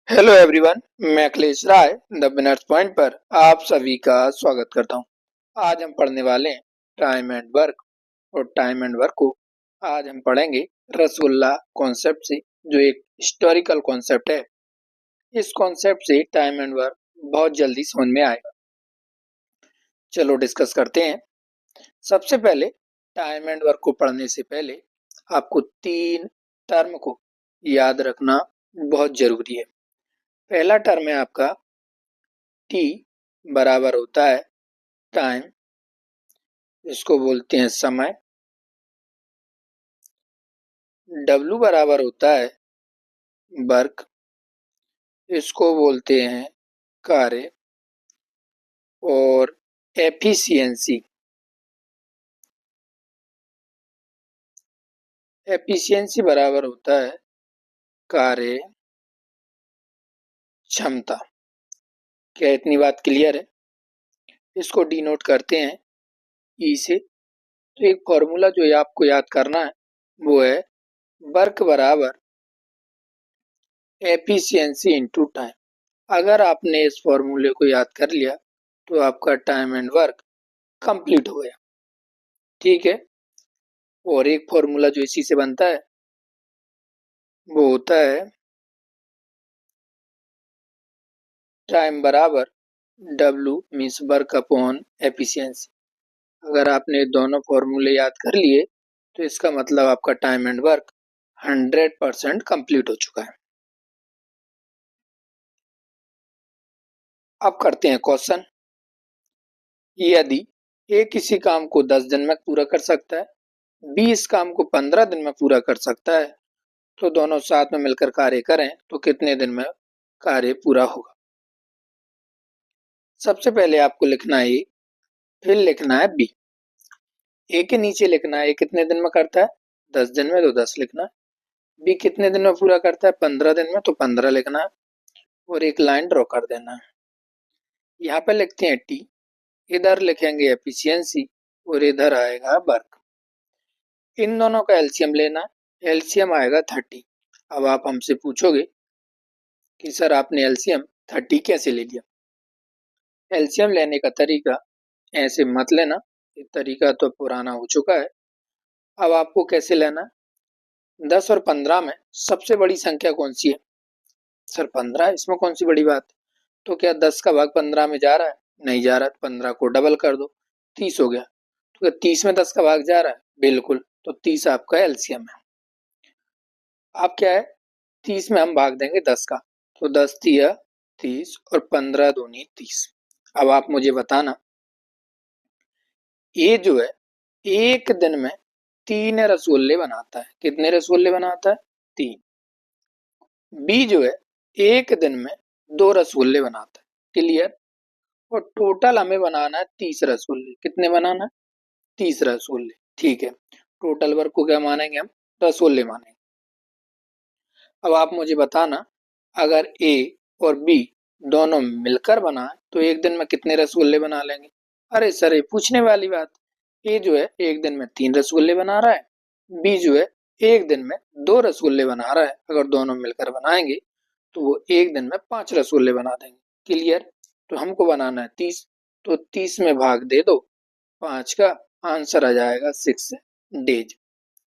Hello everyone, मैं अखिलेश राय the winners point पर आप सभी का स्वागत करता हूं। आज हम पढ़ने वाले हैं टाइम एंड वर्क। और टाइम एंड वर्क को आज हम पढ़ेंगे रसगुल्ला कॉन्सेप्ट से, जो एक हिस्टोरिकल कॉन्सेप्ट है। इस कॉन्सेप्ट से टाइम एंड वर्क बहुत जल्दी समझ में आएगा। चलो डिस्कस करते हैं। सबसे पहले टाइम एंड वर्क को पढ़ने से पहले आपको तीन टर्म को याद रखना बहुत जरूरी है। पहला टर्म है आपका टी, बराबर होता है टाइम, इसको बोलते हैं समय। डब्ल्यू बराबर होता है वर्क, इसको बोलते हैं कार्य। और एफिशिएंसी, एफिशिएंसी बराबर होता है कार्य क्षमता। क्या इतनी बात क्लियर है? इसको डिनोट करते हैं ई से। तो एक फॉर्मूला जो आपको याद करना है वो है वर्क बराबर एफिशिएंसी इनटू टाइम। अगर आपने इस फॉर्मूले को याद कर लिया तो आपका टाइम एंड वर्क कंप्लीट हो गया। ठीक है। और एक फॉर्मूला जो इसी से बनता है वो होता है टाइम बराबर W means work upon efficiency. अगर आपने दोनों फॉर्मूले याद कर लिए तो इसका मतलब आपका टाइम एंड वर्क 100% कंप्लीट हो चुका है। अब करते हैं क्वेश्चन। यदि ए किसी काम को 10 दिन में पूरा कर सकता है, बी इस काम को 15 दिन में पूरा कर सकता है, तो दोनों साथ में मिलकर कार्य करें तो कितने दिन में कार्य पूरा होगा? सबसे पहले आपको लिखना है ए, फिर लिखना है बी। ए के नीचे लिखना है ए कितने दिन में करता है, 10 दिन में, तो 10 लिखना है। बी कितने दिन में पूरा करता है, 15 दिन में, तो 15 लिखना है। और एक लाइन ड्रॉ कर देना है। यहाँ पे लिखते हैं टी, इधर लिखेंगे एफिशिएंसी और इधर आएगा वर्क। इन दोनों का एलसीएम लेना है। एलसीएम आएगा 30। अब आप हमसे पूछोगे कि सर आपने एलसीएम 30 कैसे ले लिया? एलसीएम लेने का तरीका ऐसे मत लेना, ये तरीका तो पुराना हो चुका है। अब आपको कैसे लेना है? 10 और 15 में सबसे बड़ी संख्या कौन सी है? सर 15, इसमें कौन सी बड़ी बात? तो क्या 10 का भाग 15 में जा रहा है? नहीं जा रहा। 15 को डबल कर दो, 30 हो गया। तो क्या 30 में 10 का भाग जा रहा है? बिल्कुल। तो 30 आपका एलसीएम है। अब क्या है, 30 में हम भाग देंगे 10 का, तो 10 तिया 30 और 15 दूनी 30। अब आप मुझे बताना, ये जो है एक दिन में 3 रसगुल्ले बनाता है। कितने रसगुल्ले बनाता है? 3। बी जो है एक दिन में 2 रसगुल्ले बनाता है। क्लियर? और टोटल हमें बनाना है 30 रसगुल्ले। कितने बनाना है? 30 रसगुल्ले। ठीक है। टोटल वर्क को क्या मानेंगे हम? रसगुल्ले मानेंगे। अब आप मुझे बताना, अगर ए और बी दोनों मिलकर बनाए तो एक दिन में कितने रसगुल्ले बना लेंगे? अरे सर ये पूछने वाली बात। ए जो है एक दिन में 3 रसगुल्ले बना रहा है, बी जो है एक दिन में 2 रसगुल्ले बना रहा है। अगर दोनों मिलकर बनाएंगे तो वो एक दिन में 5 रसगुल्ले बना देंगे। क्लियर? तो हमको बनाना है 30, तो 30 में भाग दे दो 5 का, आंसर आ जाएगा 6 डेज।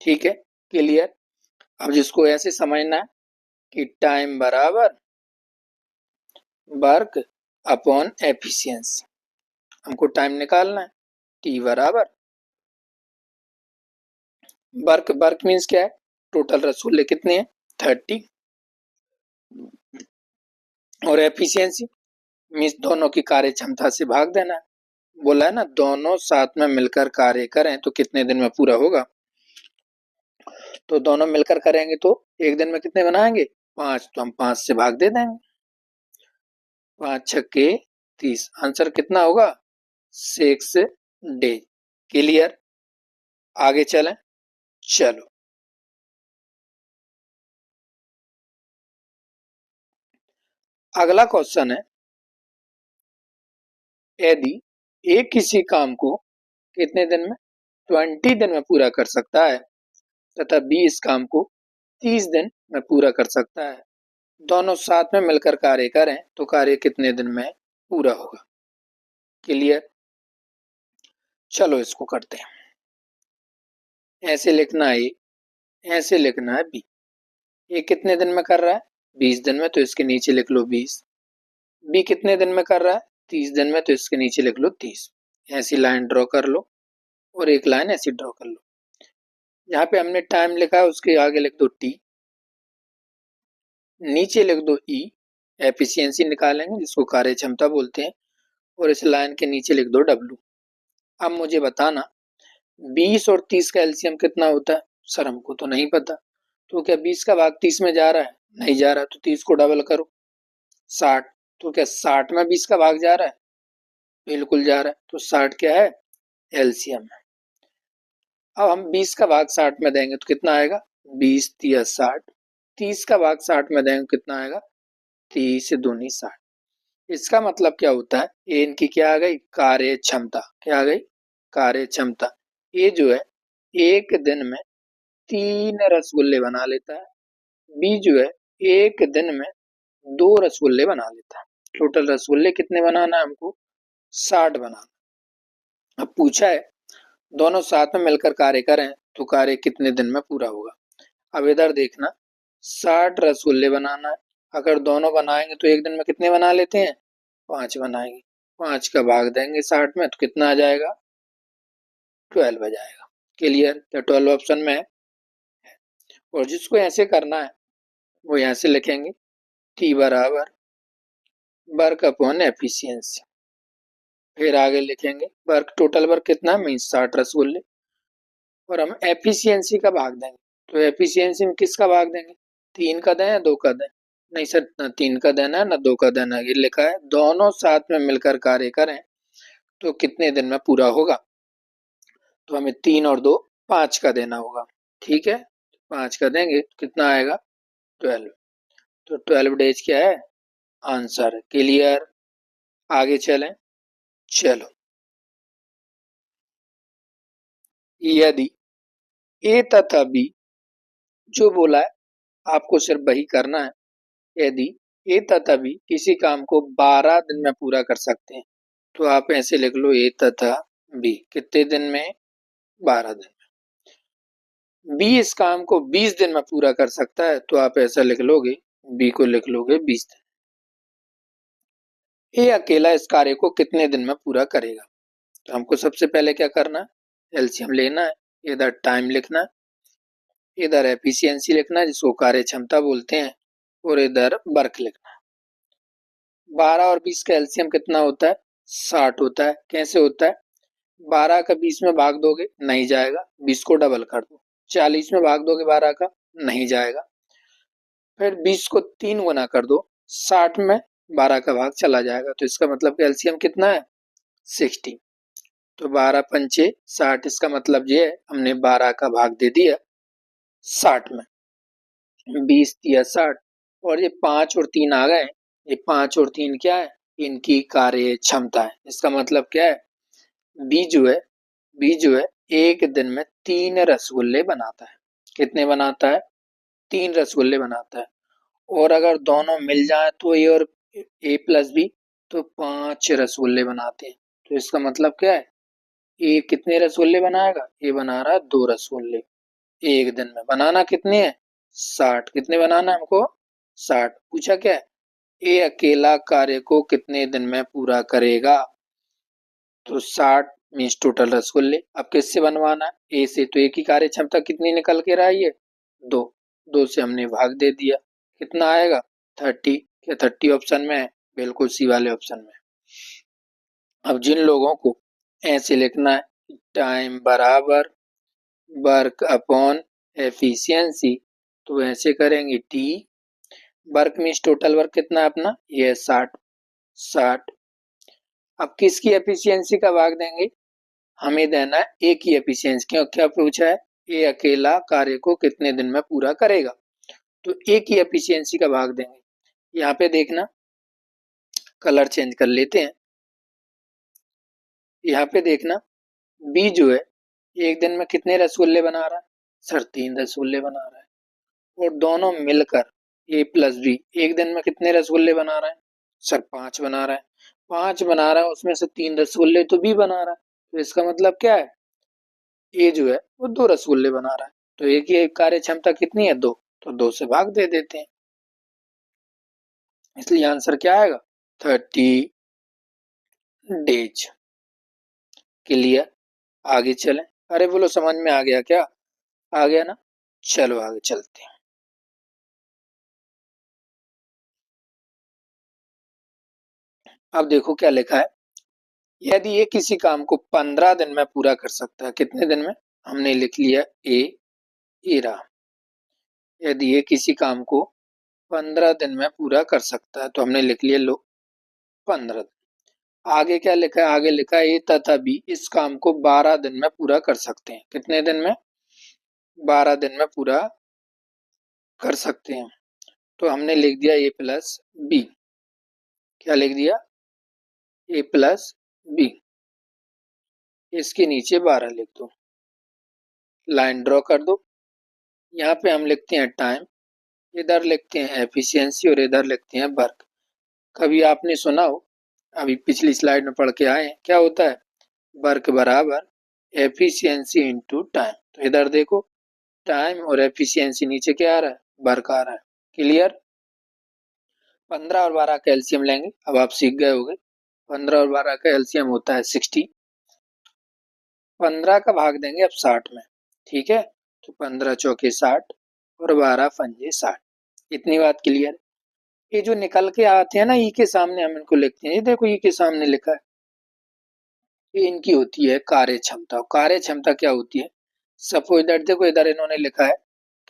ठीक है। क्लियर? अब जिसको ऐसे समझना है कि टाइम बराबर वर्क अपॉन एफिशिएंसी, हमको टाइम निकालना है। टी बराबर वर्क, वर्क मीन्स क्या है? टोटल रसगुल्ले कितने हैं? 30। और एफिशिएंसी मीन्स दोनों की कार्य क्षमता से भाग देना है। बोला है ना, दोनों साथ में मिलकर कार्य करें तो कितने दिन में पूरा होगा? तो दोनों मिलकर करेंगे तो एक दिन में कितने बनाएंगे? 5, तो हम 5 से भाग दे देंगे। 5 छक्के 30, आंसर कितना होगा? 6 डेज। क्लियर? आगे चलें। चलो, अगला क्वेश्चन है, यदि ए किसी काम को कितने दिन में? 20 दिन में पूरा कर सकता है, तथा बी इस काम को 30 दिन में पूरा कर सकता है, दोनों साथ में मिलकर कार्य करें तो कार्य कितने दिन में पूरा होगा। क्लियर? चलो इसको करते हैं। ऐसे लिखना है ए, ऐसे लिखना है बी। ये कितने दिन में कर रहा है? 20 दिन में, तो इसके नीचे लिख लो 20। बी कितने दिन में कर रहा है? 30 दिन में, तो इसके नीचे लिख लो 30। ऐसी लाइन ड्रॉ कर लो और एक लाइन ऐसी ड्रॉ कर लो। यहाँ पे हमने टाइम लिखा है, उसके आगे लिख दो टी, नीचे लिख दो ई, एफिशिएंसी निकालेंगे जिसको कार्य क्षमता बोलते हैं, और इस लाइन के नीचे लिख दो डब्लू। अब मुझे बताना 20 और 30 का एलसीएम कितना होता है? सर हमको तो नहीं पता। तो क्या 20 का भाग 30 में जा रहा है? नहीं जा रहा, तो 30 को डबल करो 60। तो क्या 60 में 20 का भाग जा रहा है? बिल्कुल जा रहा है, तो 60 क्या है? एलसीएम है। अब हम 20 का भाग 60 में देंगे तो कितना आएगा? 20 तिया 60। 30 का भाग 60 में देंगे कितना आएगा? 30 दूनी 60। इसका मतलब क्या होता है? ये इनकी क्या आ गई? कार्य क्षमता। क्या आ गई? कार्य क्षमता। ये जो है एक दिन में 3 रसगुल्ले बना लेता है। बी जो है एक दिन में 2 रसगुल्ले बना लेता है। टोटल रसगुल्ले कितने बनाना है हमको? 60 बनाना। अब पूछा है दोनों साथ में मिलकर कार्य करें तो कार्य कितने दिन में पूरा होगा। अब इधर देखना, 60 रसगुल्ले बनाना है। अगर दोनों बनाएंगे तो एक दिन में कितने बना लेते हैं? 5 बनाएंगे। 5 का भाग देंगे 60 में तो कितना आ जाएगा? 12 आ जाएगा। क्लियर? तो 12 ऑप्शन में है। और जिसको ऐसे करना है वो यहाँ से लिखेंगे टी बराबर वर्क अपॉन एफिशिएंसी। फिर आगे लिखेंगे वर्क, टोटल वर्क कितना है? मीन्स 60 रसगुल्ले, और हम एफिशिएंसी का भाग देंगे। तो एफिशिएंसी में किसका भाग देंगे? 3 का दें या 2 का दें? नहीं सर, न 3 का देना है न 2 का देना है। ये लिखा है दोनों साथ में मिलकर कार्य करें तो कितने दिन में पूरा होगा। तो हमें 3 और 2 5 का देना होगा। ठीक है, 5 का देंगे तो कितना आएगा? 12। तो 12 डेज क्या है? आंसर। क्लियर? आगे चलें। चलो, यदि ए तथा बी, जो बोला है आपको सिर्फ वही करना है। यदि ए तथा बी किसी काम को 12 दिन में पूरा कर सकते हैं तो आप ऐसे लिख लो ए तथा बी कितने दिन में? 12 दिन में। बी इस काम को 20 दिन में पूरा कर सकता है तो आप ऐसा लिख लोगे, बी को लिख लोगे 20 दिन। ए अकेला इस कार्य को कितने दिन में पूरा करेगा। तो हमको सबसे पहले क्या करना है? एलसीएम लेना है। इधर टाइम लिखना है, इधर एफिशिएंसी लिखना है जिसको कार्य क्षमता बोलते हैं, और इधर वर्क लिखना है। 12 और 20 का एलसीएम कितना होता है? 60 होता है। कैसे होता है? 12 का 20 में भाग दोगे, नहीं जाएगा, 20 को डबल कर दो। 40 में भाग दोगे 12 का, नहीं जाएगा। फिर 20 को 3 गुना कर दो, 60 में 12 का भाग चला जाएगा। तो इसका मतलब कि एलसीएम कितना है? 60। तो 12 पंचे 60, इसका मतलब ये है हमने 12 का भाग दे दिया 60 में। 20 दिया 60, और ये 5 और 3 आ गए। ये 5 और 3 क्या है? इनकी कार्य क्षमता है। इसका मतलब क्या है? बी जो है बी जो है एक दिन में 3 रसगुल्ले बनाता है। कितने बनाता है? 3 रसगुल्ले बनाता है। और अगर दोनों मिल जाए तो ए और ए प्लस बी, तो 5 रसगुल्ले बनाते हैं। तो इसका मतलब क्या है? ए कितने रसगुल्ले बनाएगा? ए बना रहा है 2 रसगुल्ले एक दिन में। बनाना कितने हैं? 60। कितने बनाना है हमको? 60। पूछा क्या है? ए अकेला कार्य को कितने दिन में पूरा करेगा। तो 60 मीन्स टोटल रसगुल्ले। अब किससे बनवाना है? ए से। तो ए की कार्य क्षमता कितनी निकल के रही है? 2। 2 से हमने भाग दे दिया, कितना आएगा? 30। क्या 30 ऑप्शन में है? बिल्कुल सी वाले ऑप्शन में। अब जिन लोगों को ऐसे लिखना है टाइम बराबर वर्क अपॉन एफिशिएंसी, तो ऐसे करेंगे T work means total work कितना है अपना? ये 60। 60। अब किसकी एफिशिएंसी का भाग देंगे? हमें देना है ए की एफिशिएंसी। क्यों? क्या पूछा है? ए अकेला कार्य को कितने दिन में पूरा करेगा। तो ए की एफिशिएंसी का भाग देंगे। यहाँ पे देखना, कलर चेंज कर लेते हैं। यहाँ पे देखना, बी जो है एक दिन में कितने रसगुल्ले बना रहा है? सर 3 रसगुल्ले बना रहा है। और दोनों मिलकर ए प्लस बी एक दिन में कितने रसगुल्ले बना रहा है? सर 5 बना रहा है। 5 बना रहा है, उसमें से 3 रसगुल्ले तो बी बना रहा है। तो इसका मतलब क्या है? ए जो है वो 2 रसगुल्ले बना रहा है। तो ए की कार्य क्षमता कितनी है? 2। तो 2 से भाग दे देते हैं। इसलिए आंसर क्या आएगा? 30 डेज। क्लियर? आगे चलें। अरे बोलो, समझ में आ गया क्या? आ गया ना? चलो आगे चलते हैं। अब देखो क्या लिखा है। यदि ये किसी काम को 15 दिन में पूरा कर सकता है, कितने दिन में? हमने लिख लिया ए रहा। यदि ये किसी काम को 15 दिन में पूरा कर सकता है, तो हमने लिख लिया लो 15 दिन। आगे क्या लिखा है? आगे लिखा है ए तथा बी इस काम को 12 दिन में पूरा कर सकते हैं। कितने दिन में? 12 दिन में पूरा कर सकते हैं। तो हमने लिख दिया ए प्लस बी। क्या लिख दिया? ए प्लस बी। इसके नीचे 12 लिख दो, लाइन ड्रॉ कर दो। यहाँ पे हम लिखते हैं टाइम, इधर लिखते हैं एफिशिएंसी और इधर लिखते हैं वर्क। कभी आपने सुना हो, अभी पिछली स्लाइड में पढ़ के आए हैं, क्या होता है? वर्क बराबर एफिशिएंसी इंटू टाइम। तो इधर देखो, टाइम और एफिशिएंसी, नीचे क्या आ रहा है? वर्क आ रहा है। क्लियर? 15 और 12 का एलसीएम लेंगे। अब आप सीख गए होंगे 15 और 12 का एलसीएम होता है 60। 15 का भाग देंगे अब 60 में। ठीक है? तो 15 चौके 60 और 12 पंजे 60। इतनी बात क्लियर? ये जो निकल के आते हैं ना ई के सामने, हम इनको लिखते हैं। ये देखो ई के सामने लिखा है, ये इनकी होती है कार्य क्षमता। कार्य क्षमता क्या होती है? सपोज दैट, देखो इधर इन्होंने लिखा है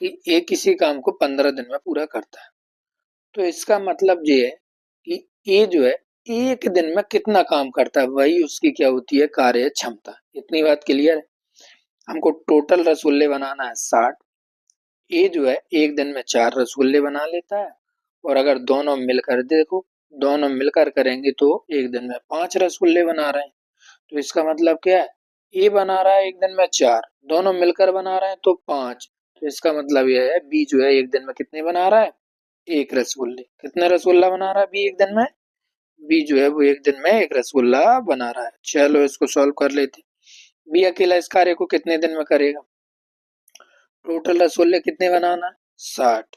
कि ए किसी काम को 15 दिन में पूरा करता है। तो इसका मतलब ये है कि ए जो है एक दिन में कितना काम करता है, वही उसकी क्या होती है? कार्य क्षमता। इतनी बात क्लियर है? हमको टोटल रसगुल्ले बनाना है 60। ए जो है एक दिन में 4 रसगुल्ले बना लेता है। और अगर दोनों मिलकर देखो, दोनों मिलकर करेंगे तो एक दिन में 5 रसगुल्ले बना रहे हैं। तो इसका मतलब क्या है? ए बना रहा है एक दिन में 4, दोनों मिलकर बना रहे हैं तो 5। तो इसका मतलब यह है बी जो है एक दिन में कितने बना रहा है? 1 रसगुल्ले। कितने रसगुल्ला बना रहा है बी एक दिन में? बी जो है वो एक दिन में 1 रसगुल्ला बना रहा है। चलो इसको सॉल्व कर लेते हैं। बी अकेला इस कार्य को कितने दिन में करेगा? टोटल रसगुल्ले कितने बनाना है? 60।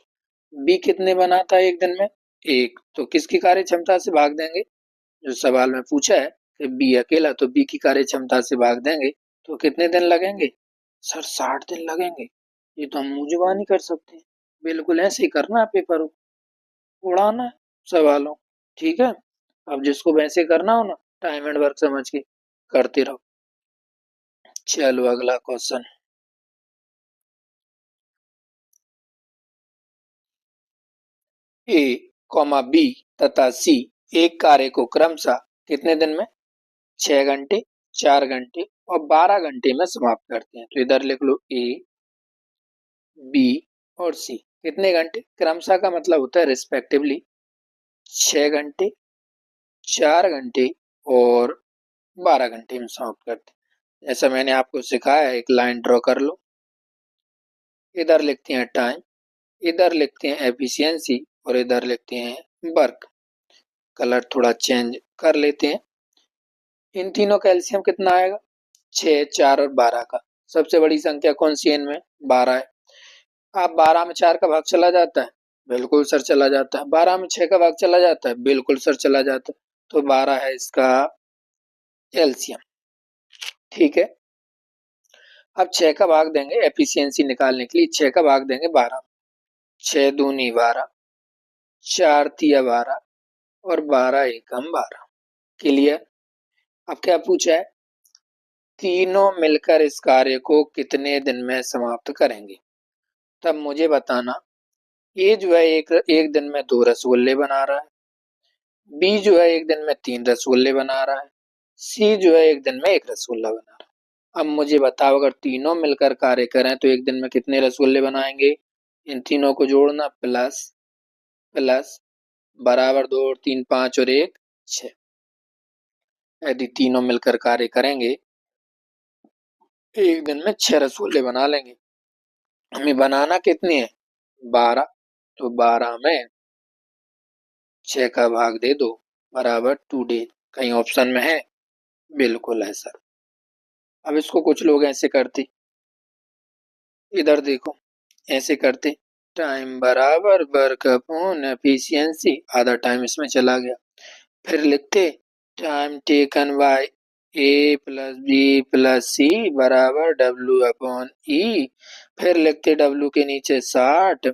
बी कितने बनाता है एक दिन में? 1। तो किसकी कार्य क्षमता से भाग देंगे? जो सवाल में पूछा है कि बी अकेला, तो बी की कार्य क्षमता से भाग देंगे तो कितने दिन लगेंगे? सर 60 दिन लगेंगे। ये तो हम मुंह जुबानी कर सकते हैं। बिल्कुल ऐसे ही करना है, पेपर उड़ाना है सवालों। ठीक है? अब जिसको वैसे करना हो ना, टाइम एंड वर्क समझ के करते रहो। चलो अगला क्वेश्चन। ए कॉमा बी तथा सी एक कार्य को क्रमशः कितने दिन में? 6 घंटे, 4 घंटे और 12 घंटे में समाप्त करते हैं। तो इधर लिख लो ए, बी और सी। कितने घंटे? क्रमशः का मतलब होता है रिस्पेक्टिवली 6 घंटे, 4 घंटे और 12 घंटे में समाप्त करते हैं। जैसा मैंने आपको सिखाया है, एक लाइन ड्रॉ कर लो। इधर लिखते हैं टाइम, इधर लिखते हैं एफिशिएंसी और इधर लिखते हैं वर्क। कलर थोड़ा चेंज कर लेते हैं। इन तीनों का एलसीएम कितना आएगा? 6, 4 और 12 का। सबसे बड़ी संख्या कौन सी है इनमें? 12 है। आप 12 में 4 का भाग चला जाता है? बिल्कुल सर चला जाता है। 12 में 6 का भाग चला जाता है? बिल्कुल सर चला जाता है। तो 12 है इसका एलसीएम। ठीक है? अब 6 का भाग देंगे एफिशिएंसी निकालने के लिए। 6 का भाग देंगे 12। 6 दूनी 12, 4 तिया 12 और 12 एकम 12। क्लियर? अब क्या पूछा है? तीनों मिलकर इस कार्य को कितने दिन में समाप्त करेंगे? तब मुझे बताना। ए जो है एक एक दिन में 2 रसगुल्ले बना रहा है। बी जो है एक दिन में 3 रसगुल्ले बना रहा है। सी जो है एक दिन में 1 रसगुल्ला बना रहा है। अब मुझे बताओ, अगर तीनों मिलकर कार्य करें तो एक दिन में कितने रसगुल्ले बनाएंगे? इन तीनों को जोड़ना, प्लस प्लस बराबर 2 और 3 5 और 1 6। यदि तीनों मिलकर कार्य करेंगे एक दिन में 6 रसगुल्ले बना लेंगे। हमें बनाना कितने हैं? 12। तो 12 में 6 का भाग दे दो बराबर 2 डे। कहीं ऑप्शन में है? बिल्कुल है सर। अब इसको कुछ लोग ऐसे करते, इधर देखो, ऐसे करते, टाइम बराबर वर्क अपॉन एफिशिएंसी, आधा टाइम इसमें चला गया। फिर लिखते time taken by A plus B plus C बराबर डब्ल्यू अपॉन ई। फिर लिखते डब्ल्यू के नीचे 60,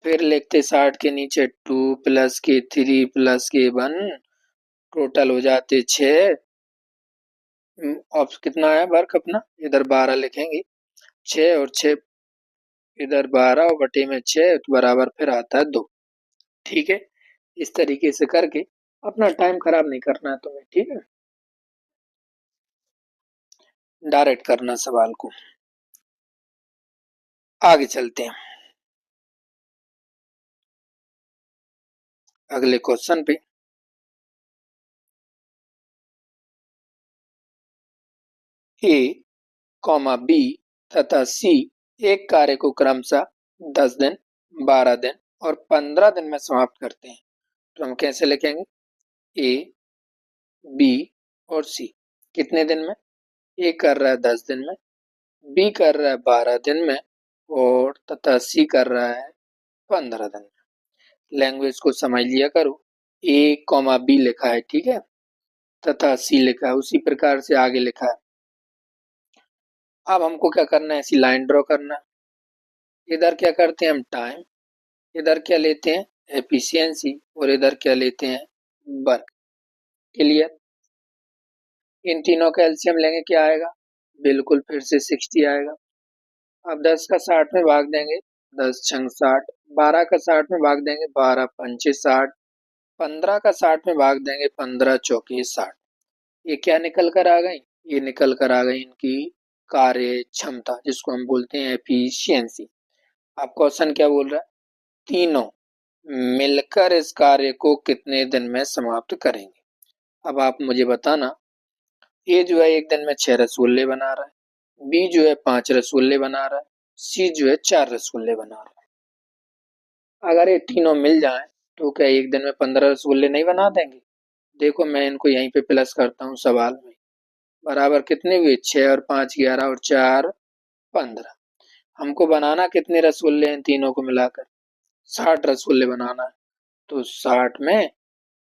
फिर लिखते 60 के नीचे 2 प्लस के 3 प्लस के 1, टोटल हो जाते 6। अब कितना है वर्क अपना, इधर 12 लिखेंगे, 6 और 6 इधर 12 और बटे में 6 तो बराबर फिर आता है 2। ठीक है, इस तरीके से करके अपना टाइम खराब नहीं करना है तुम्हें, ठीक है। डायरेक्ट करना सवाल को, आगे चलते हैं अगले क्वेश्चन पे। ए कॉमा बी तथा सी एक कार्य को क्रमशः 10 दिन, 12 दिन और 15 दिन में समाप्त करते हैं, तो हम कैसे लिखेंगे? ए, बी और सी कितने दिन में? ए कर रहा है 10 दिन में, बी कर रहा है 12 दिन में और तथा सी कर रहा है 15 दिन में। लैंग्वेज को समझ लिया करो। ए कॉमा बी लिखा है, ठीक है, तथा सी लिखा है, उसी प्रकार से आगे लिखा है। अब हमको क्या करना है? ऐसी लाइन ड्रॉ करना है। इधर क्या करते हैं हम? टाइम, इधर क्या लेते हैं? एफिशिएंसी, और इधर क्या लेते हैं? वर्क। क्लियर? इन तीनों का एलसीएम लेंगे, क्या आएगा? बिल्कुल फिर से 60 आएगा। अब 10 का 60 में भाग देंगे, 10 छंग 60, 12 का 60 में भाग देंगे, 12 पंचे 60, 15 का 60 में भाग देंगे, 15 चौके 60। ये क्या निकल कर आ गई? ये निकल कर आ गई इनकी कार्य क्षमता, जिसको हम बोलते हैं एफिशिएंसी। अब क्वेश्चन क्या बोल रहा है? तीनों मिलकर इस कार्य को कितने दिन में समाप्त करेंगे? अब आप मुझे बताना। ए जो है एक दिन में 6 रसगुल्ले बना रहा है, बी जो है 5 रसगुल्ले बना रहा है, सी जो है 4 रसगुल्ले बना रहा है। अगर ये तीनों मिल जाएं तो क्या एक दिन में 15 रसगुल्ले नहीं बना देंगे? देखो मैं इनको यहीं पे प्लस करता हूँ सवाल में। बराबर कितने हुए? 6 और 5 11 और 4 15। हमको बनाना कितने रसगुल्ले हैं तीनों को मिलाकर? 60 रसगुल्ले बनाना है। तो 60 में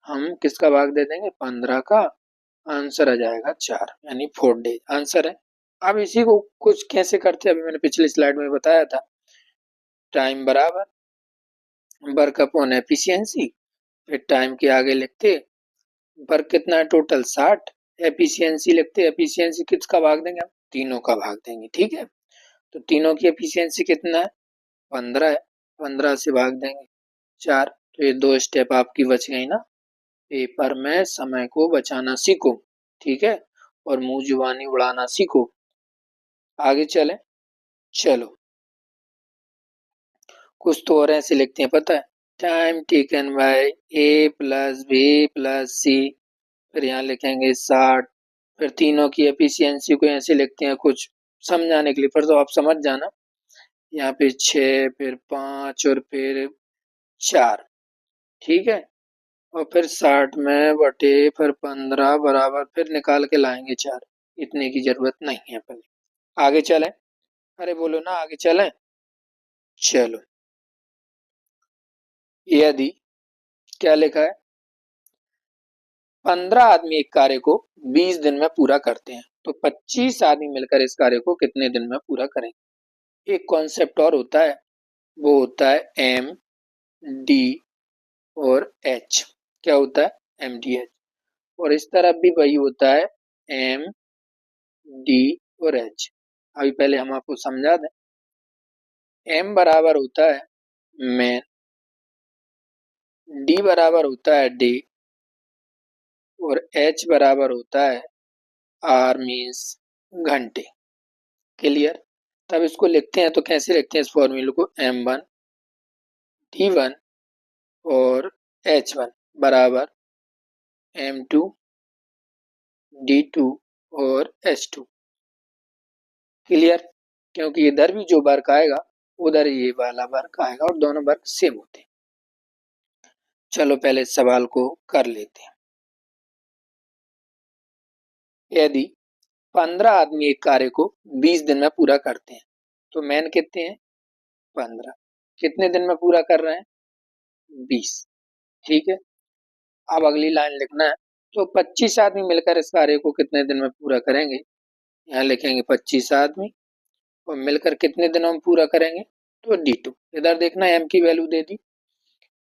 हम किसका भाग दे देंगे? 15 का। आंसर आ जाएगा 4, यानी 4 डेज आंसर है। अब इसी को कुछ कैसे करते हैं, अभी मैंने पिछली स्लाइड में बताया था। टाइम बराबर वर्क अपॉन एफिशिएंसी, फिर टाइम के आगे लिखते वर्क कितना है टोटल 60, एफिशिएंसी लिखते, एफिशिएंसी किसका भाग देंगे हम? तीनों का भाग देंगे, ठीक है। तो तीनों की एफिशिएंसी कितना है? 15 है, 15 से भाग देंगे 4। तो ये 2 स्टेप आपकी बच गई ना। पेपर में समय को बचाना सीखो, ठीक है, और मुंह जुबानी उड़ाना सीखो। आगे चलें, चलो कुछ तो और ऐसे लिखते हैं, पता है? Time taken by A plus B plus C, फिर यहाँ लिखेंगे 60, फिर तीनों की एफिशिएंसी को ऐसे लिखते हैं कुछ समझाने के लिए, फिर तो आप समझ जाना। यहाँ पे 6, फिर 5 और फिर 4, ठीक है, और फिर 60 में बटे फिर 15 बराबर फिर निकाल के लाएंगे 4। इतने की जरूरत नहीं है अपने। आगे चलें, अरे बोलो ना आगे चलें। चलो, यदि क्या लिखा है? 15 आदमी एक कार्य को 20 दिन में पूरा करते हैं, तो 25 आदमी मिलकर इस कार्य को कितने दिन में पूरा करेंगे? एक कॉन्सेप्ट और होता है, वो होता है एम डी और एच। क्या होता है? M D H. और इस तरफ भी वही होता है, एम डी और एच। अभी पहले हम आपको समझा दें। एम बराबर होता है मैन, डी बराबर होता है डे और एच बराबर होता है आर मीन्स घंटे। क्लियर? तब इसको लिखते हैं तो कैसे लिखते हैं इस फॉर्मूले को? M1 D1 और H1 बराबर M2 D2 और H2। क्लियर? क्योंकि इधर भी जो वर्क आएगा उधर ये वाला वर्क आएगा और दोनों वर्क सेम होते हैं। चलो पहले इस सवाल को कर लेते हैं। यदि 15 आदमी एक कार्य को 20 दिन में पूरा करते हैं तो मैन कितने हैं? 15। कितने दिन में पूरा कर रहे हैं? 20। ठीक है, अब अगली लाइन लिखना है। तो 25 आदमी मिलकर इस कार्य को कितने दिन में पूरा करेंगे? यहाँ लिखेंगे 25 आदमी और मिलकर कितने दिनों में पूरा करेंगे? तो D2। इधर देखना m की वैल्यू दे दी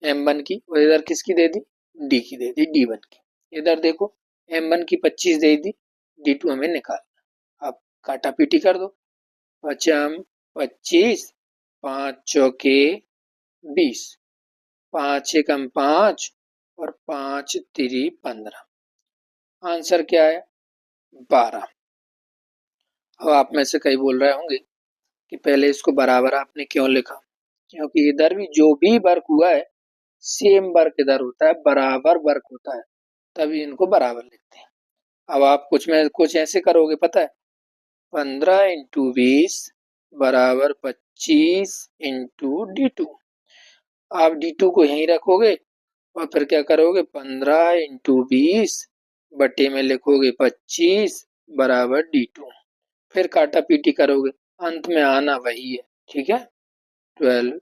M1 की और इधर किसकी दे दी? D की दे दी D1 की। इधर देखो M1 की 25 दे दी, D2 हमें निकालना। अब काटा पीटी कर दो। 25 25, 5 चौके 20, 5 एकम 5 और 5 तिरी 15। आंसर क्या है? 12। अब आप में से कई बोल रहे होंगे कि पहले इसको बराबर आपने क्यों लिखा? क्योंकि इधर भी जो भी वर्क हुआ है सेम वर्क इधर होता है, बराबर वर्क होता है, तभी इनको बराबर लिखते हैं। अब आप कुछ में कुछ ऐसे करोगे पता है, 15 इंटू 20 बराबर 25 इंटू D2। आप D2 को यहीं रखोगे और फिर क्या करोगे, 15 इंटू 20 बटे में लिखोगे 25 बराबर D2। फिर काटा पीटी करोगे, अंत में आना वही है। ठीक है, 12।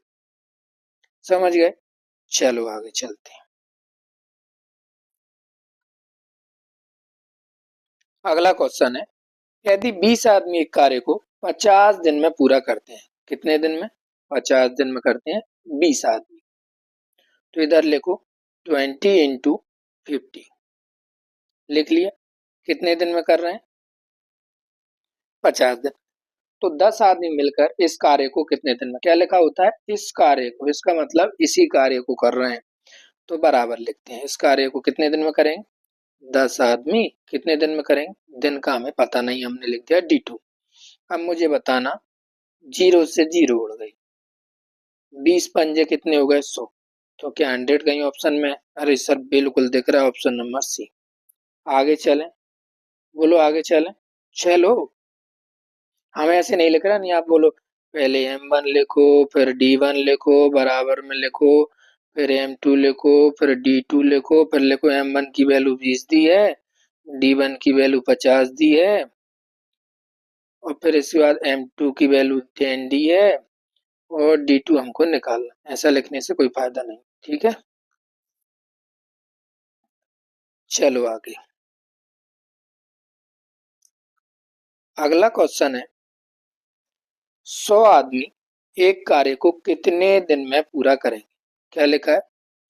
समझ गए? चलो आगे चलते हैं। अगला क्वेश्चन है, यदि 20 आदमी एक कार्य को 50 दिन में पूरा करते हैं। कितने दिन में? 50 दिन में करते हैं 20 आदमी। तो इधर लिखो 20 इंटू 50। लिख लिया। कितने दिन में कर रहे हैं? 50 दिन। तो 10 आदमी मिलकर इस कार्य को कितने दिन में, क्या लिखा होता है? इस कार्य को, इसका मतलब इसी कार्य को कर रहे हैं, तो बराबर लिखते हैं। इस कार्य को कितने दिन में करेंगे? 10 आदमी कितने दिन में करेंगे? दिन का हमें पता नहीं, हमने लिख दिया D2। अब मुझे बताना, 0 से 0 उड़ गई, 20 पंजे कितने हो गए? 100। तो क्या 100 कहीं ऑप्शन में? अरे सर बिल्कुल दिख रहा है, ऑप्शन नंबर सी। आगे चलें, बोलो आगे चलें। चलो, हम ऐसे नहीं लिख रहा, नहीं आप बोलो पहले M1 लिखो, फिर D1 लिखो, बराबर में लिखो, फिर M2 लिखो, फिर D2 लिखो, फिर लिखो M1 की वैल्यू 20 दी है, D1 की वैल्यू 50 दी है, और फिर इसके बाद M2 की वैल्यू 10 दी है और D2 हमको निकालना। ऐसा लिखने से कोई फायदा नहीं। ठीक है, चलो आगे। अगला क्वेश्चन है, 100 आदमी एक कार्य को कितने दिन में पूरा करेंगे? क्या लिखा है?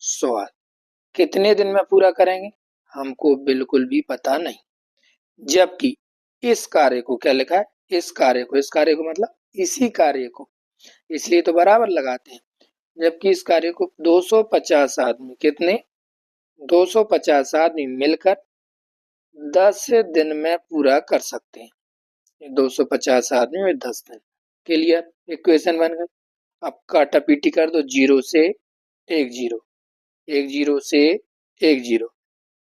100 आदमी कितने दिन में पूरा करेंगे? हमको बिल्कुल भी पता नहीं। जबकि इस कार्य को, क्या लिखा है? इस कार्य को, इस कार्य को मतलब इसी कार्य को, इसलिए तो बराबर लगाते हैं। जबकि इस कार्य को 250 आदमी, कितने? 250 आदमी मिलकर 10 दिन में पूरा कर सकते हैं। 250 आदमी में 10 दिन। क्लियर? इक्वेशन बन गई। अब काटा पीटी कर दो, 0 से 1 0, 1 0 से 1 0।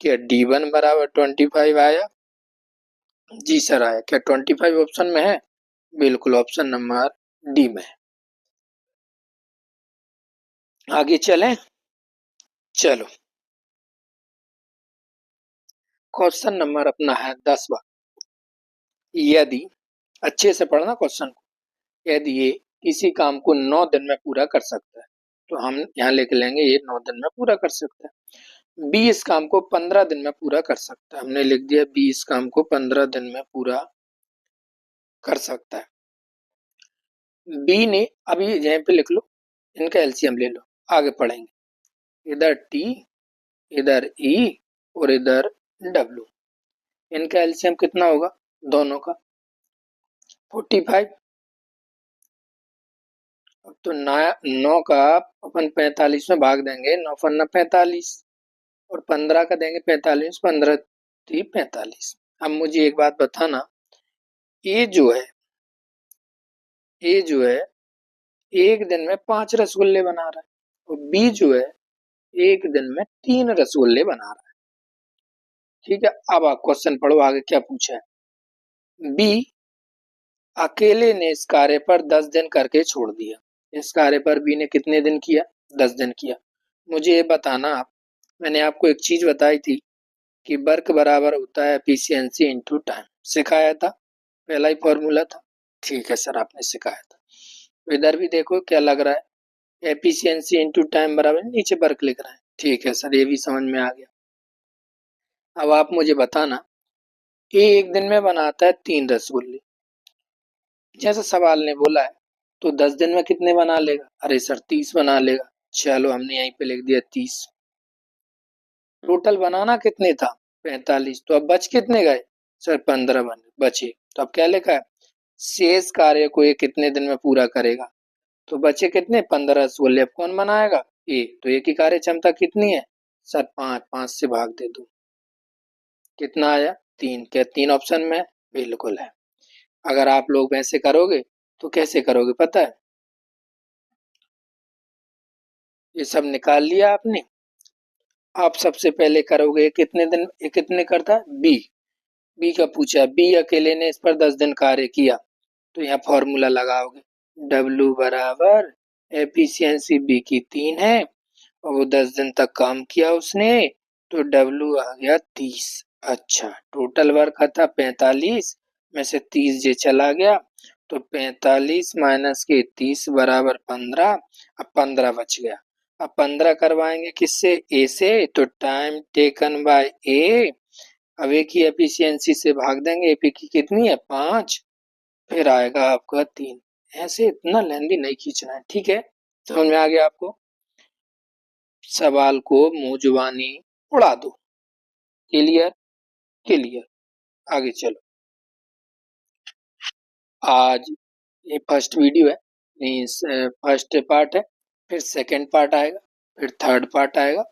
क्या D1 बराबर 25 आया? जी सर आया। क्या 25 ऑप्शन में है? बिल्कुल, ऑप्शन नंबर डी में है। आगे चलें। चलो, क्वेश्चन नंबर अपना है 10वां। यदि, अच्छे से पढ़ना क्वेश्चन को, यदि ये किसी काम को 9 दिन में पूरा कर सकता है तो हम यहाँ लिख लेंगे ये 9 दिन में पूरा कर सकता है। बी इस काम को 15 दिन में पूरा कर सकता है। हमने लिख दिया बी इस काम को 15 दिन में पूरा कर सकता है। बी ने, अभी यहीं पे लिख लो, इनका एलसीएम ले लो, आगे पढ़ेंगे। इधर टी, इधर ई और इधर डब्ल्यू। इनका एलसीएम कितना होगा दोनों का? 45। तो 9 का अपन 45 में भाग देंगे, 9 फन्ना 45 और 15 का देंगे 45, 15 थी 45। अब मुझे एक बात बताना, ये जो है, ये जो है एक दिन में 5 रसगुल्ले बना रहा है और बी जो है एक दिन में 3 रसगुल्ले बना रहा है। ठीक है, अब आप क्वेश्चन पढ़ो आगे क्या पूछा है। बी अकेले ने इस कार्य पर 10 दिन करके छोड़ दिया। इस कार्य पर बी ने कितने दिन किया? 10 दिन किया। मुझे ये बताना आप, मैंने आपको एक चीज बताई थी कि वर्क बराबर होता है एफिशिएंसी इनटू टाइम, सिखाया था, पहला ही फॉर्मूला था। ठीक है सर, आपने सिखाया था। तो इधर भी देखो क्या लग रहा है, एफिशिएंसी इनटू टाइम बराबर नीचे वर्क लिख रहा है। ठीक है सर, ये भी समझ में आ गया। अब आप मुझे बताना, ए एक दिन में बनाता है 3 रसगुल्ले, जैसा सवाल ने बोला है, तो 10 दिन में कितने बना लेगा? अरे सर 30 बना लेगा। चलो हमने यहीं पे लिख दिया 30। टोटल बनाना कितने था? 45। तो अब बच कितने गए? सर 15 बचे। तो अब क्या लिखा है? शेष कार्य को ये कितने दिन में पूरा करेगा? तो बचे कितने? 15 रसगुल्ले। अब कौन बनाएगा? ए। तो ए की कार्य क्षमता कितनी है? सर 5, 5 से भाग दे दो। कितना आया? 3। क्या 3 ऑप्शन में? बिल्कुल है। अगर आप लोग वैसे करोगे तो कैसे करोगे पता है? ये सब निकाल लिया आपने। आप सबसे पहले करोगे कितने दिन, ये कितने करता है? बी। बी का पूछा, बी अकेले ने इस पर 10 दिन कार्य किया, तो यहाँ फॉर्मूला लगाओगे, W बराबर एफिशिएंसी बी की 3 है और वो 10 दिन तक काम किया उसने, तो W आ गया 30। अच्छा, टोटल वर्क था 45 में से 30 जे चला गया, तो 45 माइनस के 30 बराबर 15। अब 15 बच गया। अब 15 करवाएंगे किससे? ए से, तो टाइम टेकन बाय ए। अब ए की एफिशिएंसी से भाग देंगे, एपी की कितनी है? 5। फिर आएगा आपका 3। ऐसे इतना लेंदी नहीं खींचना है, ठीक है? समझ में आ गया आपको? सवाल को मुंह जुबानी उड़ा दो। क्लियर? क्लियर। आगे चलो। आज ये फर्स्ट वीडियो है, मीन्स फर्स्ट पार्ट है, फिर सेकंड पार्ट आएगा, फिर थर्ड पार्ट आएगा,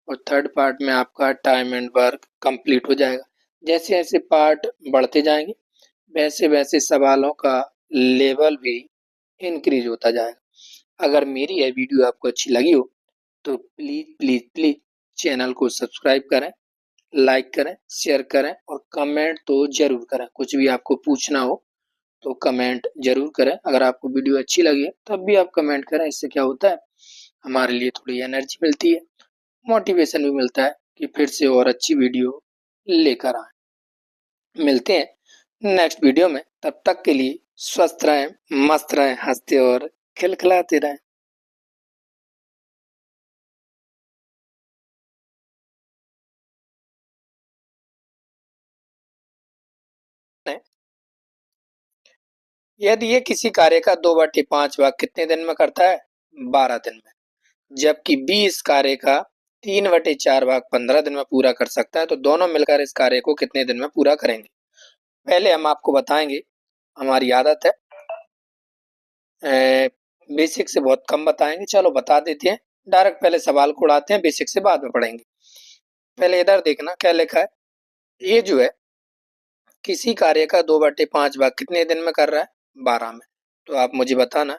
और थर्ड पार्ट में आपका टाइम एंड वर्क कंप्लीट हो जाएगा। जैसे जैसे पार्ट बढ़ते जाएंगे वैसे वैसे सवालों का लेवल भी इंक्रीज होता जाएगा। अगर मेरी यह वीडियो आपको अच्छी लगी हो तो प्लीज प्लीज प्लीज चैनल को सब्सक्राइब करें, लाइक करें, शेयर करें और कमेंट तो जरूर करें। कुछ भी आपको पूछना हो तो कमेंट जरूर करें। अगर आपको वीडियो अच्छी लगी है तब भी आप कमेंट करें, इससे क्या होता है, हमारे लिए थोड़ी एनर्जी मिलती है, मोटिवेशन भी मिलता है कि फिर से और अच्छी वीडियो लेकर आए। मिलते हैं नेक्स्ट वीडियो में, तब तक के लिए स्वस्थ रहें, मस्त रहें, हंसते और खिलखिलाते रहें। यदि ये किसी कार्य का 2/5 भाग कितने दिन में करता है? 12 दिन में। जबकि बी इस कार्य का 3/4 भाग 15 दिन में पूरा कर सकता है, तो दोनों मिलकर इस कार्य को कितने दिन में पूरा करेंगे? पहले हम आपको बताएंगे, हमारी आदत है बेसिक से बहुत कम बताएंगे, चलो बता देते हैं। डायरेक्ट पहले सवाल को उड़ाते हैं, बेसिक से बाद में पढ़ेंगे। पहले इधर देखना क्या लिखा है। ये जो है किसी कार्य का 2/5 भाग कितने दिन में कर रहा है? 12 में। तो आप मुझे बताना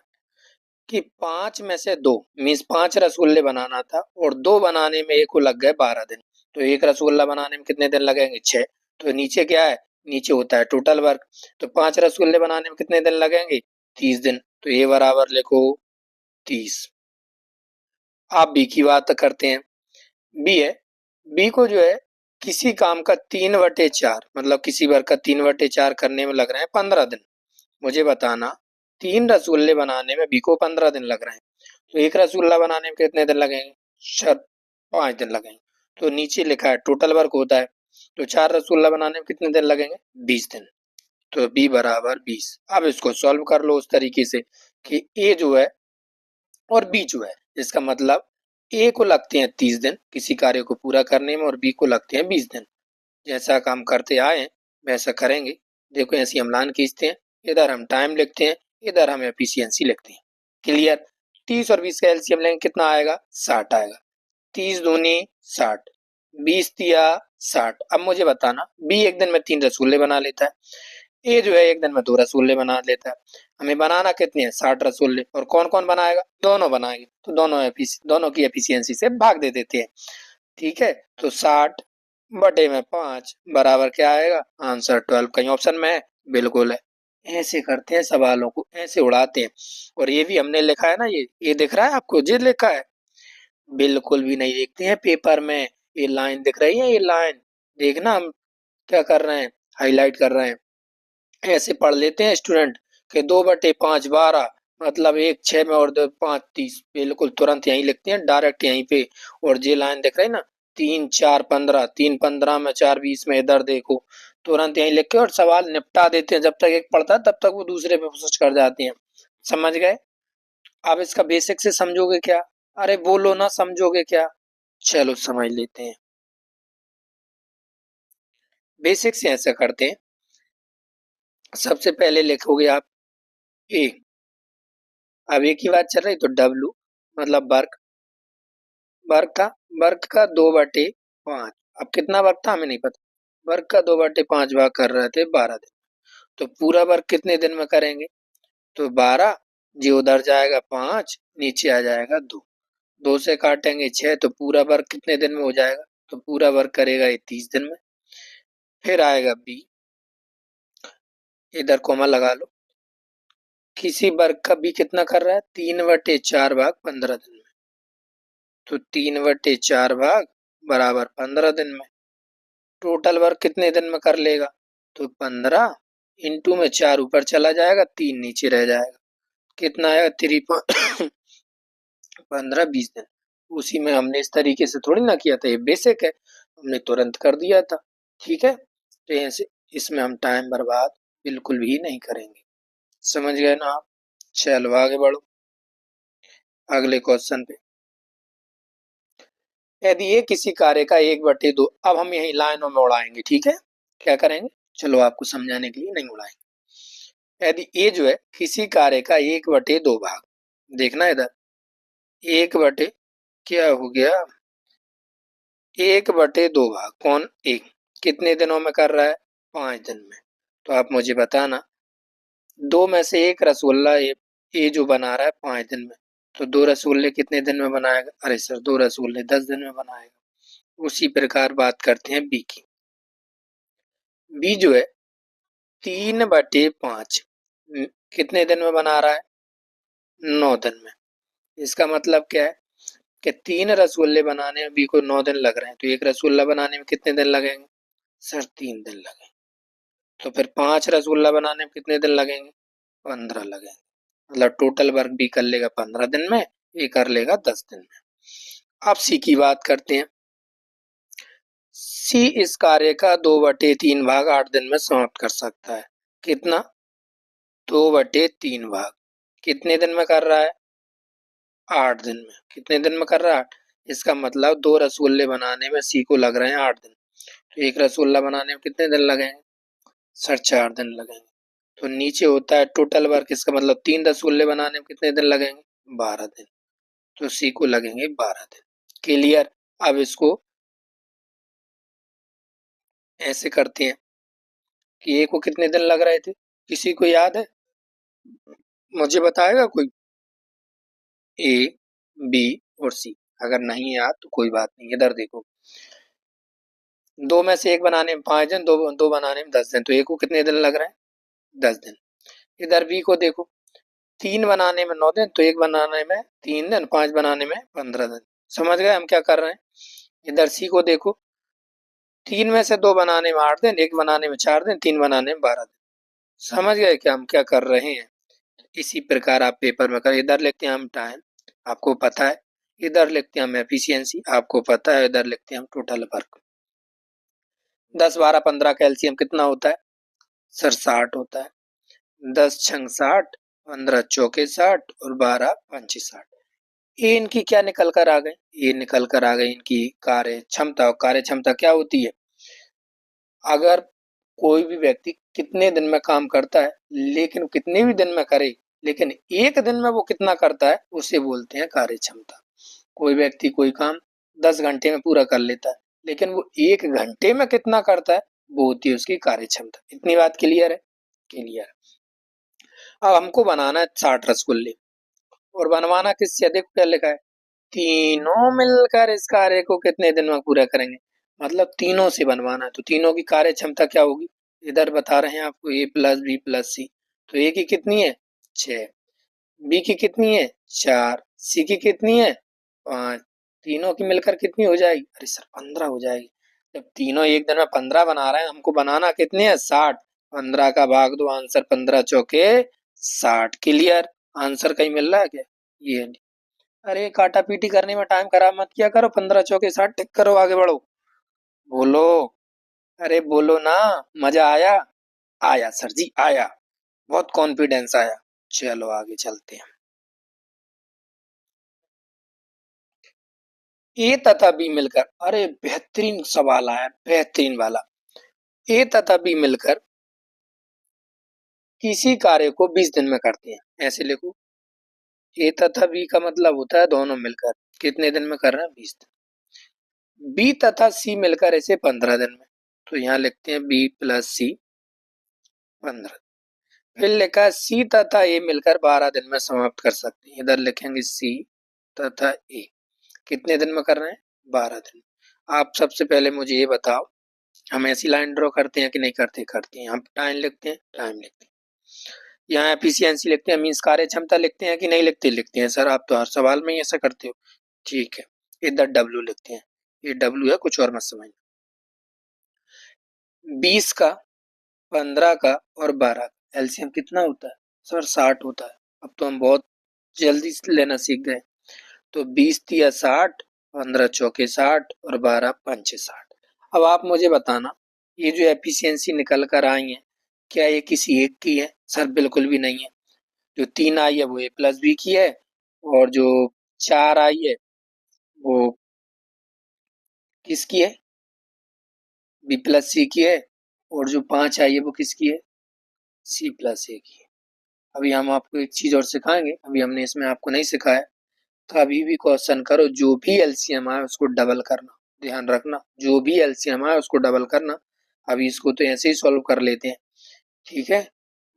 कि 5 में से 2 मीन्स 5 रसगुल्ले बनाना था और 2 बनाने में एक को लग गए 12 दिन, तो एक रसगुल्ला बनाने में कितने दिन लगेंगे? 6। तो नीचे क्या है? नीचे होता है टोटल वर्क, तो 5 रसगुल्ले बनाने में कितने दिन लगेंगे? 30 दिन। तो ये बराबर लिखो 30। आप बी की बात करते हैं। बी है, बी को जो है किसी काम का 3/4 मतलब किसी वर्क का 3/4 करने में लग रहे हैं 15 दिन। मुझे बताना 3 रसगुल्ले बनाने में बी को 15 दिन लग रहे हैं, तो एक रसगुल्ला बनाने में कितने दिन लगेंगे? सर 5 दिन लगेंगे। तो नीचे लिखा है टोटल वर्क होता है, तो 4 रसगुल्ला बनाने में कितने दिन लगेंगे? 20 दिन। तो बी बराबर 20। अब इसको सॉल्व कर लो उस तरीके से कि ए जो है और बी जो है, इसका मतलब ए को लगते हैं 30 दिन किसी कार्य को पूरा करने में और बी को लगते हैं 20 दिन। जैसा काम करते आए वैसा करेंगे। देखो ऐसी हम लाइन खींचते हैं, इधर हम टाइम लिखते हैं, इधर हम एफिशिएंसी लिखते हैं। क्लियर? 30 और 20 का एलसीएम लेंगे, कितना आएगा? 60 आएगा। 30 दूनी 60, 20 दिया 60। अब मुझे बताना बी एक दिन में 3 रसगुल्ले बना लेता है, ए जो है एक दिन में 2 रसगुल्ले बना लेता है। हमें बनाना कितने हैं? 60 रसगुल्ले। और कौन कौन बनाएगा? दोनों बनाएंगे, तो दोनों की एफिशिएंसी से भाग दे देते हैं। ठीक है, तो 60 बटे में 5 बराबर क्या आएगा? आंसर 12। कहीं ऑप्शन में है? बिल्कुल है। ऐसे करते हैं सवालों को, ऐसे उड़ाते हैं। और ये भी हमने लिखा है ना, ये दिख रहा है आपको, ये लिखा है? बिल्कुल भी नहीं देखते हैं पेपर में। ये लाइन दिख रही है, ये लाइन देखना, हम क्या कर रहे हैं, हाईलाइट कर रहे हैं। ऐसे पढ़ लेते हैं स्टूडेंट कि 2/5 12, मतलब एक 6 में और 2 5 30, बिल्कुल तुरंत यहीं लिखते हैं डायरेक्ट यहीं पे। और ये लाइन दिख रही ना, 3 4 15, 3 15 में 4 20 में, इधर देखो, तुरंत यहीं लिख के और सवाल निपटा देते हैं। जब तक एक पढ़ता है तब तक वो दूसरे पे स्विच कर जाते हैं। समझ गए? आप इसका बेसिक से समझोगे क्या? अरे बोलो ना, समझोगे क्या? चलो समझ लेते हैं। बेसिक से ऐसा करते हैं, सबसे पहले लिखोगे आप ए। अब एक ही बात चल रही तो डब्लू मतलब वर्क, वर्क का 2/5। अब कितना वर्क था हमें नहीं पता। वर्क का 2/5 भाग कर रहे थे 12 दिन। तो पूरा वर्क कितने दिन में करेंगे? तो 12, जो उधर जाएगा 5, नीचे आ जाएगा 2। 2 से काटेंगे 6, तो पूरा वर्क कितने दिन में हो जाएगा? तो पूरा वर्क करेगा ये 30 दिन में। फिर आएगा बी, इधर कॉमा लगा लो। किसी वर्ग का बी कितना कर रहा है? 3/4 भाग 15 दिन में। तो 3/4 भाग बराबर 15 दिन में। टोटल वर्क कितने दिन में कर लेगा? तो 15 इंटू में 4 ऊपर चला जाएगा, 3 नीचे रह जाएगा। कितना आएगा? 15 20 दिन। उसी में हमने इस तरीके से थोड़ी ना किया था, ये बेसिक है, हमने तुरंत कर दिया था। ठीक है, तो ऐसे इसमें हम टाइम बर्बाद बिल्कुल भी नहीं करेंगे। समझ गए ना आप? चलो आगे बढ़ो अगले क्वेश्चन पे। यदि ये किसी कार्य का 1/2, अब हम यही लाइनों में उड़ाएंगे। ठीक है, क्या करेंगे? चलो आपको समझाने के लिए नहीं उड़ाएंगे। यदि ये जो है किसी कार्य का 1/2 भाग, देखना इधर, 1/, क्या हो गया, 1/2 भाग कौन? एक, कितने दिनों में कर रहा है? 5 दिन में। तो आप मुझे बताना, दो में से एक रसगुल्ला ये जो बना रहा है 5 दिन में, तो 2 रसगुल्ले कितने दिन में बनाएगा? अरे सर, 2 रसगुल्ले 10 दिन में बनाएगा। उसी प्रकार बात करते हैं बी की। बी जो है 3/5 कितने दिन में बना रहा है? 9 दिन में। इसका मतलब क्या है कि 3 रसगुल्ले बनाने में बी को 9 दिन लग रहे हैं, तो एक रसगुल्ला बनाने में कितने दिन लगेंगे? सर 3 दिन लगेंगे। तो फिर 5 रसगुल्ला बनाने में कितने दिन लगेंगे? 15 लगेंगे। मतलब टोटल वर्क भी कर लेगा 15 दिन में, ये कर लेगा 10 दिन में। अब सी की बात करते हैं। सी इस कार्य का 2/3 भाग 8 दिन में समाप्त कर सकता है। कितना? 2/3 भाग कितने दिन में कर रहा है? 8 दिन में। कितने दिन में कर रहा है? 8। इसका मतलब 2 रसगुल्ले बनाने में सी को लग रहे हैं 8 दिन। तो एक रसगुल्ला बनाने में कितने दिन लगेंगे? सर 4 दिन लगेंगे। तो नीचे होता है टोटल वर्क, इसका मतलब 3 रसगुल्ले बनाने में कितने दिन लगेंगे? 12 दिन। तो सी को लगेंगे 12 दिन। क्लियर? अब इसको ऐसे करते हैं कि ए को कितने दिन लग रहे थे, किसी को याद है? मुझे बताएगा कोई? ए, बी और सी। अगर नहीं याद तो कोई बात नहीं, इधर देखो, दो में से एक बनाने में 5 दिन, दो दो बनाने में 10 दिन, तो ए को कितने दिन लग रहे हैं? 10 दिन। इधर बी को देखो, 3 बनाने में 9 दिन, तो एक बनाने में 3 दिन, 5 बनाने में 15 दिन। समझ गए हम क्या कर रहे हैं? इधर सी को देखो, 3 में से 2 बनाने में 8 दिन, एक बनाने में 4 दिन, 3 बनाने में 12 दिन। समझ गए क्या हम क्या कर रहे हैं? इसी प्रकार आप पेपर में कर, इधर लिखते हैं हम टाइम, आपको पता है, इधर लिखते हैं हम एफिशिएंसी, आपको पता है, इधर लिखते हैं हम टोटल वर्क। 10 12 15 का एलसीएम कितना होता है? सर 60 होता है। 10 छंग 60, 15 चौके 60 और 12 पंचे 60। ये इनकी क्या निकल कर आ गए? ये निकल कर आ गई इनकी कार्य क्षमता। और कार्य क्षमता क्या होती है? अगर कोई भी व्यक्ति कितने दिन में काम करता है, लेकिन कितने भी दिन में करे, लेकिन एक दिन में वो कितना करता है, उसे बोलते हैं कार्य क्षमता। कोई व्यक्ति कोई काम 10 घंटे में पूरा कर लेता है, लेकिन वो 1 घंटे में कितना करता है, वो होती है उसकी कार्य क्षमता। इतनी बात क्लियर है? क्लियर। अब हमको बनाना है 60 रसगुल्ले, और बनवाना किससे अधिक क्या लिखा है? तीनों मिलकर इस कार्य को कितने दिन में पूरा करेंगे, मतलब तीनों से बनवाना है, तो तीनों की कार्य क्षमता क्या होगी? इधर बता रहे हैं आपको, ए प्लस बी प्लस सी, तो ए की कितनी है 6, बी की कितनी है 4, सी की कितनी है 5, तीनों की मिलकर कितनी हो जाएगी, अरे सर 15 हो जाएगी। जब तीनों एक दिन में 15 बना रहे हैं, हमको बनाना कितने है 60, 15 का भाग दो, आंसर 15 चौके 60। क्लियर, आंसर कहीं मिल रहा है क्या, ये नहीं। अरे काटा पीटी करने में टाइम खराब मत किया करो, 15 चौके 60 टिक करो, आगे बढ़ो, बोलो, अरे बोलो ना, मजा आया, आया सर जी आया, बहुत कॉन्फिडेंस आया। चलो आगे चलते हैं। ए तथा बी मिलकर, अरे बेहतरीन सवाल आया, बेहतरीन वाला। ए तथा बी मिलकर किसी कार्य को 20 दिन में करते हैं, ऐसे लिखो। ए तथा बी का मतलब होता है दोनों मिलकर कितने दिन में कर रहे हैं, 20 दिन। बी तथा सी मिलकर ऐसे 15 दिन में, तो यहाँ लिखते हैं बी प्लस सी 15। फिर लिखा है सी तथा ए मिलकर 12 दिन में समाप्त कर सकते हैं, इधर लिखेंगे सी तथा ए कितने दिन में कर रहे हैं, 12 दिन। आप सबसे पहले मुझे ये बताओ, हम ऐसी लाइन ड्रॉ करते हैं कि नहीं करते, करते हैं। हम टाइम लिखते हैं, टाइम लिखते हैं। यहाँ एफिशिएंसी लिखते हैं, मीन्स कार्य क्षमता लिखते हैं कि नहीं लिखते, लिखते हैं। सर आप तो हर सवाल में ही ऐसा करते हो, ठीक है। इधर डब्ल्यू लिखते हैं, ये डब्ल्यू है, कुछ और मत समझना। 20 का, 15 का और 12 का एलसीएम कितना होता है, सर 60 होता है। अब तो हम बहुत जल्दी से लेना सीख गए। तो 20 तिया 60, 15 चौके 60 और 12 पंचे 60। अब आप मुझे बताना, ये जो एफिशिएंसी निकल कर आई है, क्या ये किसी एक की है, सर बिल्कुल भी नहीं है। जो 3 आई है वो ए प्लस बी की है, और जो 4 आई है वो किसकी है, बी प्लस सी की है, और जो 5 आई है वो किसकी है, सी प्लस ए की है। अभी हम आपको एक चीज और सिखाएंगे, अभी हमने इसमें आपको नहीं सिखाया। कभी भी क्वेश्चन करो, जो भी एलसीएम आए उसको डबल करना, ध्यान रखना, जो भी एलसीएम आए उसको डबल करना। अभी इसको तो ऐसे ही सॉल्व कर लेते हैं, ठीक है,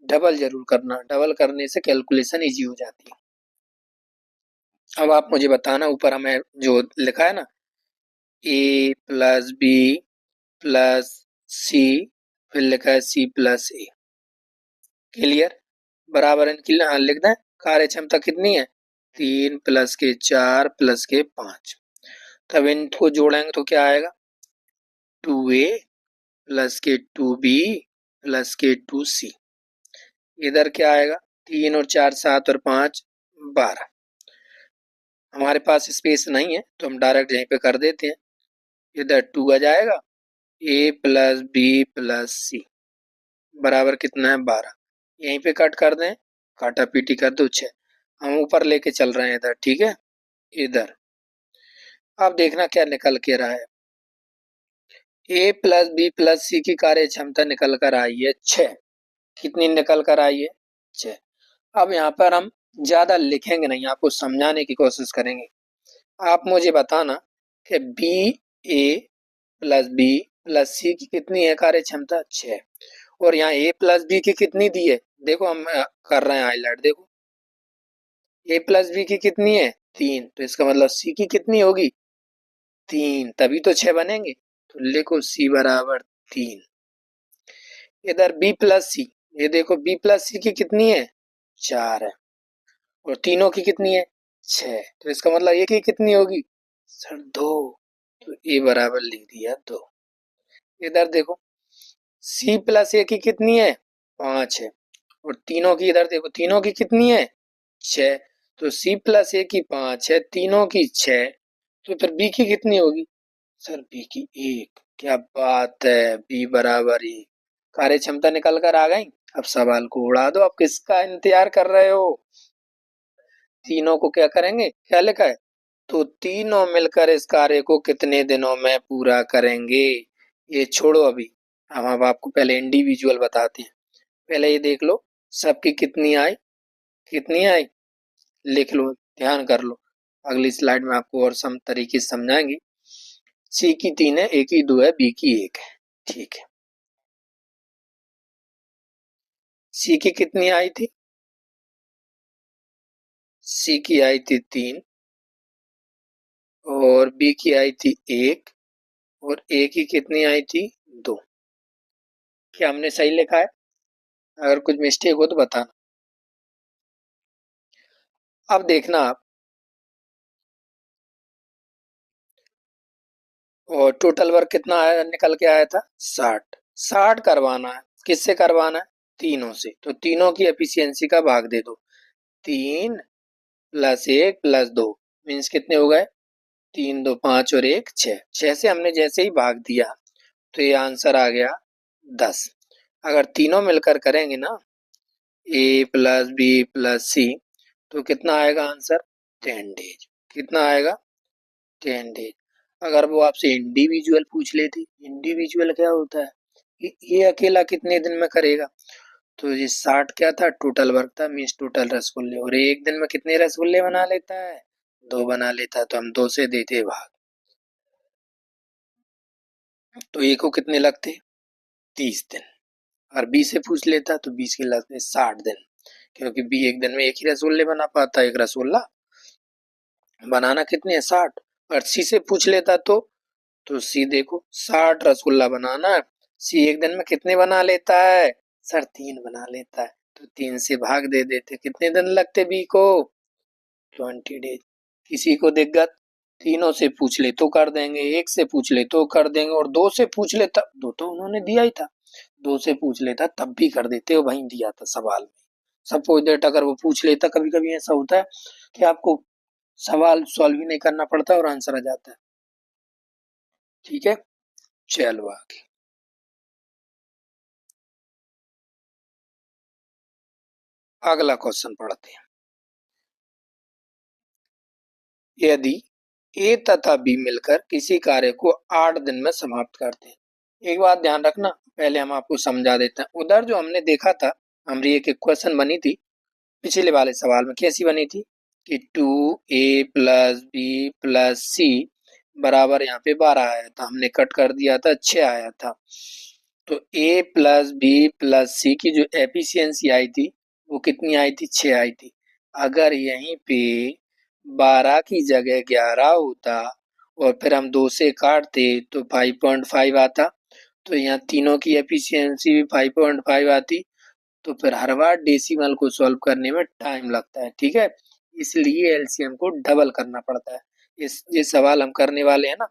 डबल जरूर करना, डबल करने से कैलकुलेशन इजी हो जाती है। अब आप मुझे बताना, ऊपर हमें जो लिखा है ना, ए प्लस बी प्लस सी, फिर लिखा है सी प्लस ए, क्लियर, बराबर इनकी लिख दें। कार्य क्षमता कितनी है, 3 प्लस के 4 प्लस के 5। तब इनको जोड़ेंगे तो क्या आएगा, 2a प्लस के 2b प्लस के 2c। इधर क्या आएगा, 3 और 4 7 और 5 12। हमारे पास स्पेस नहीं है तो हम डायरेक्ट यहीं पे कर देते हैं। इधर 2 आ जाएगा, a plus B plus C बराबर कितना है 12। यहीं पे कट कर दें, काटा पीटी कर दो 6। हम ऊपर लेके चल रहे हैं इधर, ठीक है। इधर अब देखना क्या निकल के रहा है, ए प्लस बी प्लस सी की कार्य क्षमता निकल कर आई है 6। कितनी निकल कर आई है, 6। अब यहाँ पर हम ज्यादा लिखेंगे नहीं, आपको समझाने की कोशिश करेंगे। आप मुझे बताना कि बी ए प्लस बी प्लस सी की कितनी है कार्य क्षमता 6, और यहाँ ए प्लस बी की कितनी दी है, देखो हम कर रहे हैं हाईलाइट, देखो ए प्लस बी की कितनी है 3, तो इसका मतलब सी की कितनी होगी 3, तभी तो 6 बनेंगे। तो लिखो सी बराबर 3। इधर बी प्लस सी, ये देखो बी प्लस सी की कितनी है 4 है, और तीनों की कितनी है 6, तो इसका मतलब एक की कितनी होगी सर 2, तो ए बराबर लिख दिया 2। इधर देखो सी प्लस ए की कितनी है 5 है, और तीनों की, इधर देखो तीनों की कितनी है 6, तो सी प्लस ए की 5 है, तीनों की 6, तो फिर बी की कितनी होगी सर बी की 1। क्या बात है, बी बराबर 1। कार्य क्षमता निकल कर आ गई। अब सवाल को उड़ा दो, अब किसका इंतजार कर रहे हो, तीनों को क्या करेंगे, क्या लिखा है, तो तीनों मिलकर इस कार्य को कितने दिनों में पूरा करेंगे। ये छोड़ो अभी, हम अब आपको पहले इंडिविजुअल बताते हैं। पहले ये देख लो सबकी कितनी आई, कितनी आई, लिख लो, ध्यान कर लो, अगली स्लाइड में आपको और सम तरीके से समझाएंगे। सी की 3 है, ए की 2 है, बी की 1 है, ठीक है। सी की कितनी आई थी, सी की आई थी 3, और बी की आई थी 1, और ए की कितनी आई थी 2। क्या हमने सही लिखा है, अगर कुछ मिस्टेक हो तो बताना। अब देखना आप, और टोटल वर्क कितना आया, निकल के आया था 60। 60 करवाना है, किससे करवाना है, तीनों से। तो तीनों की एफिशिएंसी का भाग दे दो, 3 प्लस 1 प्लस 2 मीन्स कितने हो गए, 3 2 5 और 1 6। 6 से हमने जैसे ही भाग दिया तो ये आंसर आ गया 10। अगर तीनों मिलकर करेंगे ना, ए प्लस बी प्लस सी, तो कितना आएगा आंसर, 10 डेज। कितना आएगा, 10 डेज। अगर वो आपसे इंडिविजुअल पूछ लेती, इंडिविजुअल क्या होता है, ये अकेला कितने दिन में करेगा, तो ये 60 क्या था, टोटल वर्क था, मीन्स टोटल रसगुल्ले। और एक दिन में कितने रसगुल्ले बना लेता है, 2 बना लेता है, तो हम 2 से देते भाग। तो ए को कितने लगते, 30 दिन। और बी से पूछ लेता तो 20 के लगते 60 दिन, क्योंकि बी एक दिन में एक ही रसगुल्ले बना पाता है, एक रसगुल्ला बनाना कितने है, 60। और सी से पूछ लेता तो सी देखो 60 रसगुल्ला बनाना है, सी एक दिन में कितने बना लेता है, सर 3 बना लेता है। तो 3 से भाग दे देते, कितने दिन लगते बी को, 20 डेज। किसी को दिक्कत, तीनों से पूछ ले तो कर देंगे, एक से पूछ ले तो कर देंगे, और दो से पूछ ले तब, दो तो उन्होंने दिया ही था, दो से पूछ लेता तब भी कर देते, वो वहीं दिया था सवाल में। सपोज दैट अगर वो पूछ लेता, कभी कभी ऐसा होता है कि आपको सवाल सॉल्व ही नहीं करना पड़ता और आंसर आ जाता है। ठीक है, चलो आगे। अगला क्वेश्चन पढ़ते हैं। यदि ए तथा बी मिलकर किसी कार्य को 8 दिन में समाप्त करते हैं। एक बात ध्यान रखना, पहले हम आपको समझा देते हैं। उधर जो हमने देखा था, हमारी एक क्वेश्चन बनी थी पिछले वाले सवाल में, कैसी बनी थी कि 2a plus B plus C बराबर यहाँ पे 12 आया था, हमने कट कर दिया था, 6 आया था। तो a प्लस बी प्लस सी की जो एफिशिएंसी आई थी वो कितनी आई थी, 6 आई थी। अगर यहीं पे 12 की जगह 11 होता और फिर हम 2 से काटते तो 5.5 आता, तो यहाँ तीनों की एफिशिएंसी भी 5.5 आती। तो फिर हर बार डेसिमल को सॉल्व करने में टाइम लगता है, ठीक है, इसलिए एलसीएम को डबल करना पड़ता है। इस ये सवाल हम करने वाले हैं ना,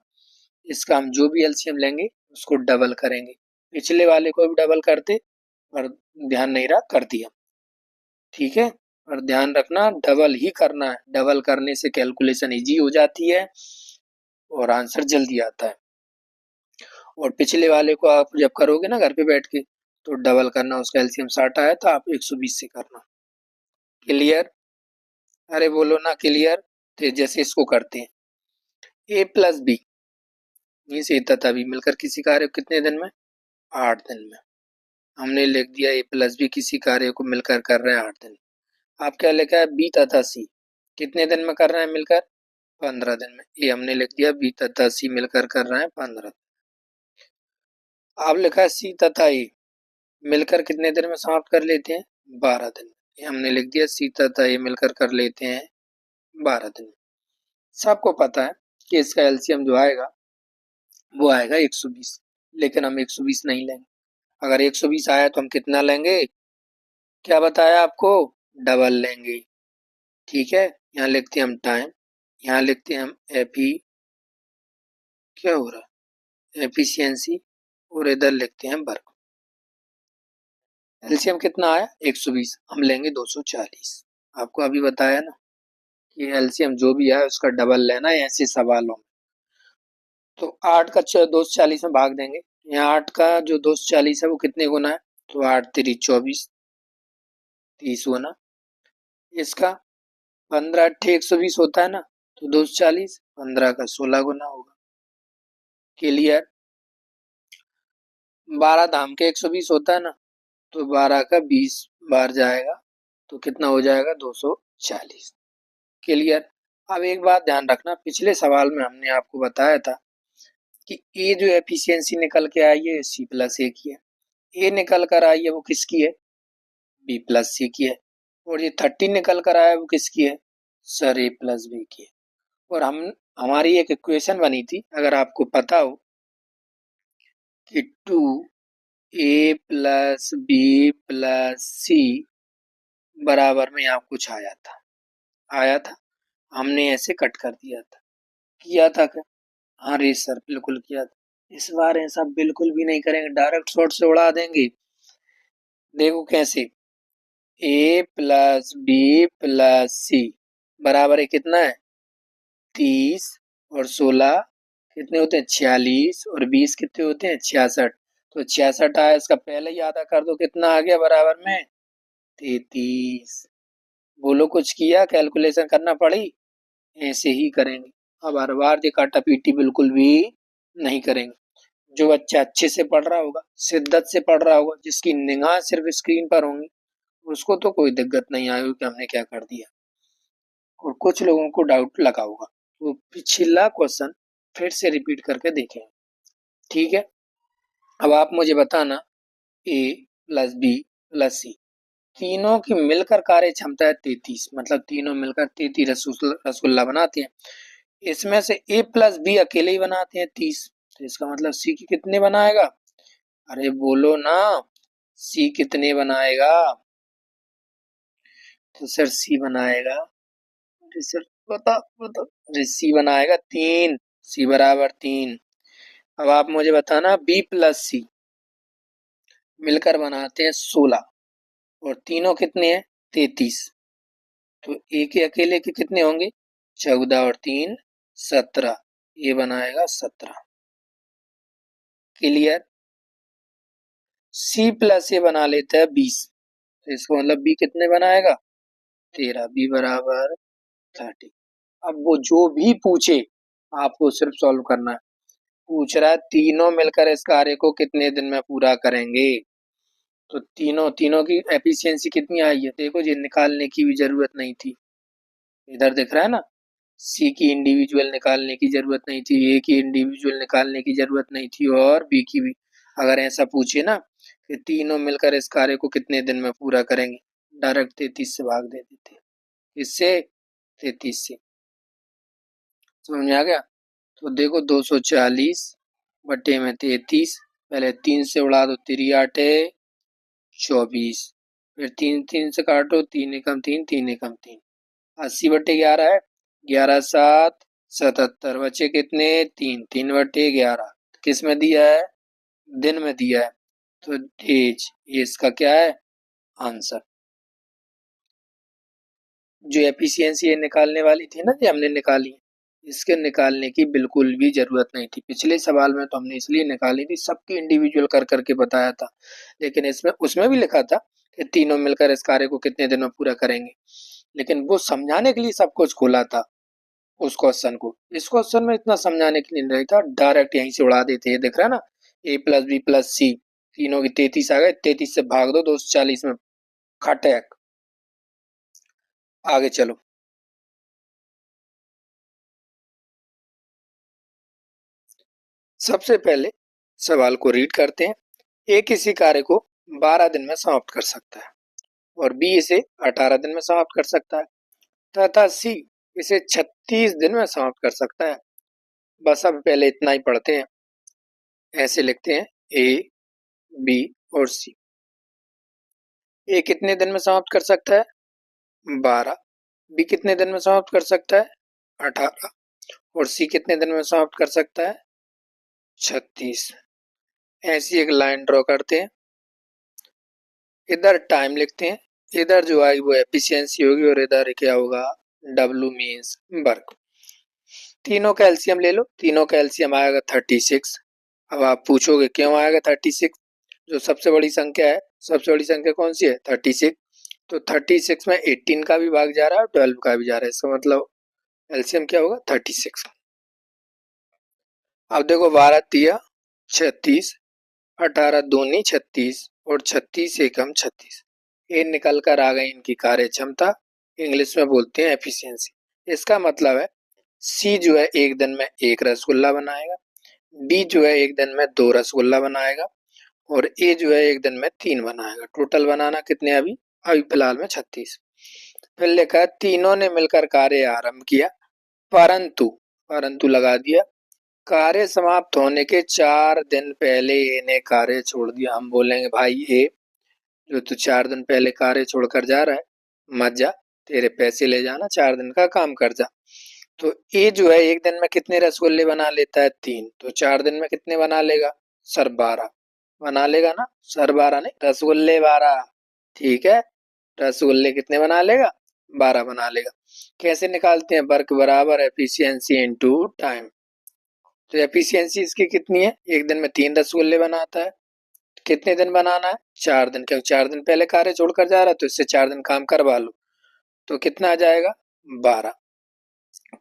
इसका हम जो भी एलसीएम लेंगे उसको डबल करेंगे। पिछले वाले को भी डबल करते पर ध्यान नहीं रहा, कर दिया। ठीक है, और ध्यान रखना डबल ही करना है, डबल करने से कैलकुलेशन इजी हो जाती है और आंसर जल्दी आता है। और पिछले वाले को आप जब करोगे ना घर पे बैठ के, तो डबल करना, उसका एलसीएम 60 आया तो आप 120 से करना। क्लियर, अरे बोलो ना क्लियर। तो जैसे इसको करते हैं, ए प्लस बी मीन्स ए तथा बी मिलकर किसी कार्य को कितने दिन में, 8 दिन में। हमने लिख दिया ए प्लस बी किसी कार्य को मिलकर कर रहे हैं 8 दिन। आप क्या लिखा है, बी तथा सी कितने दिन में कर रहे हैं मिलकर, 15 दिन में। ये हमने लिख दिया बी तथा सी मिलकर कर रहे हैं 15। आप लिखा है सी तथा ए मिलकर कितने दिन में समाप्त कर लेते हैं, 12 दिन में। ये हमने लिख दिया सी तथा ए मिलकर कर लेते हैं 12 दिन में। सबको पता है कि इसका एलसीएम जो आएगा वो आएगा 120, लेकिन हम 120 नहीं लेंगे। अगर 120 आया तो हम कितना लेंगे, क्या बताया आपको, डबल लेंगे। ठीक है, यहाँ लिखते हैं हम टाइम, यहाँ लिखते हैं हम एफी, क्या हो रहा है, एफिशिएंसी, और इधर लिखते हैं वर्क। एलसीएम कितना आया 120, हम लेंगे 240। आपको अभी बताया ना कि एलसीएम जो भी है उसका डबल लेना है ऐसे सवालों में। तो 8 का 240 में भाग देंगे, यहाँ 8 का जो 240 है वो कितने गुना है, तो 8 3 24, 30 गुना। इसका 15 अट्ठे 120 होता है ना, तो 240 15 का 16 गुना होगा। क्लियर, 12 धाम के 120 होता है ना, तो 12 का 20 बार जाएगा, तो कितना हो जाएगा 240। क्लियर। अब एक बात ध्यान रखना, पिछले सवाल में हमने आपको बताया था कि ए जो एफिशिएंसी निकल के आई है सी प्लस ए की है, ए निकल कर आई है वो किसकी है, बी प्लस सी की है, और ये 30 निकल कर आया वो किसकी है, सर ए प्लस बी की है। और हम हमारी एक इक्वेशन बनी थी, अगर आपको पता हो, कि 2 ए प्लस बी प्लस सी बराबर में यहाँ कुछ आया था, हमने ऐसे कट कर दिया था, किया था क्या? हाँ रे सर, बिल्कुल किया था। इस बार ऐसा बिल्कुल भी नहीं करेंगे, डायरेक्ट शॉर्ट से उड़ा देंगे। देखो कैसे, ए प्लस बी प्लस सी बराबर है कितना है? 30 और 16 कितने होते हैं? 46 और 20 कितने होते हैं? 66। तो 66 आया, इसका पहले ही आधा कर दो, कितना आ गया बराबर में? 33। बोलो, कुछ किया? कैलकुलेशन करना पड़ी? ऐसे ही करेंगे। अब हर बार ये काटा पीटी बिल्कुल भी नहीं करेंगे। जो बच्चा अच्छे से पढ़ रहा होगा, शिद्दत से पढ़ रहा होगा, जिसकी निगाह सिर्फ स्क्रीन पर होंगी, उसको तो कोई दिक्कत नहीं आएगी कि हमने क्या कर दिया, और कुछ लोगों को डाउट लगा होगा, तो पिछला क्वेश्चन फिर से रिपीट करके देखें। ठीक है, अब आप मुझे बताना, ए प्लस बी प्लस सी तीनों की मिलकर कार्य क्षमता है 33, मतलब तीनों मिलकर 33 रसगुल्ला बनाते हैं। इसमें से ए प्लस बी अकेले ही बनाते हैं 30, तो इसका मतलब सी की कितने बनाएगा? अरे बोलो ना, सी कितने बनाएगा? तो सर सी बनाएगा, अरे सर बता बता, अरे सी बनाएगा 3, सी बराबर 3। अब आप मुझे बताना, बी प्लस सी मिलकर बनाते हैं 16, और तीनों कितने हैं? 33। तो ए के अकेले के कितने होंगे? 14 और 3 17, ये बनाएगा 17। क्लियर? सी प्लस ए बना लेते हैं 20, तो इसको मतलब बी कितने बनाएगा? 13, बी बराबर 30। अब वो जो भी पूछे, आपको सिर्फ सॉल्व करना है। पूछ रहा है तीनों मिलकर इस कार्य को कितने दिन में पूरा करेंगे, तो तीनों तीनों की एफिशिएंसी कितनी आई है देखो, ये निकालने की भी जरूरत नहीं थी। इधर दिख रहा है ना, सी की इंडिविजुअल निकालने की जरूरत नहीं थी, ए की इंडिविजुअल निकालने की जरूरत नहीं थी, और बी की भी। अगर ऐसा पूछे ना कि तीनों मिलकर इस कार्य को कितने दिन में पूरा करेंगे, डायरेक्ट 33 से भाग दे देते। इससे 33 से, समझ में आ गया? तो देखो 240 बटे में 33, पहले 3 से उड़ा दो, 3 आठे 24, फिर 3 3 से काटो, 3 एकम 3, 3 एकम 3, 80 बटे 11 है, 11 7 77, बचे कितने? 3, 3 बटे 11। किस में दिया है? दिन में दिया है, तो एज, ये इसका क्या है? आंसर। जो एफिशिएंसी ये निकालने वाली थी ना, जो हमने निकाली, इसके निकालने की बिल्कुल भी जरूरत नहीं थी। पिछले सवाल में तो हमने इसलिए निकाली थी, सबकी इंडिविजुअल कर करके बताया था, लेकिन इसमें उसमें भी लिखा था कि तीनों मिलकर इस कार्य को कितने दिन में पूरा करेंगे, लेकिन वो समझाने के लिए सब कुछ खोला था उस क्वेश्चन को। इस क्वेश्चन में इतना समझाने के लिए नहीं था, डायरेक्ट यहीं से उड़ा देते। ये दिख रहा है ना, ए प्लस बी प्लस सी तीनों की 33 आ गए, 33 से भाग दो 240 में, खटैक। आगे चलो। सबसे पहले सवाल को रीड करते हैं। ए किसी कार्य को 12 दिन में समाप्त कर सकता है, और बी इसे 18 दिन में समाप्त कर सकता है, तथा सी इसे 36 दिन में समाप्त कर सकता है। बस अब पहले इतना ही पढ़ते हैं। ऐसे लिखते हैं, ए बी और सी। ए कितने दिन में समाप्त कर सकता है? 12। बी कितने दिन में समाप्त कर सकता है? 18। और सी कितने दिन में समाप्त कर सकता है? 36। ऐसी एक लाइन ड्रॉ करते हैं, इधर टाइम लिखते हैं, इधर जो आएगी वो एफिशिएंसी होगी, और इधर क्या होगा? W means work. तीनों का एलसीएम ले लो, तीनों का एलसीएम आएगा 36। अब आप पूछोगे क्यों आएगा 36? जो सबसे बड़ी संख्या है, सबसे बड़ी संख्या कौन सी है? 36। तो 36 में 18 का भी भाग जा रहा है और 12 का भी जा रहा है, इसका मतलब एलसीएम क्या होगा? 36। अब देखो 12 तिया 36, 18 दूनी 36, और 36 एकम 36, ये निकल कर आ गई इनकी कार्य क्षमता। इंग्लिश में बोलते हैं एफिशिएंसी। इसका मतलब है सी जो है एक दिन में एक रसगुल्ला बनाएगा, बी जो है एक दिन में 2 रसगुल्ला बनाएगा, और ए जो है एक दिन में 3 बनाएगा। टोटल बनाना कितने? अभी अभी फिलहाल में 36। फिर लिखा है तीनों ने मिलकर कार्य आरंभ किया, परंतु, परंतु लगा दिया, कार्य समाप्त होने के 4 दिन पहले ए ने कार्य छोड़ दिया। हम बोलेंगे भाई ए, जो तू 4 दिन पहले कार्य छोड़कर जा रहा है, मत जा, तेरे पैसे ले जाना, 4 दिन का काम कर जा। तो ए जो है 1 दिन में कितने रसगुल्ले बना लेता है? 3। तो 4 दिन में कितने बना लेगा सर? 12 बना लेगा ना सर? 12 नहीं, रसगुल्ले 12। ठीक है, रसगुल्ले कितने बना लेगा? 12 बना लेगा। कैसे निकालते हैं? वर्क बराबर एफिशिएंसी इनटू टाइम। तो एफिशिएंसी इसकी कितनी है? 1 दिन में 3 रसगुल्ले बनाता है। कितने दिन बनाना है? 4 दिन, क्योंकि 4 दिन पहले कार्य छोड़कर जा रहा है तो इससे 4 दिन काम करवा लो। तो कितना आ जाएगा? 12।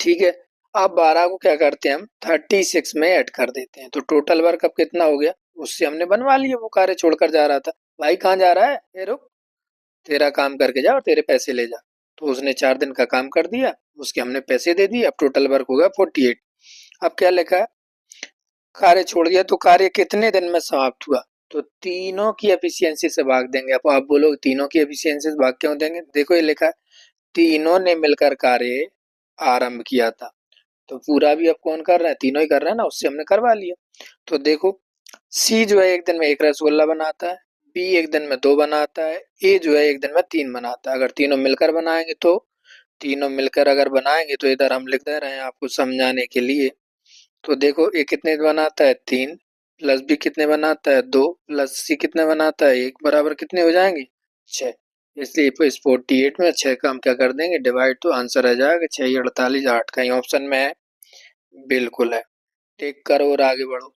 ठीक है, अब 12 को क्या करते हैं हम? 36 में ऐड कर देते हैं। तो टोटल वर्क अब कितना हो गया? उससे हमने बनवा लिया, वो कार्य छोड़कर जा रहा था। भाई कहाँ जा रहा है? ए रुक, तेरा काम करके जा और तेरे पैसे ले जा। तो उसने 4 दिन का काम कर दिया, उसके हमने पैसे दे दिए। अब टोटल वर्क होगा 48। अब क्या लिखा है? कार्य छोड़ दिया तो कार्य कितने दिन में समाप्त हुआ? तो तीनों की एफिशिएंसी से भाग देंगे। अब आप बोलोगे तीनों की एफिशिएंसी से भाग क्यों देंगे? देखो ये लिखा है, तीनों ने मिलकर कार्य आरंभ किया था। तो पूरा भी अब कौन कर रहा है? तीनों ही कर रहे हैं ना, उससे हमने करवा लिया। तो देखो, सी जो है 1 दिन में 1 रसगुल्ला बनाता है, बी 1 दिन में 2 बनाता है, ए जो है 1 दिन में 3 बनाता है। अगर तीनों मिलकर बनाएंगे तो, तीनों मिलकर अगर बनाएंगे तो इधर हम लिख दे रहे हैं आपको समझाने के लिए। तो देखो ए कितने बनाता है? 3, प्लस बी कितने बनाता है? 2, प्लस सी कितने बनाता है? 1, बराबर कितने हो जाएंगे? 6। इसलिए इस 48 में 6 का हम क्या कर देंगे? डिवाइड। तो आंसर आ जाएगा 6 48 8। कहीं ऑप्शन में है? बिल्कुल है। टेक करो और आगे बढ़ो,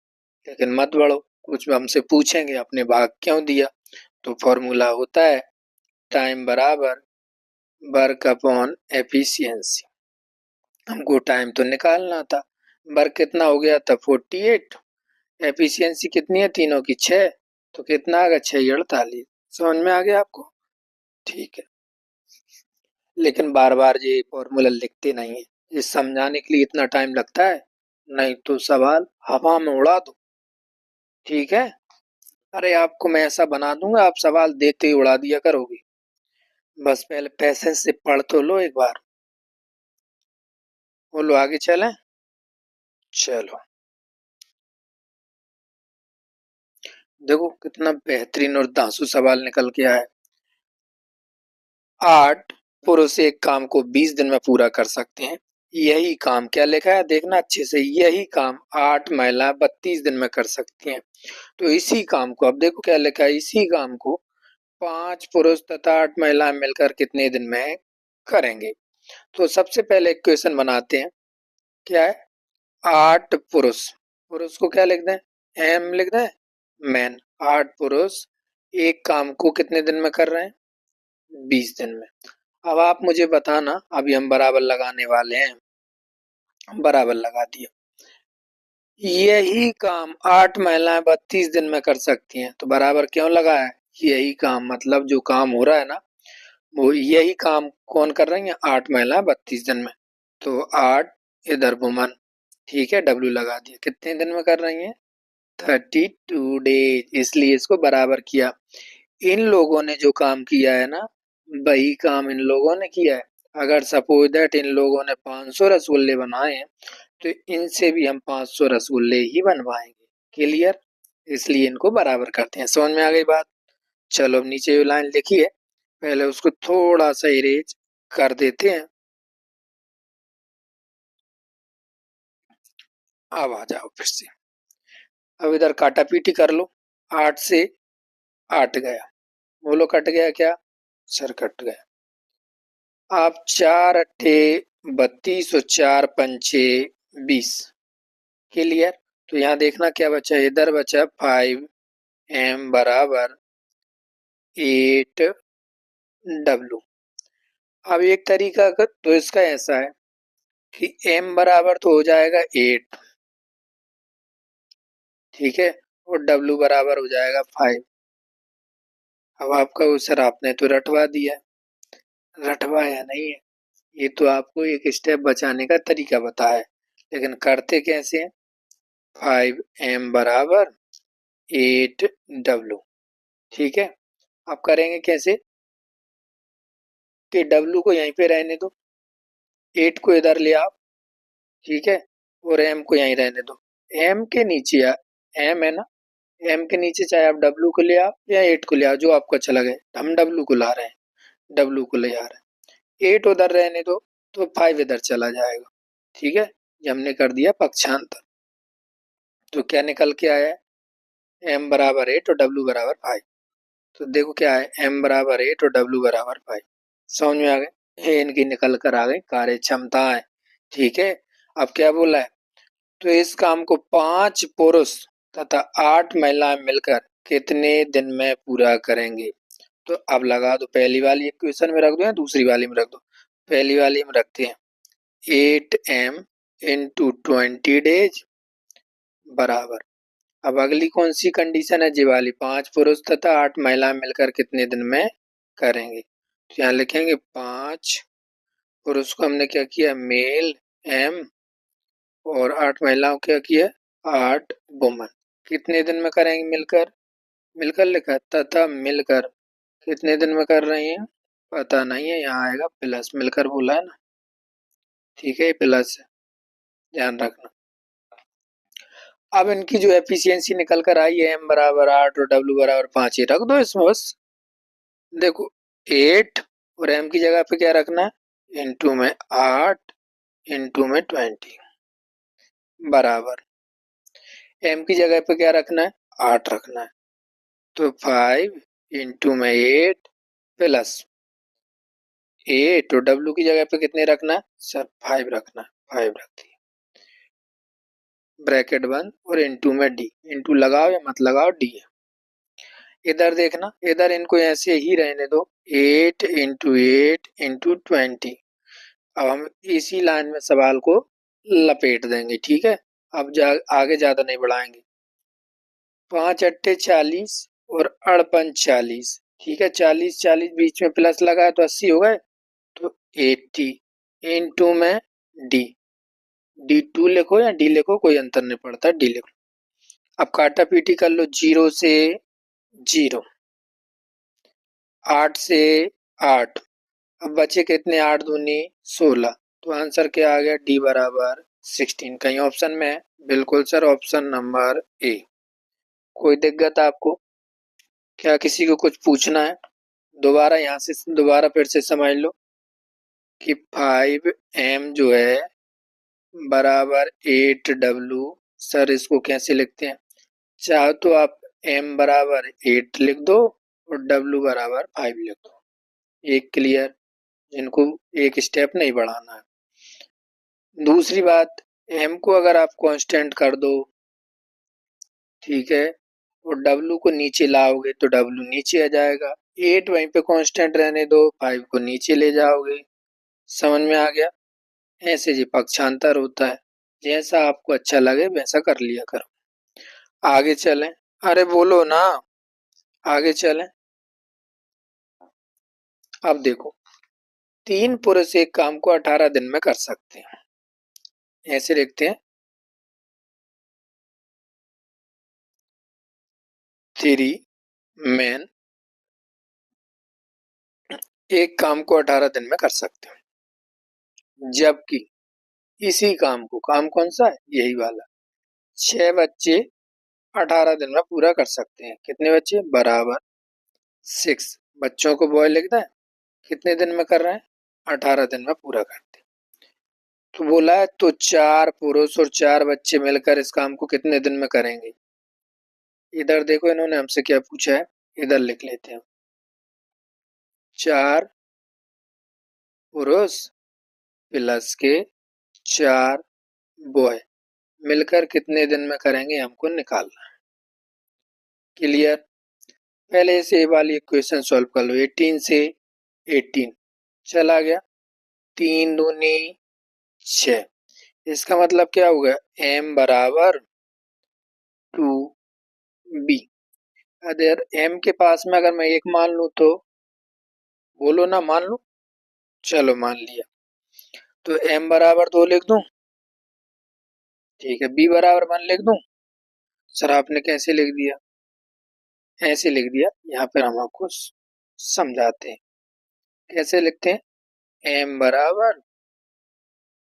लेकिन मत बढ़ो। कुछ हमसे पूछेंगे अपने भाग क्यों दिया? तो फॉर्मूला होता है टाइम बराबर वर्क अपॉन एफिशिएंसी। हमको टाइम तो निकालना था। वर्क कितना हो गया था? 48। एफिशिएंसी कितनी है तीनों की? 6। तो कितना आ गया? 6 48। समझ में आ गया आपको? ठीक है, लेकिन बार बार ये फॉर्मूला लिखते नहीं है। ये समझाने के लिए इतना टाइम लगता है, नहीं तो सवाल हवा में उड़ा दो। ठीक है, अरे आपको मैं ऐसा बना दूंगा, आप सवाल देते ही उड़ा दिया करोगे। बस पहले पैसेंस से पढ़ तो लो एक बार। बोलो आगे चलें? चलो, देखो कितना बेहतरीन और धांसू सवाल निकल के आया है। 8 पुरुष एक काम को 20 दिन में पूरा कर सकते हैं। यही काम, क्या लिखा है देखना अच्छे से, यही काम 8 महिला 32 दिन में कर सकती हैं। तो इसी काम को, अब देखो क्या लिखा है, इसी काम को 5 पुरुष तथा 8 महिलाएं मिलकर कितने दिन में करेंगे? तो सबसे पहले इक्वेशन बनाते हैं। क्या है? 8 पुरुष, पुरुष को क्या लिख दें? एम लिख दें, मैन। 8 पुरुष एक काम को कितने दिन में कर रहे हैं? 20 दिन में। अब आप मुझे बताना, अभी हम बराबर लगाने वाले हैं। बराबर लगा दिया। यही काम 8 महिलाएं 32 दिन में कर सकती हैं। तो बराबर क्यों लगा है? यही काम मतलब जो काम हो रहा है ना, वो यही काम कौन कर रही है? 8 महिलाएं 32 दिन में। तो 8 इधर वुमन। ठीक है, डब्ल्यू लगा दिया। कितने दिन में कर रही है? 32 डेज। इसलिए इसको बराबर किया। इन लोगों ने जो काम किया है ना, वही काम इन लोगों ने किया है। अगर सपोज दैट इन लोगों ने 500 रसगुल्ले बनाए हैं, तो इनसे भी हम 500 रसगुल्ले ही बनवाएंगे। क्लियर? इसलिए इनको बराबर करते हैं। समझ में आ गई बात? चलो अब नीचे जो लाइन लिखी है, पहले उसको थोड़ा सा इरेज कर देते हैं। अब आ जाओ फिर से। अब इधर काटा पीटी कर लो। 8 से 8 गया। बोलो कट गया क्या? सर कट गया। आप 4 अट्ठे 32 और 4 पंचे 20। क्लियर? तो यहाँ देखना क्या बचा, इधर बचा 5 एम बराबर 8 डब्लू। अब एक तरीका तो इसका ऐसा है कि एम बराबर तो हो जाएगा 8, ठीक है, और डब्लू बराबर हो जाएगा 5। अब आपका वो सर आपने तो रटवा दिया। रटवाया नहीं है, ये तो आपको एक स्टेप बचाने का तरीका बताया है, लेकिन करते कैसे हैं? 5 एम बराबर 8 डब्लू। ठीक है, अब करेंगे कैसे कि डब्लू को यहीं पे रहने दो, 8 को इधर ले आओ, ठीक है, और एम को यहीं रहने दो। एम के नीचे एम है ना, एम के नीचे चाहे आप डब्लू को ले आओ या 8 को ले आओ, जो आपको अच्छा लगे। हम डब्लू को ला रहे हैं, डब्लू को ले आ रहे हैं। 8 उधर रहने दो तो 5 इधर चला जाएगा। ठीक है, ये हमने कर दिया पक्षांतर। तो क्या निकल के आया है, एम बराबर 8 और डब्लू बराबर 5। तो देखो क्या है, एम बराबर 8 और डब्लू बराबर 5। समझ में आ गए, ये इनकी निकल कर आ गई कार्य क्षमताएं। ठीक है, अब क्या बोला है, तो इस काम को 5 पुरुष तथा 8 महिलाएं मिलकर कितने दिन में पूरा करेंगे। तो अब लगा दो, पहली वाली इक्वेशन में रख दो या दूसरी वाली में रख दो। पहली वाली में रखते हैं, 8m इंटू 20 डेज बराबर, अब अगली कौन सी कंडीशन है, जी वाली, 5 पुरुष तथा 8 महिलाएं मिलकर कितने दिन में करेंगे। तो यहाँ लिखेंगे 5 पुरुष को हमने क्या किया, मेल एम, और 8 महिलाओं को क्या किया, 8 वुमन, कितने दिन में करेंगे मिलकर, मिलकर लिखा तथा मिलकर कितने दिन में कर रही हैं, पता नहीं है, यहाँ आएगा प्लस, मिलकर बोला है ना। ठीक है, प्लस है, ध्यान रखना। अब इनकी जो एफिशिएंसी निकल कर आई है, एम बराबर 8 और डब्ल्यू बराबर 5, ही रख दो इसमें बस। देखो 8 और एम की जगह पे क्या रखना है, इंटू में 8 इंटू में 20 बराबर, एम की जगह पे क्या रखना है, 8 रखना है। तो 5 इंटू में 8 प्लस 8, और डब्ल्यू की जगह पे कितने रखना है सर, 5 रखना है, 5 रख दिया, ब्रैकेट बंद, और इंटू में डी, इंटू लगाओ या मत लगाओ, डी है। इधर देखना, इधर इनको ऐसे ही रहने दो, 8 इंटू 8 इंटू 20। अब हम इसी लाइन में सवाल को लपेट देंगे। ठीक है, अब आगे ज्यादा नहीं बढ़ाएंगे। 5 अट्ठे 40 और अड़पन 40। ठीक है, 40 40 बीच में प्लस लगा तो 80 हो गए, तो 80 इंटू में डी, डी टू लिखो या डी लिखो, कोई अंतर नहीं पड़ता, डी लिखो। अब काटा पीटी कर लो, 0 से 0, 8 से 8, अब बचे कितने, 8 दूनी 16। तो आंसर क्या आ गया, डी बराबर 16। कहीं ऑप्शन में है, बिल्कुल सर, ऑप्शन नंबर ए। कोई दिक्कत आपको, क्या किसी को कुछ पूछना है, दोबारा यहाँ से दोबारा फिर से समझ लो कि 5m जो है बराबर 8w। सर इसको कैसे लिखते हैं, चाहो तो आप m बराबर 8 लिख दो और w बराबर 5 लिख दो, एक क्लियर, जिनको एक स्टेप नहीं बढ़ाना है। दूसरी बात, m को अगर आप कांस्टेंट कर दो, ठीक है, और w को नीचे लाओगे तो w नीचे आ जाएगा, 8 वहीं पे कांस्टेंट रहने दो, 5 को नीचे ले जाओगे। समझ में आ गया, ऐसे जी पक्षांतर होता है, जैसा आपको अच्छा लगे वैसा कर लिया करो। आगे चलें, अरे बोलो ना, आगे चलें। अब देखो, 3 पुरुष एक काम को 18 दिन में कर सकते हैं, ऐसे लिखते हैं, 3 मैन एक काम को 18 दिन में कर सकते हैं, जबकि इसी काम को, काम कौन सा है, यही वाला, 6 बच्चे 18 दिन में पूरा कर सकते हैं। कितने बच्चे, बराबर 6 बच्चों को बॉय लिखता है, कितने दिन में कर रहे हैं, 18 दिन में पूरा करते हैं। तो बोला है, तो 4 पुरुष और 4 बच्चे मिलकर इस काम को कितने दिन में करेंगे। इधर देखो, इन्होंने हमसे क्या पूछा है, इधर लिख लेते हैं, 4 पुरुष प्लस के 4 बॉय मिलकर कितने दिन में करेंगे, हमको निकालना है। क्लियर, पहले से ये वाली इक्वेशन सॉल्व कर लो, 18 से 18 चला गया, 3 दूनी 6, इसका मतलब क्या होगा, m बराबर 2b। अगर m के पास में अगर मैं 1 मान लूं तो बोलो ना, मान लूं, चलो मान लिया, तो m बराबर 2 लिख दूं, ठीक है, b बराबर 1 लिख दूं। सर आपने कैसे लिख दिया, ऐसे लिख दिया, यहाँ पर हम आपको समझाते हैं कैसे लिखते हैं, m बराबर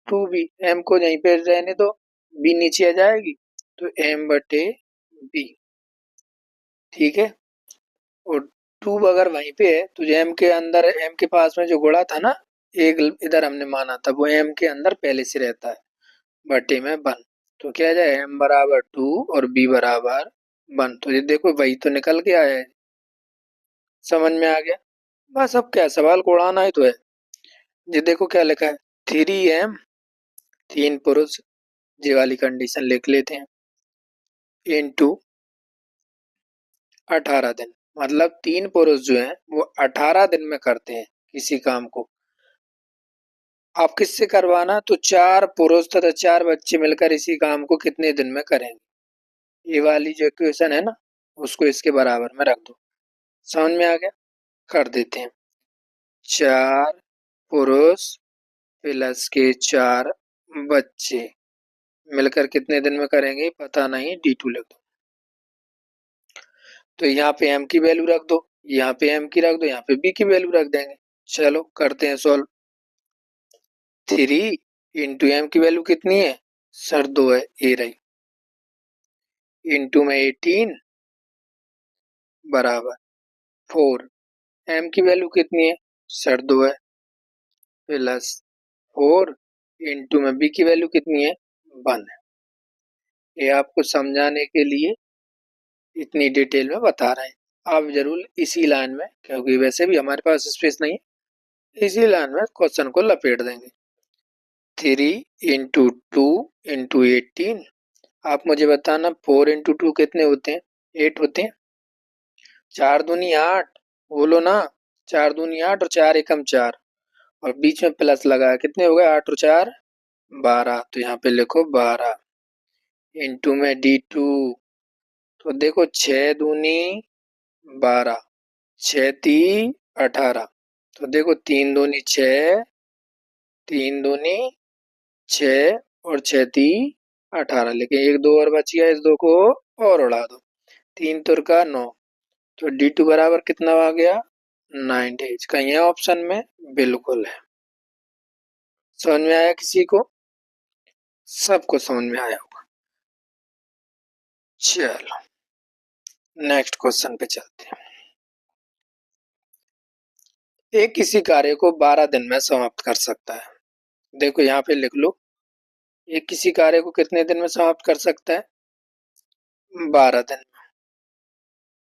2b, m को यहीं पे रहने दो, b नीचे आ जाएगी, तो m/b, ठीक है। और 2 अगर वहीं पे है तो जो m के अंदर, m के पास में जो गुणा था ना, एक इधर हमने माना था, वो m के अंदर पहले से रहता है, बटे में 1। तो क्या आ जाए, m बराबर 2 और b बराबर 1। तो ये देखो वही तो निकल के आया है, समझ में आ गया। बस अब क्या, सवाल को उड़ाना ही तो है। ये देखो क्या लिखा है, 3m, 3 पुरुष, ये वाली कंडीशन लिख लेते हैं, इनटू 18 दिन। मतलब 3 पुरुष जो हैं वो 18 दिन में करते हैं किसी काम को। आप किससे करवाना, तो 4 पुरुष तथा 4 बच्चे मिलकर इसी काम को कितने दिन में करेंगे। ये वाली जो इक्वेशन है ना, उसको इसके बराबर में रख दो। समझ में आ गया, कर देते हैं। 4 पुरुष प्लस के 4 बच्चे मिलकर कितने दिन में करेंगे, पता नहीं, D2 लिख दो। तो यहाँ पे m की वैल्यू रख दो, यहाँ पे m की रख दो, यहाँ पे b की वैल्यू रख देंगे। चलो करते हैं सॉल्व। 3 इंटू m की वैल्यू कितनी है सर, 2 है, ये रही, इंटू में 18 बराबर 4। m की वैल्यू कितनी है सर, 2 है, प्लस 4 इंटू में b की वैल्यू कितनी है, 1 है। ये आपको समझाने के लिए इतनी डिटेल में बता रहे हैं। आप जरूर इसी लाइन में, क्योंकि वैसे भी हमारे पास स्पेस नहीं है, इसी लाइन में क्वेश्चन को लपेट देंगे। 3 इंटू 2 इंटू 18। आप मुझे बताना 4 इंटू 2 कितने होते हैं, 8 होते हैं। 4 दूनी 8, बोलो ना, 4 दूनी 8 और 4 एकम 4, और बीच में प्लस लगा, कितने हो गए, 8 और 4 12। तो यहाँ पे लिखो 12 इंटू में D2। तो देखो 6 दूनी 12, 6 3 18। तो देखो 3 दूनी 6, 3 दूनी 6 और 6 3 18। लेकिन एक 2 और बच गया, इस 2 को और उड़ा दो, 3 तुरका 9। तो D2 बराबर कितना आ गया, 9 डेज। कहीं है ऑप्शन में, बिल्कुल है। समझ में आया किसी को, सबको समझ में आया होगा। चलो नेक्स्ट क्वेश्चन पे चलते हैं। एक किसी कार्य को 12 दिन में समाप्त कर सकता है। देखो यहाँ पे लिख लो, एक किसी कार्य को कितने दिन में समाप्त कर सकता है, 12 दिन में।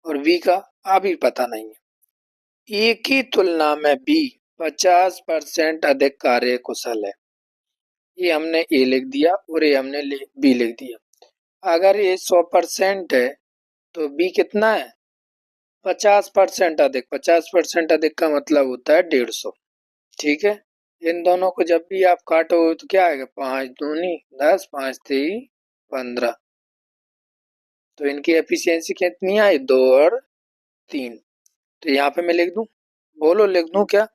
और बी का अभी पता नहीं है। ए की तुलना में बी 50% अधिक कार्य कुशल है। ये हमने ए लिख दिया और ये हमने बी लिख दिया। अगर ये 100% है तो बी कितना है, 50% अधिक। 50% अधिक का मतलब होता है 150, ठीक है। इन दोनों को जब भी आप काटोगे तो क्या आएगा, 5 दूनी 10, 5 3 15। तो इनकी एफिशिएंसी कितनी आई, 2 और 3। तो यहाँ पे मैं लिख दूं, बोलो लिख दूं क्या,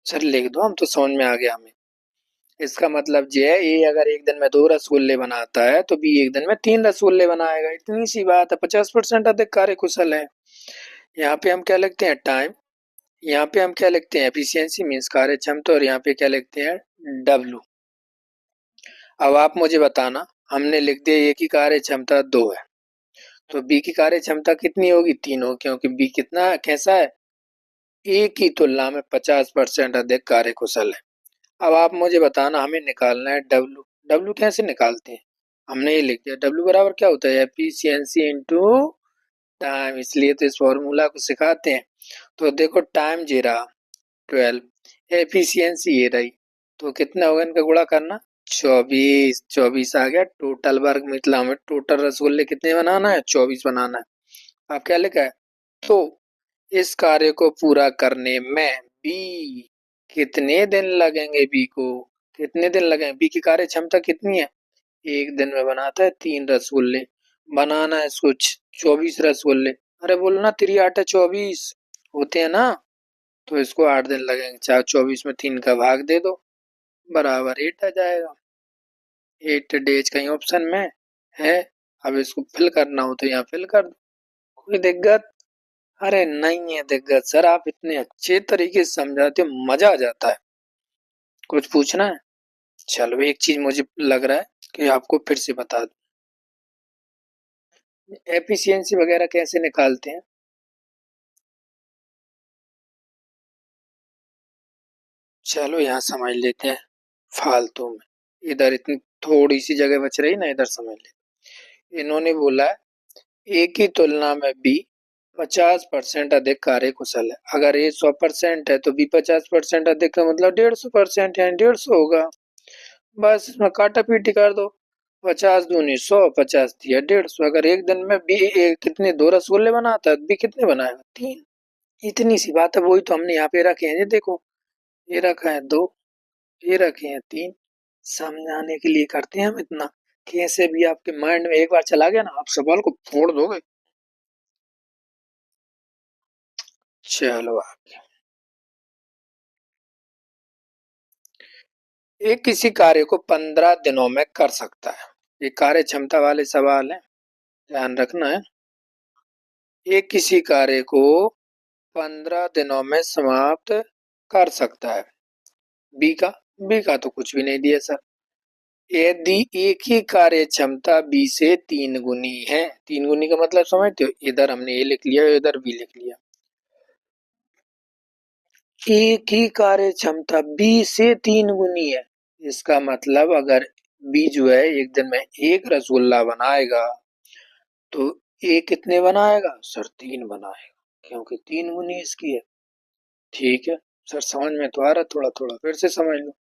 सर लिख दो, हम तो समझ में आ गया हमें। इसका मतलब ये है, ए अगर एक दिन में 2 रसगुल्ले बनाता है तो बी एक दिन में 3 रसगुल्ले बनाएगा। इतनी सी बात है, 50% अधिक कार्य कुशल है। यहाँ पे हम क्या लिखते हैं, टाइम। यहाँ पे हम क्या लिखते हैं, एफिशिएंसी मीन्स कार्य क्षमता। और यहाँ पे क्या लिखते हैं, डब्ल्यू। अब आप मुझे बताना, हमने लिख दिया ए की कार्य क्षमता 2 है, तो बी की कार्य क्षमता कितनी होगी, 3 होगी, क्योंकि बी कितना कैसा है, ए की तुलना में 50% अधिक कार्य कुशल है। अब आप मुझे बताना, हमें निकालना है डब्ल्यू। डब्ल्यू कैसे निकालते हैं, हमने ये लिख दिया, डब्ल्यू बराबर क्या होता है, एफिशिएंसी इनटू टाइम। इसलिए तो इस फॉर्मूला को सिखाते हैं। तो देखो टाइम जे रहा 12, एफिशिएंसी ये रही, तो कितना होगा इनका गुणा करना, 24। 24 आ गया टोटल वर्ग, मतलब हमें टोटल रसगुल्ले कितने बनाना है, 24 बनाना है। आप क्या लिखा है, तो इस कार्य को पूरा करने में बी कितने दिन लगेंगे, बी को कितने दिन लगेंगे, बी की कार्य क्षमता कितनी है, एक दिन में बनाता है 3 रसगुल्ले, बनाना है इसको 24 रसगुल्ले। अरे बोलो ना, 3 8 24 होते हैं ना, तो इसको 8 दिन लगेंगे। चाहे 24 में 3 का भाग दे दो, बराबर 8 आ जाएगा। 8 डेज कहीं ऑप्शन में है। अब इसको फिल करना हो तो यहाँ फिल कर दो, कोई दिक्कत, अरे नहीं है दिक्कत सर, आप इतने अच्छे तरीके से समझाते हो, मजा आ जाता है। कुछ पूछना है, चलो एक चीज मुझे लग रहा है कि आपको फिर से बता दूं। एफिशिएंसी वगैरह कैसे निकालते हैं? चलो यहाँ समझ लेते हैं फालतू में। इधर इतनी थोड़ी सी जगह बच रही ना, इधर समझ लेते। इन्होंने बोला ए की तुलना में बी 50% अधिक कार्यकुशल है। अगर ए 100% है तो बी 50% अधिक का मतलब 150% है, 150 होगा। बस इसमें काटा पीटी कर दो। 50 दूनी 100, 50 दिया 150। अगर एक दिन में बी कितने 2 रसगुल्ले बनाता है, बी कितने बनाएगा? 3। इतनी सी बात है, वही तो हमने यहाँ पे रखे हैं। ये देखो, ये रखा है 2, ये रखे हैं 3। समझाने के लिए करते हैं हम इतना। कैसे भी आपके माइंड में एक बार चला गया ना, आप सवाल को फोड़ दोगे। चलो आगे। ये किसी कार्य को 15 दिनों में कर सकता है। ये कार्य क्षमता वाले सवाल हैं, ध्यान रखना है। ये किसी कार्य को 15 दिनों में समाप्त कर सकता है। बी का तो कुछ भी नहीं दिया सर। यदि एक ही कार्य क्षमता बी से 3 गुनी है। 3 गुनी का मतलब समझते हो? इधर हमने ए लिख लिया, इधर बी लिख लिया। एक ही कार्य क्षमता बी से 3 गुनी है। इसका मतलब अगर बी जो है एक दिन में एक रसगुल्ला बनाएगा तो ए कितने बनाएगा? सर 3 बनाएगा, क्योंकि 3 गुनी इसकी है। ठीक है सर, समझ में तो आ रहा, थोड़ा थोड़ा फिर से समझ लो।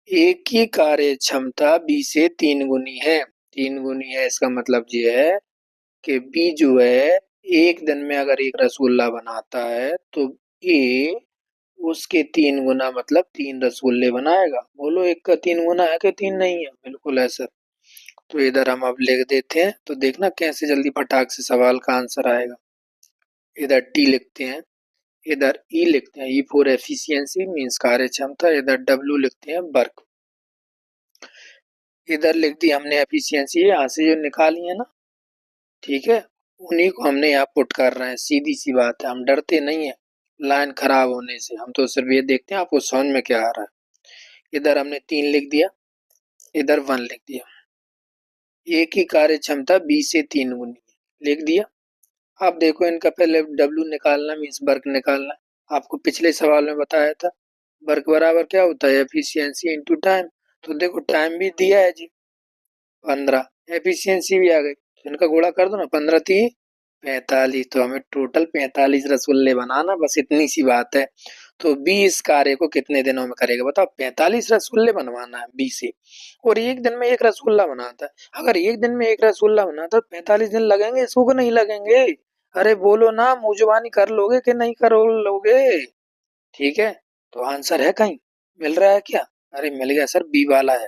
एक की कार्य क्षमता बी से 3 गुनी है। 3 गुनी है इसका मतलब ये है कि बी जो है एक दिन में अगर एक रसगुल्ला बनाता है तो ए उसके 3 गुना मतलब 3 रसगुल्ले बनाएगा। बोलो, एक का 3 गुना है कि 3 नहीं है? बिल्कुल है सर। तो इधर हम अब लिख देते हैं, तो देखना कैसे जल्दी फटाक से सवाल का आंसर आएगा। इधर टी लिखते हैं, इधर ई लिखते हैं, ई फॉर एफिशिएंसी मीन्स कार्य क्षमता। इधर डब्ल्यू लिखते हैं वर्क। इधर लिख दी हमने एफिशिएंसी, यहाँ से जो निकाली है ना, ठीक है, उन्हीं को हमने यहाँ पुट कर रहे हैं। सीधी सी बात है, हम डरते नहीं है लाइन खराब होने से, हम तो सिर्फ ये देखते हैं आपको समझ में क्या आ रहा है। इधर हमने 3 लिख दिया, इधर 1 लिख दिया। ए की कार्य क्षमता बी से 3 गुनी लिख दिया। अब देखो, इनका पहले डब्ल्यू निकालना मीन्स वर्क निकालना। आपको पिछले सवाल में बताया था, वर्क बराबर क्या होता है? Efficiency into time. तो देखो टाइम भी दिया है जी 15, एफिशिएंसी भी आ गई, तो इनका गुणा कर दो ना। 15 3 45, तो हमें टोटल 45 रसगुल्ले बनाना, बस इतनी सी बात है। तो बी इस कार्य को कितने दिनों में करेगा बताओ? 45 रसगुल्ले बनवाना है बी से, और एक दिन में एक रसगुल्ला बनाता है। अगर एक दिन में एक रसगुल्ला बनाता है तो 45 दिन लगेंगे इसको कि नहीं लगेंगे? अरे बोलो ना, मुंह जुबानी कर लोगे कि नहीं करो लोगे? ठीक है, तो आंसर है कहीं मिल रहा है क्या? अरे मिल गया सर, बी वाला है।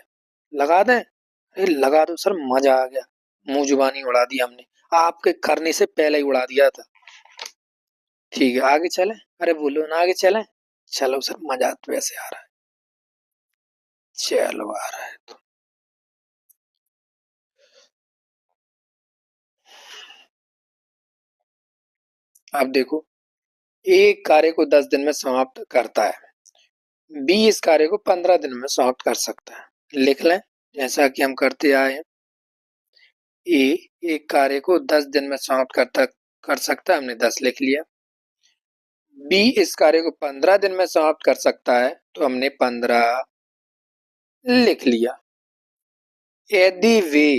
लगा दें? अरे लगा दो सर, मजा आ गया। मुंह जुबानी उड़ा दी हमने, आपके करने से पहले ही उड़ा दिया था। ठीक है, आगे चलें? अरे बोलो ना, आगे चलें? चलो सर, मजा तो वैसे आ रहा है। चलो आ रहा है तो। अब देखो, एक कार्य को 10 दिन में समाप्त करता है, बी इस कार्य को 15 दिन में समाप्त कर सकता है। लिख लें जैसा कि हम करते आए हैं। ए एक कार्य को 10 दिन में समाप्त कर सकता है, हमने 10 लिख लिया। बी इस कार्य को 15 दिन में समाप्त कर सकता है, तो हमने 15 लिख लिया। यदि वे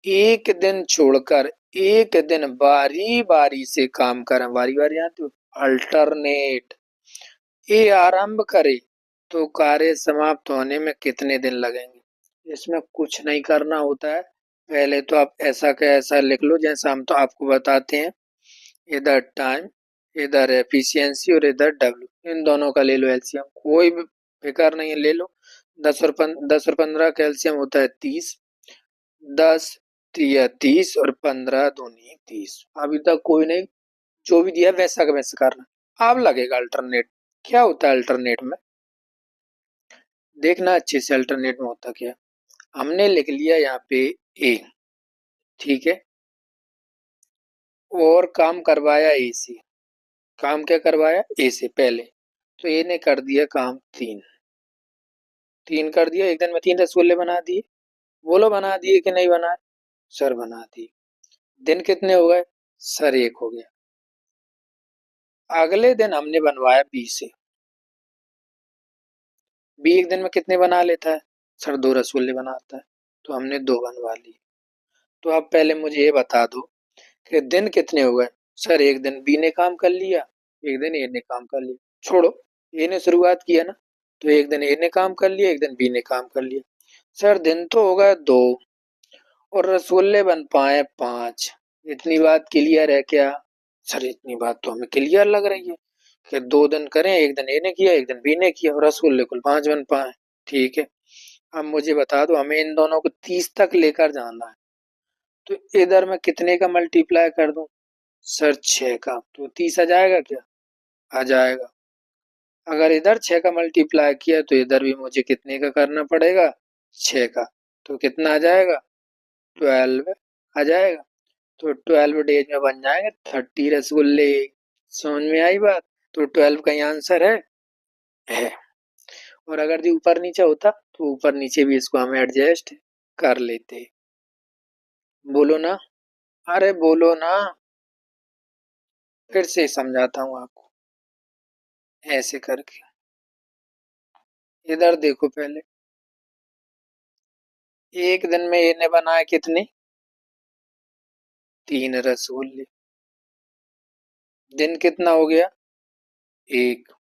एक दिन छोड़कर एक दिन बारी बारी से काम करें, बारी बारी आती हो, अल्टरनेट, ये आरंभ करे तो कार्य समाप्त होने में कितने दिन लगेंगे? इसमें कुछ नहीं करना होता है। पहले तो आप ऐसा का ऐसा लिख लो जैसा हम तो आपको बताते हैं। इधर टाइम, इधर एफिशिएंसी और इधर डब्ल्यू, इन दोनों का ले लो एलसीएम, कोई भी बेकार नहीं है, ले लो। 10 और 15 का एलसीएम होता है 30। 10 तिया 30 और 15 दूनी 30। अभी तक कोई नहीं, जो भी दिया वैसा का वैसा करना। अब लगेगा अल्टरनेट। क्या होता है अल्टरनेट में? देखना अच्छे से अल्टरनेट में होता क्या। हमने लिख लिया यहाँ पे ए, ठीक है, और काम करवाया ए से। काम क्या करवाया? ए से पहले। तो ए ने कर दिया काम 3। 3 कर दिया, एक दिन में 3 रसगुल्ले बना दिए। बोलो बना दिए कि नहीं बनाए? सर बना दिए। दिन कितने हो गए सर? 1 हो गया। अगले दिन हमने बनवाया बी से। बी एक दिन में कितने बना लेता है? सर 2 रसगुल्ले बनाता है। तो हमने 2 बनवा लिए। तो अब पहले मुझे ये बता दो कि दिन कितने हो गए? सर एक दिन बी ने काम कर लिया, एक दिन ए ने काम कर लिया। छोड़ो, ए ने शुरुआत किया ना, तो एक दिन ए ने काम कर लिया, एक दिन बी ने काम कर लिया। सर दिन तो हो गए 2 और रसगुल्ले बन पाए 5। इतनी बात क्लियर है क्या? सर इतनी बात तो हमें क्लियर लग रही है कि 2 दिन करें, एक दिन ए ने किया, एक दिन बी ने किया और रसगुल्ले कुल 5 बन पाए। ठीक है, अब मुझे बता दो, हमें इन दोनों को 30 तक लेकर जाना है। तो इधर मैं कितने का मल्टीप्लाई कर दूं? सर 6 का। तो 30 आ जाएगा क्या? आ जाएगा। अगर इधर 6 का मल्टीप्लाई किया तो इधर भी मुझे कितने का करना पड़ेगा? 6 का। तो कितना आ जाएगा? 12 आ जाएगा। तो 12 डेज में बन जाएंगे 30 रसगुल्ले। समझ में आई बात? तो 12 का ही आंसर है। और अगर जो ऊपर नीचे होता तो ऊपर नीचे भी इसको हम एडजस्ट कर लेते। बोलो ना, अरे बोलो ना। फिर से समझाता हूँ आपको, ऐसे करके। इधर देखो पहले, एक दिन में ये ने बनाए कितने? 3 रसगुल्ले। दिन कितना हो गया? 1।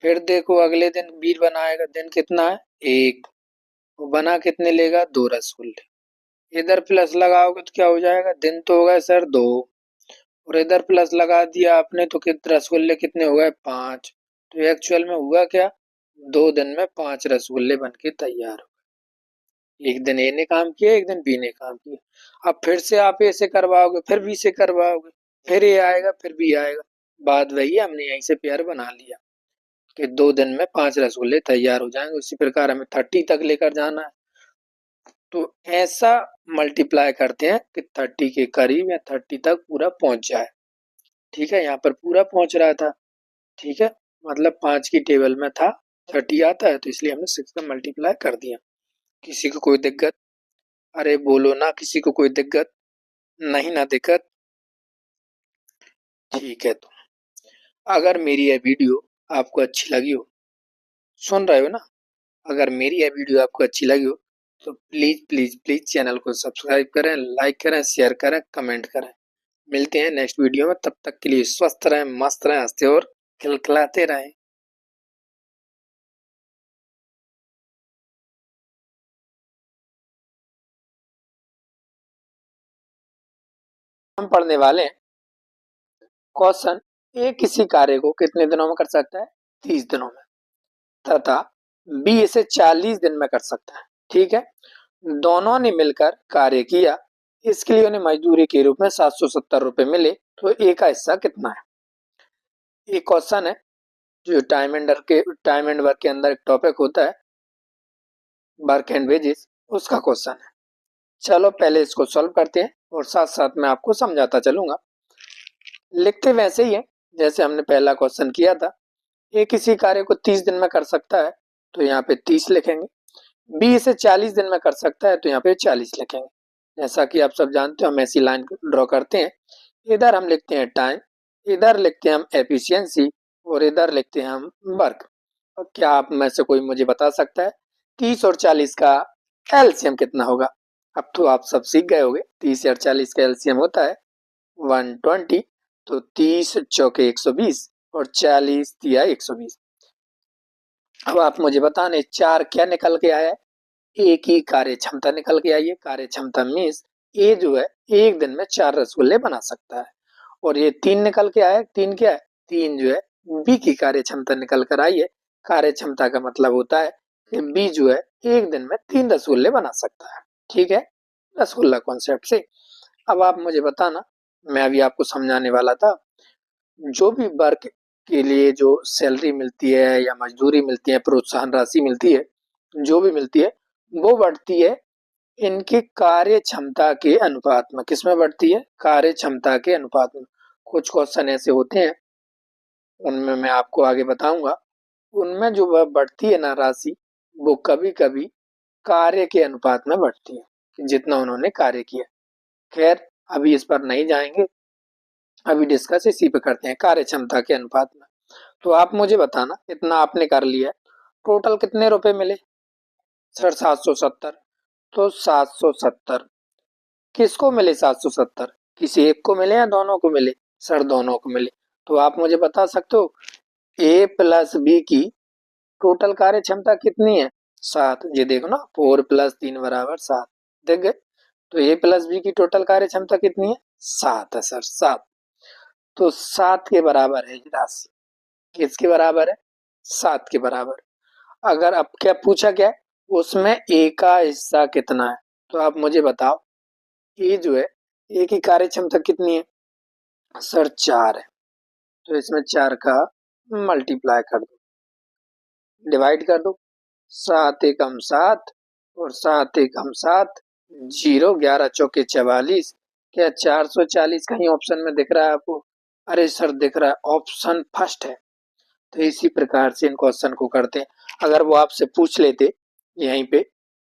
फिर देखो अगले दिन बी बनाएगा, दिन कितना है? 1। वो बना कितने लेगा? 2 रसगुल्ले। इधर प्लस लगाओगे तो क्या हो जाएगा? दिन तो हो गए सर 2 और इधर प्लस लगा दिया आपने तो कितने रसगुल्ले कितने हो गए? 5। तो एक्चुअल में हुआ क्या? 2 दिन में 5 रसगुल्ले बन के तैयार हो। एक दिन ए ने काम किया, एक दिन बी ने काम किया। अब फिर से आप ए से करवाओगे, फिर बी से करवाओगे, फिर ए आएगा, फिर बी आएगा। बात वही है, हमने यहीं से पेयर बना लिया कि 2 दिन में 5 रसगुल्ले तैयार हो जाएंगे। उसी प्रकार हमें 30 तक लेकर जाना है। तो ऐसा मल्टीप्लाई करते हैं कि 30 के करीब या 30 तक पूरा पहुंच जाए। ठीक है, यहाँ पर पूरा पहुंच रहा था। ठीक है, मतलब 5 की टेबल में था, 30 आता है तो इसलिए हमने 6 का मल्टीप्लाई कर दिया। किसी को कोई दिक्कत? अरे बोलो ना, किसी को कोई दिक्कत? नहीं ना दिक्कत? ठीक है, तो अगर मेरी यह वीडियो आपको अच्छी लगी हो, सुन रहे हो ना, अगर मेरी यह वीडियो आपको अच्छी लगी हो तो प्लीज प्लीज प्लीज चैनल को सब्सक्राइब करें, लाइक करें, शेयर करें, कमेंट करें। मिलते हैं नेक्स्ट वीडियो में, तब तक के लिए स्वस्थ रहें, मस्त रहें, हंसते और खिलखिलाते रहें। हम पढ़ने वाले हैं क्वेश्चन, ए किसी कार्य को कितने दिनों में कर सकता है? 30 दिनों में। तथा बी इसे 40 दिन में कर सकता है। ठीक है, दोनों ने मिलकर कार्य किया, इसके लिए उन्हें मजदूरी के रूप में 770 रुपए मिले, तो ए का हिस्सा कितना है? ये क्वेश्चन है जो टाइम एंड वर्क के अंदर एक टॉपिक होता है, वर्क एंड वेजेस, उसका क्वेश्चन है। चलो पहले इसको सॉल्व करते हैं और साथ साथ मैं आपको समझाता चलूंगा। लिखते वैसे ही है जैसे हमने पहला क्वेश्चन किया था। ए किसी कार्य को 30 दिन में कर सकता है, तो यहाँ पे 30 लिखेंगे। बी इसे 40 दिन में कर सकता है, तो यहाँ पे 40 लिखेंगे। जैसा कि आप सब जानते हो, हम ऐसी लाइन ड्रॉ करते हैं। इधर हम लिखते हैं टाइम, इधर लिखते हैं हम एफिशिएंसी और इधर लिखते हैं हम वर्क। और क्या आप में से कोई मुझे बता सकता है 30 और 40 का एलसीएम कितना होगा? अब तो आप सब सीख गए होंगे, 30 और 40 का एलसीएम होता है 120। तो 30 चौके 120 और 40 तिया 120। अब आप मुझे बताने 4 क्या निकल के आया है? ए की कार्य क्षमता निकल के आई है। कार्य क्षमता मीन्स ए जो है एक दिन में 4 रसगुल्ले बना सकता है। और ये 3 निकल के आया है। 3 क्या है? 3 जो है बी की कार्य क्षमता निकल कर आई है। कार्य क्षमता का मतलब होता है कि बी जो है एक दिन में 3 रसगुल्ले बना सकता है। ठीक है, रसगुल्ला कॉन्सेप्ट से। अब आप मुझे बताना, मैं अभी आपको समझाने वाला था, जो भी वर्क के लिए जो सैलरी मिलती है या मजदूरी मिलती है, प्रोत्साहन राशि मिलती है, जो भी मिलती है वो बढ़ती है इनकी कार्य क्षमता के अनुपात में। किसमें बढ़ती है? कार्य क्षमता के अनुपात में। कुछ क्वेश्चन ऐसे होते हैं, उनमें मैं आपको आगे बताऊंगा। उनमें जो वह बढ़ती है ना राशि, वो कभी कभी कार्य के अनुपात में बढ़ती है, जितना उन्होंने कार्य किया। खैर अभी इस पर नहीं जाएंगे, अभी डिस्कस इसी पे करते हैं, कार्य क्षमता के अनुपात में। तो आप मुझे बताना, इतना आपने कर लिया, टोटल कितने रुपए मिले? सर 770। तो 770 किसको मिले? 770 किसी एक को मिले या दोनों को मिले? सर दोनों को मिले। तो आप मुझे बता सकते हो ए प्लस बी की टोटल कार्य क्षमता कितनी है? 7। ये देखो ना, 4 + 3 = 7। देख गए? तो ए प्लस बी की टोटल कार्य क्षमता कितनी है? 7 है सर, 7। तो 7 के बराबर है ये राशि। किसके बराबर है? 7 के बराबर। अगर अब क्या पूछा, क्या है उसमें ए का हिस्सा कितना है? तो आप मुझे बताओ, ए जो है, ए की कार्य क्षमता कितनी है? सर 4 है। तो इसमें 4 का मल्टीप्लाई कर दो, डिवाइड कर दो। 7 एकम 7 और 7 एकम 7, 0, 11 चौके 44। क्या 440 कहीं ऑप्शन में दिख रहा है आपको? अरे सर दिख रहा है, ऑप्शन फर्स्ट है। तो इसी प्रकार से इन क्वेश्चन को करते हैं। अगर वो आपसे पूछ लेते यहीं पे,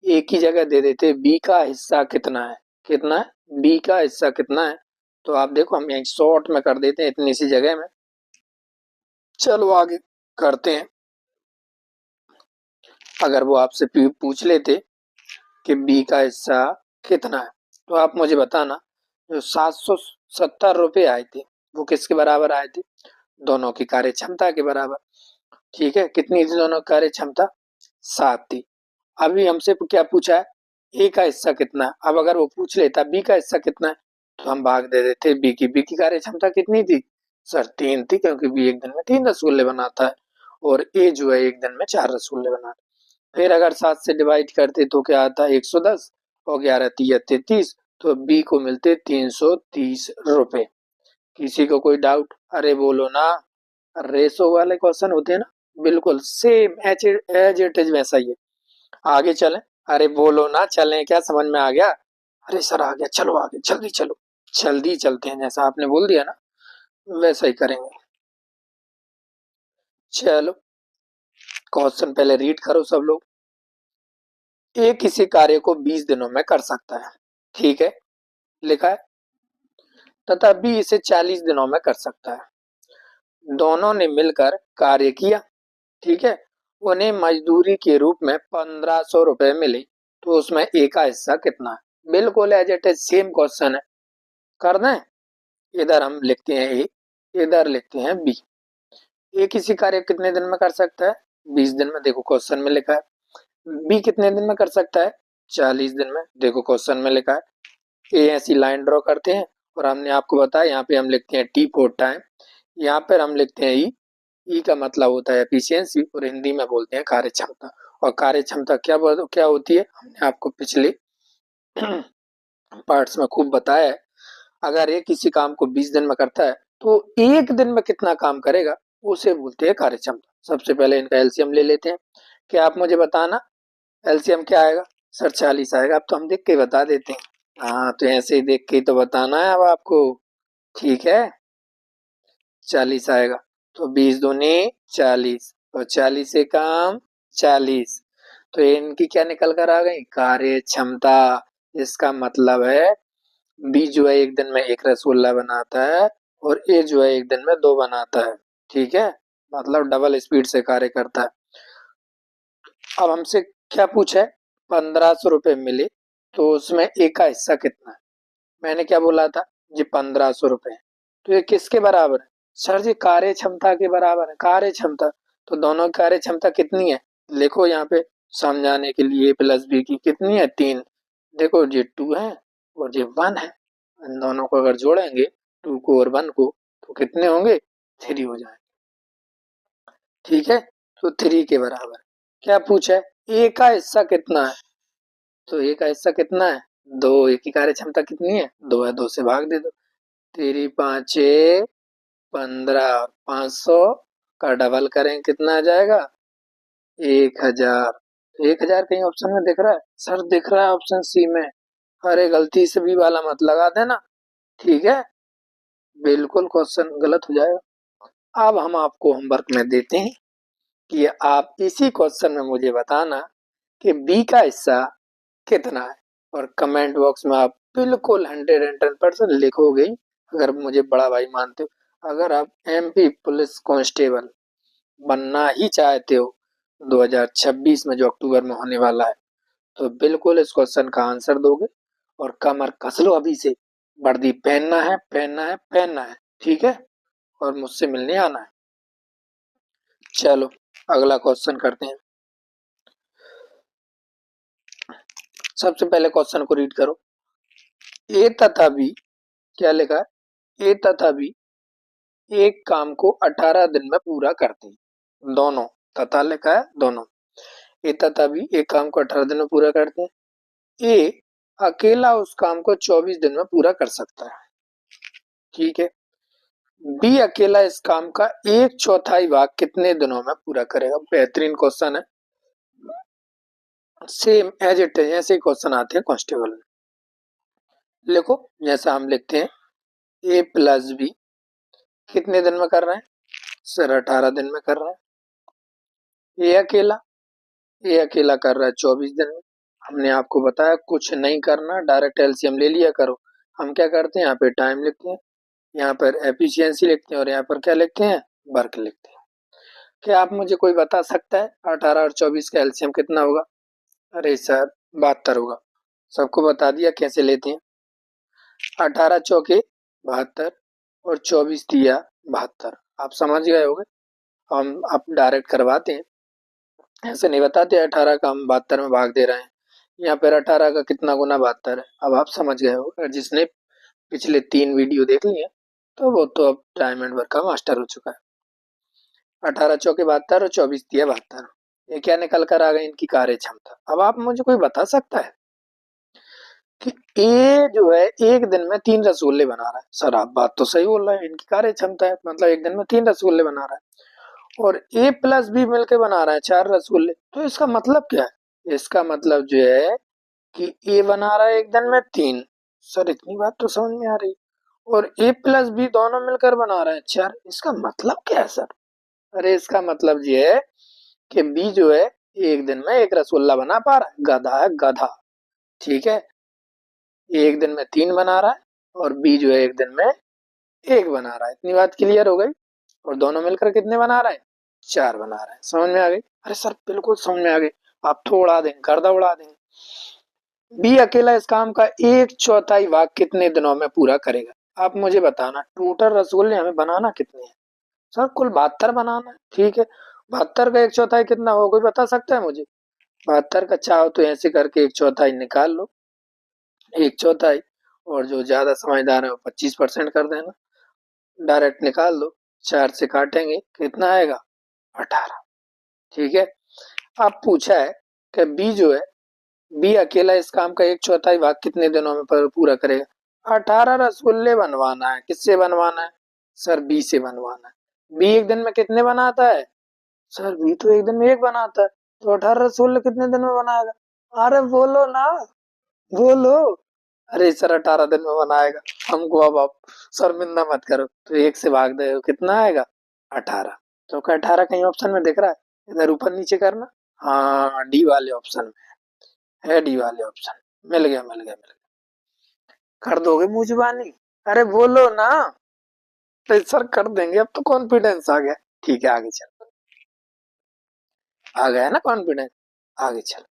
एक ही जगह दे देते बी का हिस्सा कितना है, कितना है, बी का हिस्सा कितना है, तो आप देखो हम यहीं शॉर्ट में कर देते हैं इतनी सी जगह में। चलो आगे करते हैं। अगर वो आपसे पूछ लेते कि बी का हिस्सा कितना है, तो आप मुझे बताना, जो 770 आए थे वो किसके बराबर आए थे? दोनों की कार्य क्षमता के बराबर। ठीक है, कितनी थी दोनों की कार्य क्षमता? 7 थी। अभी हमसे क्या पूछा है? ए का हिस्सा कितना है। अब अगर वो पूछ लेता बी का हिस्सा कितना है, तो हम भाग दे देते बी की। बी की कार्य क्षमता कितनी थी? सर 3 थी, क्योंकि बी एक दिन में 3 रसगुल्ले बनाता है और ए जो है एक दिन में 4 रसगुल्ले बनाता है। फिर अगर 7 से डिवाइड करते तो क्या आता? 110 और 11 तिया 33, तो बी को मिलते 330 रुपए। किसी को कोई डाउट? अरे बोलो ना, रेशो वाले क्वेश्चन होते हैं ना, बिल्कुल सेम एज इट इज वैसा ही है। आगे चलें? अरे बोलो ना, चलें क्या? समझ में आ गया? अरे सर आ गया, चलो आगे, जल्दी चलो। जल्दी चलते हैं, जैसा आपने बोल दिया ना वैसा ही करेंगे। चलो क्वेश्चन पहले रीड करो सब लोग। ए किसी कार्य को 20 दिनों में कर सकता है, ठीक है, लिखा है, तथा बी इसे 40 दिनों में कर सकता है। दोनों ने मिलकर कार्य किया, ठीक है, उन्हें मजदूरी के रूप में 1500 रुपए मिले, तो उसमें ए का हिस्सा कितना है? बिल्कुल as it is same question है, कर दें? इधर हम लिखते हैं ए, इधर लिखते हैं बी। ए किसी कार्य कितने दिन में कर सकता है? 20 दिन में, देखो क्वेश्चन में लिखा है। बी कितने दिन में कर सकता है? 40 दिन में, देखो क्वेश्चन में लिखा है। ए ऐसी लाइन ड्रॉ करते हैं और हमने आपको बताया यहाँ पे हम लिखते हैं टी फॉर टाइम, यहाँ पर हम लिखते हैं ई। ई का मतलब होता है एफिशिएंसी और हिंदी में बोलते हैं कार्य क्षमता। और कार्य क्षमता क्या होती है, हमने आपको पिछले पार्ट्स में खूब बताया है। अगर ये किसी काम को 20 दिन में करता है तो एक दिन में कितना काम करेगा उसे बोलते हैं कार्य क्षमता। सबसे पहले इनका एलसीएम ले लेते हैं। क्या आप मुझे बताना एलसीएम क्या आएगा? सर 40 आएगा। अब तो हम देख के बता देते हैं। हाँ, तो ऐसे ही देख के ही तो बताना है अब आपको, ठीक है। 40 आएगा, तो 20 दूनी 40 और 40 से काम 40, तो इनकी क्या निकल कर आ गई? कार्य क्षमता। इसका मतलब है बी जो है एक दिन में 1 रसगुल्ला बनाता है और ए जो है एक दिन में 2 बनाता है, ठीक है, मतलब डबल स्पीड से कार्य करता है। अब हमसे क्या पूछा है? 1500 रुपए मिले, तो उसमें ए का हिस्सा कितना है? मैंने क्या बोला था? जी 1500 रुपए। तो ये किसके बराबर है? सर जी कार्य क्षमता के बराबर है, कार्य क्षमता। तो दोनों की कार्य क्षमता कितनी है? लिखो यहाँ पे समझाने के लिए, प्लस बी की कितनी है? 3। देखो ये 2 है और ये 1 है, इन दोनों को अगर जोड़ेंगे 2 को और 1 को, तो कितने होंगे? 3 हो जाएंगे, ठीक है। तो 3 के बराबर। क्या पूछा है? ए का हिस्सा कितना है? तो ए का हिस्सा कितना है? 2। ए की कार्य क्षमता कितनी है? 2 है, 2 से भाग दे दो। 3 5 15, 500 का डबल करें कितना आ जाएगा? 1000। 1000 कहीं ऑप्शन में दिख रहा है? सर दिख रहा है ऑप्शन सी में। अरे गलती से बी वाला मत लगा देना, ठीक है, बिल्कुल क्वेश्चन गलत हो जाएगा। अब हम आपको होमवर्क में देते हैं कि आप इसी क्वेश्चन में मुझे बताना कि बी का हिस्सा कितना है, और कमेंट बॉक्स में आप बिल्कुल 110% लिखोगे अगर मुझे बड़ा भाई मानते हो। अगर आप एमपी पुलिस कांस्टेबल बनना ही चाहते हो 2026 में जो अक्टूबर में होने वाला है, तो बिल्कुल इस क्वेश्चन का आंसर दोगे और कमर कस लो अभी से। वर्दी पहनना है, पहनना है, पहनना है, ठीक है, और मुझसे मिलने आना है। चलो अगला क्वेश्चन करते हैं। सबसे पहले क्वेश्चन को रीड करो। ए तथा बी, क्या लिखा है? ए तथा बी एक काम को 18 दिन में पूरा करते हैं। दोनों, तथा लिखा है दोनों। ए तथा बी एक काम को 18 दिन में पूरा करते हैं। ए अकेला उस काम को 24 दिन में पूरा कर सकता है, ठीक है। बी अकेला इस काम का एक चौथाई भाग कितने दिनों में पूरा करेगा? बेहतरीन क्वेश्चन है, सेम एज इट इज ऐसे क्वेश्चन आते हैं कांस्टेबल में। लिखो जैसा हम लिखते हैं, ए प्लस बी कितने दिन में कर रहे हैं? सर 18 दिन में कर रहे हैं। ए अकेला कर रहा है 24 दिन में। हमने आपको बताया कुछ नहीं करना, डायरेक्ट एलसीएम ले लिया करो। हम क्या करते हैं, यहाँ पे टाइम लिखते हैं, यहाँ पर एफिशिएंसी लिखते हैं और यहाँ पर क्या लिखते हैं? वर्क लिखते हैं। क्या आप मुझे कोई बता सकता है 18 और 24 का एलसीएम कितना होगा? अरे सर 72 होगा। सबको बता दिया कैसे लेते हैं। 18 चौके 72 और 24 दिया 72। आप समझ गए होंगे। हम आप डायरेक्ट करवाते हैं, ऐसे नहीं बताते 18 का हम 72 में भाग दे रहे हैं। यहाँ पर 18 का कितना गुना 72 है, अब आप समझ गए हो। और जिसने पिछले 3 वीडियो देख लिए तो वो तो अब डायमंड वर्क का मास्टर हो चुका है। 18 चौके 72 और 24 दिया 72। ये क्या निकल कर आ गई? इनकी कार्य क्षमता। अब आप मुझे कोई बता सकता है कि ए जो है एक दिन में 3 रसगुल्ले बना रहा है? सर आप बात तो सही बोल रहे हैं, इनकी कार्य क्षमता है, मतलब एक दिन में 3 रसगुल्ले बना रहा है। और ए प्लस बी मिलकर बना रहा है 4 रसगुल्ले, तो इसका मतलब क्या है? इसका मतलब जो है कि ए बना रहा है एक दिन में 3। सर इतनी बात तो समझ में आ रही। और ए प्लस बी दोनों मिलकर बना रहे हैं 4, इसका मतलब क्या है सर? अरे इसका मतलब ये है कि बी जो है एक दिन में एक रसगुल्ला बना पा रहा है, गधा है गधा, ठीक है। एक दिन में 3 बना रहा है और बी जो है एक दिन में एक बना रहा है। इतनी बात क्लियर हो गई। और दोनों मिलकर कितने बना रहे हैं? 4 बना रहे हैं। समझ में आ गई? अरे सर बिल्कुल समझ में आ गई। आप तो उड़ा देंगे, गर्दा उड़ा देंगे। बी अकेला इस काम का एक चौथाई भाग कितने दिनों में पूरा करेगा? आप मुझे बताना टोटल रसगुल्ले हमें बनाना कितने हैं? सर कुल 72 बनाना है, ठीक है। 72 का एक चौथाई कितना होगा, कोई बता सकता है मुझे? 72 का चाहो तो ऐसे करके एक चौथाई निकाल लो, एक चौथाई, और जो ज्यादा समझदार है वो 25% कर देना, डायरेक्ट निकाल दो। 4 से काटेंगे कितना आएगा? 18, ठीक है। अब पूछा है कि बी जो है, बी अकेला इस काम का एक चौथाई भाग कितने दिनों में पूरा करेगा? 18 रसगुल्ले बनवाना है। किससे बनवाना है? सर बी से बनवाना है। बी एक दिन में कितने बनाता है? सर बी तो एक दिन में एक बनाता है, तो 18 रसगुल्ले कितने दिन में बनाएगा? अरे बोलो ना, बोलो। अरे सर 18 दिन में बनाएगा। हमको अब आप शर्मिंदा मत करो। तो एक से भाग दे कितना आएगा? 18। तो क्या 18 कहीं ऑप्शन में दिख रहा है? इधर ऊपर नीचे करना। हाँ डी वाले ऑप्शन में है, डी वाले ऑप्शन। मिल गया मिल गया मिल गया। कर दोगे मुंह जुबानी? अरे बोलो ना। तो सर कर देंगे, अब तो कॉन्फिडेंस आ गया। ठीक है आगे चल, आ गया ना कॉन्फिडेंस, आगे चल।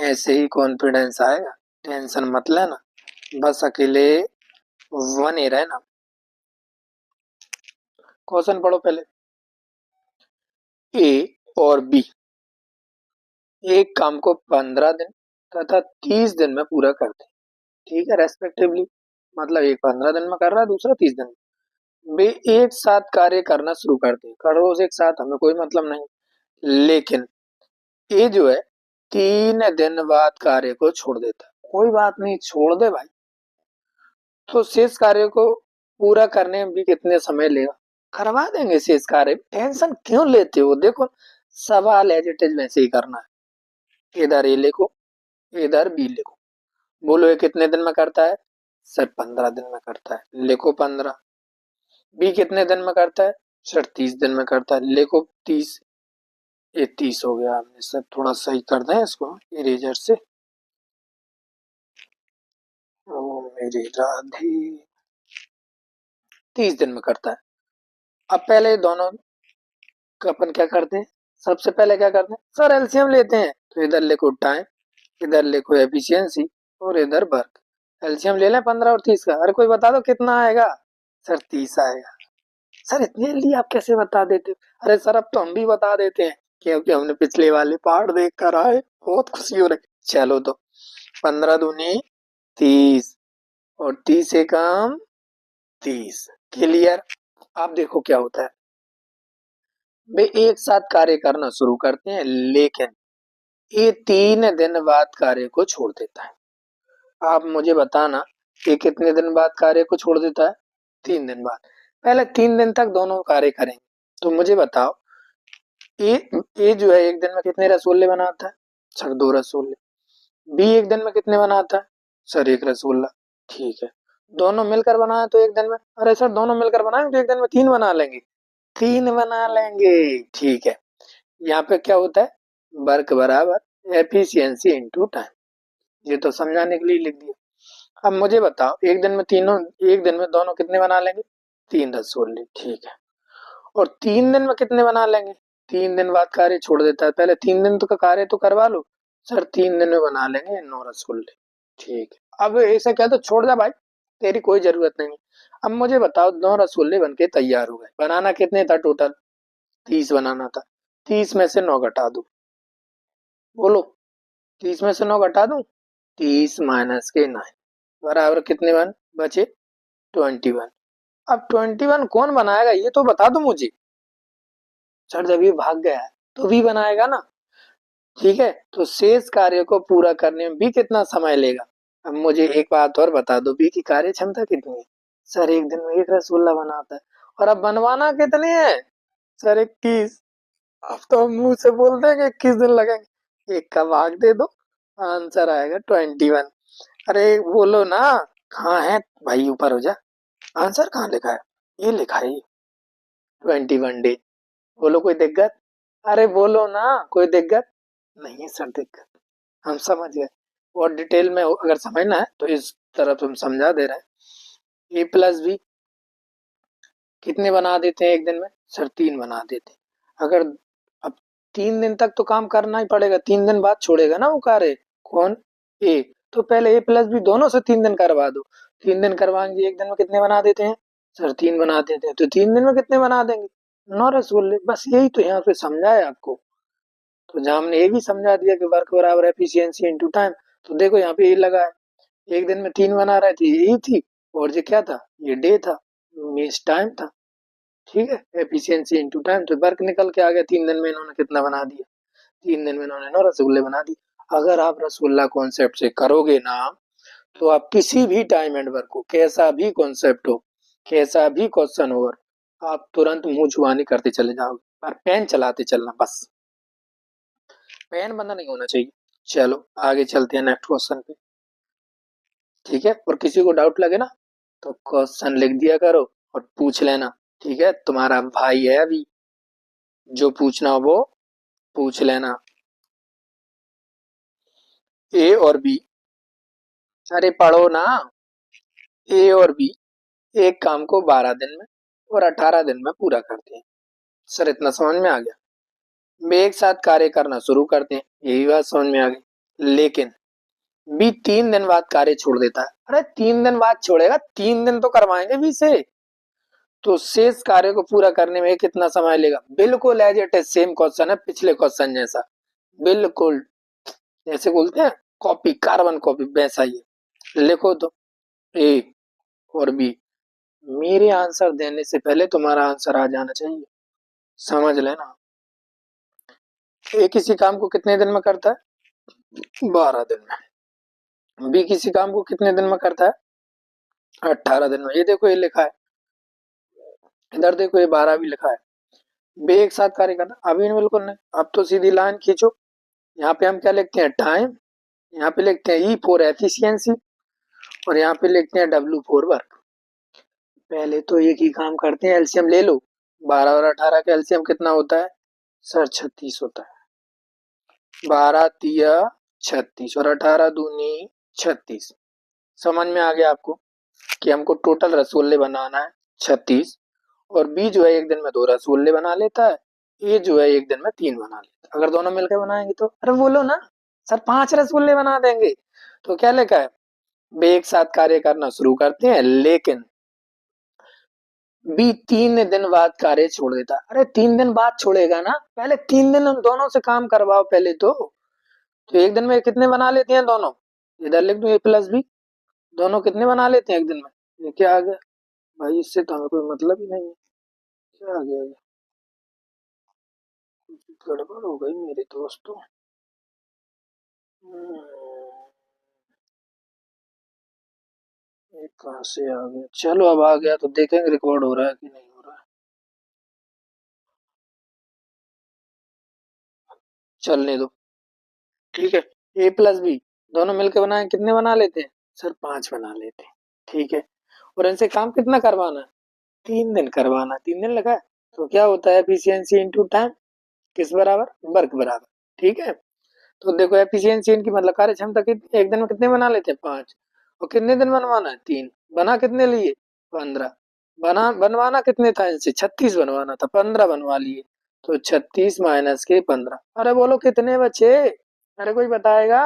ऐसे ही कॉन्फिडेंस आएगा, टेंशन मत लेना, बस अकेले बने रहना। क्वेश्चन पढ़ो पहले। ए और बी एक काम को 15 दिन तथा 30 दिन में पूरा करते हैं, ठीक है, रेस्पेक्टिवली। मतलब एक 15 दिन में कर रहा है, दूसरा 30 दिन में। वे एक साथ कार्य करना शुरू करते हैं, कर रोज एक साथ, हमें कोई मतलब नहीं। लेकिन ये जो है 3 दिन बाद कार्य को छोड़ देता है। कोई बात नहीं, छोड़ दे भाई, तो शेष कार्य को पूरा करने में भी कितने समय लेगा? करवा देंगे शेष कार्य, टेंशन क्यों लेते हो? देखो सवाल एज इट इज वैसे ही करना है। इधर ए लिखो, इधर बी लिखो। बोलो ये कितने दिन में करता है? सर 15 दिन में करता है, लिखो 15। बी कितने दिन में करता है? सर 30 दिन में करता है, लिखो 30। ये 30 हो गया। हमने सर थोड़ा सही कर दें इसको इरेजर से। मेरी राधे 30 दिन में करता है। अब पहले दोनों का अपन क्या करते हैं, सबसे पहले क्या करते हैं सर एलसीएम लेते हैं, तो इधर लिखो टाइम, इधर लिखो एफिशिएंसी और इधर वर्क। एलसीएम ले लें 15 और 30 का। अरे कोई बता दो कितना आएगा। सर 30 आएगा। सर इतनी जल्दी आप कैसे बता देते हो। अरे सर अब तो हम भी बता देते हैं क्योंकि हमने पिछले वाले पार्ट देख कर आए, बहुत खुशी हो रही। चलो तो 15 दूनी 30 और 30 एकम 30। क्लियर। अब देखो क्या होता है, वे एक साथ कार्य करना शुरू करते हैं लेकिन ये 3 दिन बाद कार्य को छोड़ देता है। आप मुझे बताना ये कितने दिन बाद कार्य को छोड़ देता है। 3 दिन बाद। पहले 3 दिन तक दोनों कार्य करेंगे। तो मुझे बताओ ए जो है एक दिन में कितने रसगुल्ले बनाता है। सर 2 रसगुल्ले। बी एक दिन में कितने बनाता है। सर 1 रसगुल्ला। ठीक है, दोनों मिलकर बनाए तो एक दिन में, अरे सर दोनों मिलकर बनाए तो एक दिन में 3 बना लेंगे। 3 बना लेंगे। ठीक है, यहाँ पे क्या होता है, वर्क बराबर एफिशिएंसी इनटू टाइम। ये तो समझाने के लिए लिख दिया। अब मुझे बताओ एक दिन में दोनों कितने बना लेंगे। 3 रसगुल्ले। ठीक है, और 3 दिन में कितने बना लेंगे। 3 दिन बाद कार्य छोड़ देता है, पहले 3 दिन तो का कार्य तो करवा लो। सर 3 दिन में बना लेंगे 9 रसगुल्ले। ठीक है, अब ऐसा क्या तो छोड़ जा भाई, तेरी कोई जरूरत नहीं। अब मुझे बताओ 9 रसगुल्ले बनके तैयार हो गए। बनाना कितने था टोटल, 30 बनाना था। 30 में से 9 घटा दो। बोलो 30 में से 9 घटा दूं। 30 माइनस के 9 बराबर कितने बन बचे 21। अब 21 कौन बनाएगा ये तो बता दो मुझे। सर जब ये भाग गया है तो भी बनाएगा ना। ठीक है, तो शेष कार्य को पूरा करने में भी कितना समय लेगा। अब मुझे एक बात और बता दो, बी की कार्य क्षमता कितनी है। सर एक दिन में 1 रसगुल्ला बनाता है। और अब बनवाना कितने हैं। सर 21। अब तो हम मुंह से बोल देंगे 21 दिन लगेंगे। एक का भाग दे दो, आंसर आएगा 21। अरे बोलो ना, कहाँ है भाई, ऊपर हो जा। आंसर कहाँ लिखा है, ये लिखा है 21 डे। बोलो कोई दिक्कत। अरे बोलो ना कोई दिक्कत। नहीं है सर दिक्कत, हम समझ गए। और डिटेल में अगर समझना है तो इस तरफ हम समझा दे रहे हैं। ए प्लस बी कितने बना देते हैं एक दिन में। सर 3 बना देते हैं। अगर अब 3 दिन तक तो काम करना ही पड़ेगा, 3 दिन बाद छोड़ेगा ना वो कार्य। कौन, ए। तो पहले ए प्लस बी दोनों से 3 दिन करवा दो। 3 दिन करवाएंगे, एक दिन में कितने बना देते हैं। सर 3 बना देते हैं, तो 3 दिन में कितने बना देंगे 9 रसगुल्ले। बस यही तो यहाँ पे समझा है आपको। तो जहाँ हमने ये भी समझा दिया कि वर्क बराबर एफिशिएंसी इनटू टाइम, तो देखो यहाँ पे ये लगा है, एक दिन में 3 बना रहे थे, यही थी। और ये क्या था, ये डे था, मीन्स टाइम था। ठीक है, एफिशिएंसी इनटू टाइम, तो वर्क निकल के आ गया। 3 दिन में इन्होंने कितना बना दिया, 3 दिन में इन्होंने 9 रसगुल्ले बना दिए। अगर आप रसगुल्ला कॉन्सेप्ट से करोगे ना, तो आप किसी भी टाइम एंड वर्क को, कैसा भी कॉन्सेप्ट हो, कैसा भी क्वेश्चन हो, आप तुरंत मुंह जुबानी करते चले जाओगे। पर पेन चलाते चलना बस, पेन बंदा नहीं होना चाहिए। चलो आगे चलते हैं नेक्स्ट क्वेश्चन पे। ठीक है, और किसी को डाउट लगे ना तो क्वेश्चन लिख दिया करो और पूछ लेना। ठीक है, तुम्हारा भाई है अभी, जो पूछना हो वो पूछ लेना। ए और बी, अरे पढ़ो ना। ए और बी एक काम को 12 दिन में और 18 दिन में पूरा करते हैं। सर इतना समझ में आ गया। वे एक साथ कार्य करना शुरू करते हैं, यही बात समझ में आ गई। लेकिन बी 3 दिन बाद कार्य छोड़ देता है। अरे 3 दिन बाद छोड़ेगा, 3 दिन तो करवाएंगे बी से। तो शेष कार्य को पूरा करने में कितना समय लेगा। बिल्कुल as it is same question है पिछले क्वेश्चन जैसा, बिल्कुल जैसे बोलते हैं कॉपी, कार्बन कॉपी, वैसा ही है। लिखो तो ए और बी। मेरे आंसर देने से पहले तुम्हारा आंसर आ जाना चाहिए, समझ लेना। ए किसी काम को कितने दिन में करता है, 12 दिन में। बी किसी काम को कितने दिन में करता है, 18 दिन में। ये देखो ये लिखा है, इधर देखो ये 12 भी लिखा है। बे एक साथ कार्य करना, अभी बिल्कुल नहीं। अब तो सीधी लाइन खींचो। यहाँ पे हम क्या लिखते हैं, टाइम। यहाँ पे लिखते हैं ई फॉर एफिशिएंसी और यहाँ पे लिखते हैं डब्ल्यू फॉर वर्क। पहले तो एक ही काम करते हैं, एलसीएम ले लो। 12 और 18 का एलसीएम कितना होता है। सर 36 होता है। 12 तिया 36 और 18 दूनी 36। समझ में आ गया आपको कि हमको टोटल रसगुल्ले बनाना है 36, और बी जो है एक दिन में 2 रसगुल्ले बना लेता है, ए जो है एक दिन में 3 बना लेता है। अगर दोनों मिलकर बनाएंगे तो अरे बोलो ना सर 5 रसगुल्ले बना देंगे। तो क्या लिखा है, वे एक साथ कार्य करना शुरू करते हैं, लेकिन बी 3 दिन बाद कार्य छोड़ देता है। अरे 3 दिन बाद छोड़ेगा ना, पहले 3 दिन हम दोनों से काम करवाओ पहले तो एक दिन में कितने बना लेते हैं दोनों, इधर लिख दो ए प्लस बी, दोनों कितने बना लेते हैं एक दिन में, ये क्या आ गया भाई, इससे तो हमें कोई मतलब ही नहीं है, क्या आ गया ये, कुछ गड़बड़ हो गई मेरे दोस्तों। ये कहाँ से आ गया, चलो अब आ गया तो देखेंगे रिकॉर्ड हो रहा है कि नहीं हो रहा है, चलने दो। ठीक है, ए प्लस बी दोनों मिलकर बनाए कितने बना लेते हैं सर, 5 बना लेते हैं। ठीक है, और इनसे काम कितना करवाना है, 3 दिन करवाना, 3 दिन लगा है। तो क्या होता है एफिशिएंसी इनटू टाइम, किस बराबर, वर्क बराबर। ठीक है, तो देखो एफिशिएंसी इनकी मतलब कार्य क्षमता कितनी, एक दिन में कितने बना लेते हैं 5, और कितने दिन बनवाना है 3, बना कितने लिए 15, बना बनवाना कितने था इनसे 36 बनवाना था, 15 बनवा लिए, तो 36 माइनस के 15, अरे बोलो कितने बचे, अरे कोई बताएगा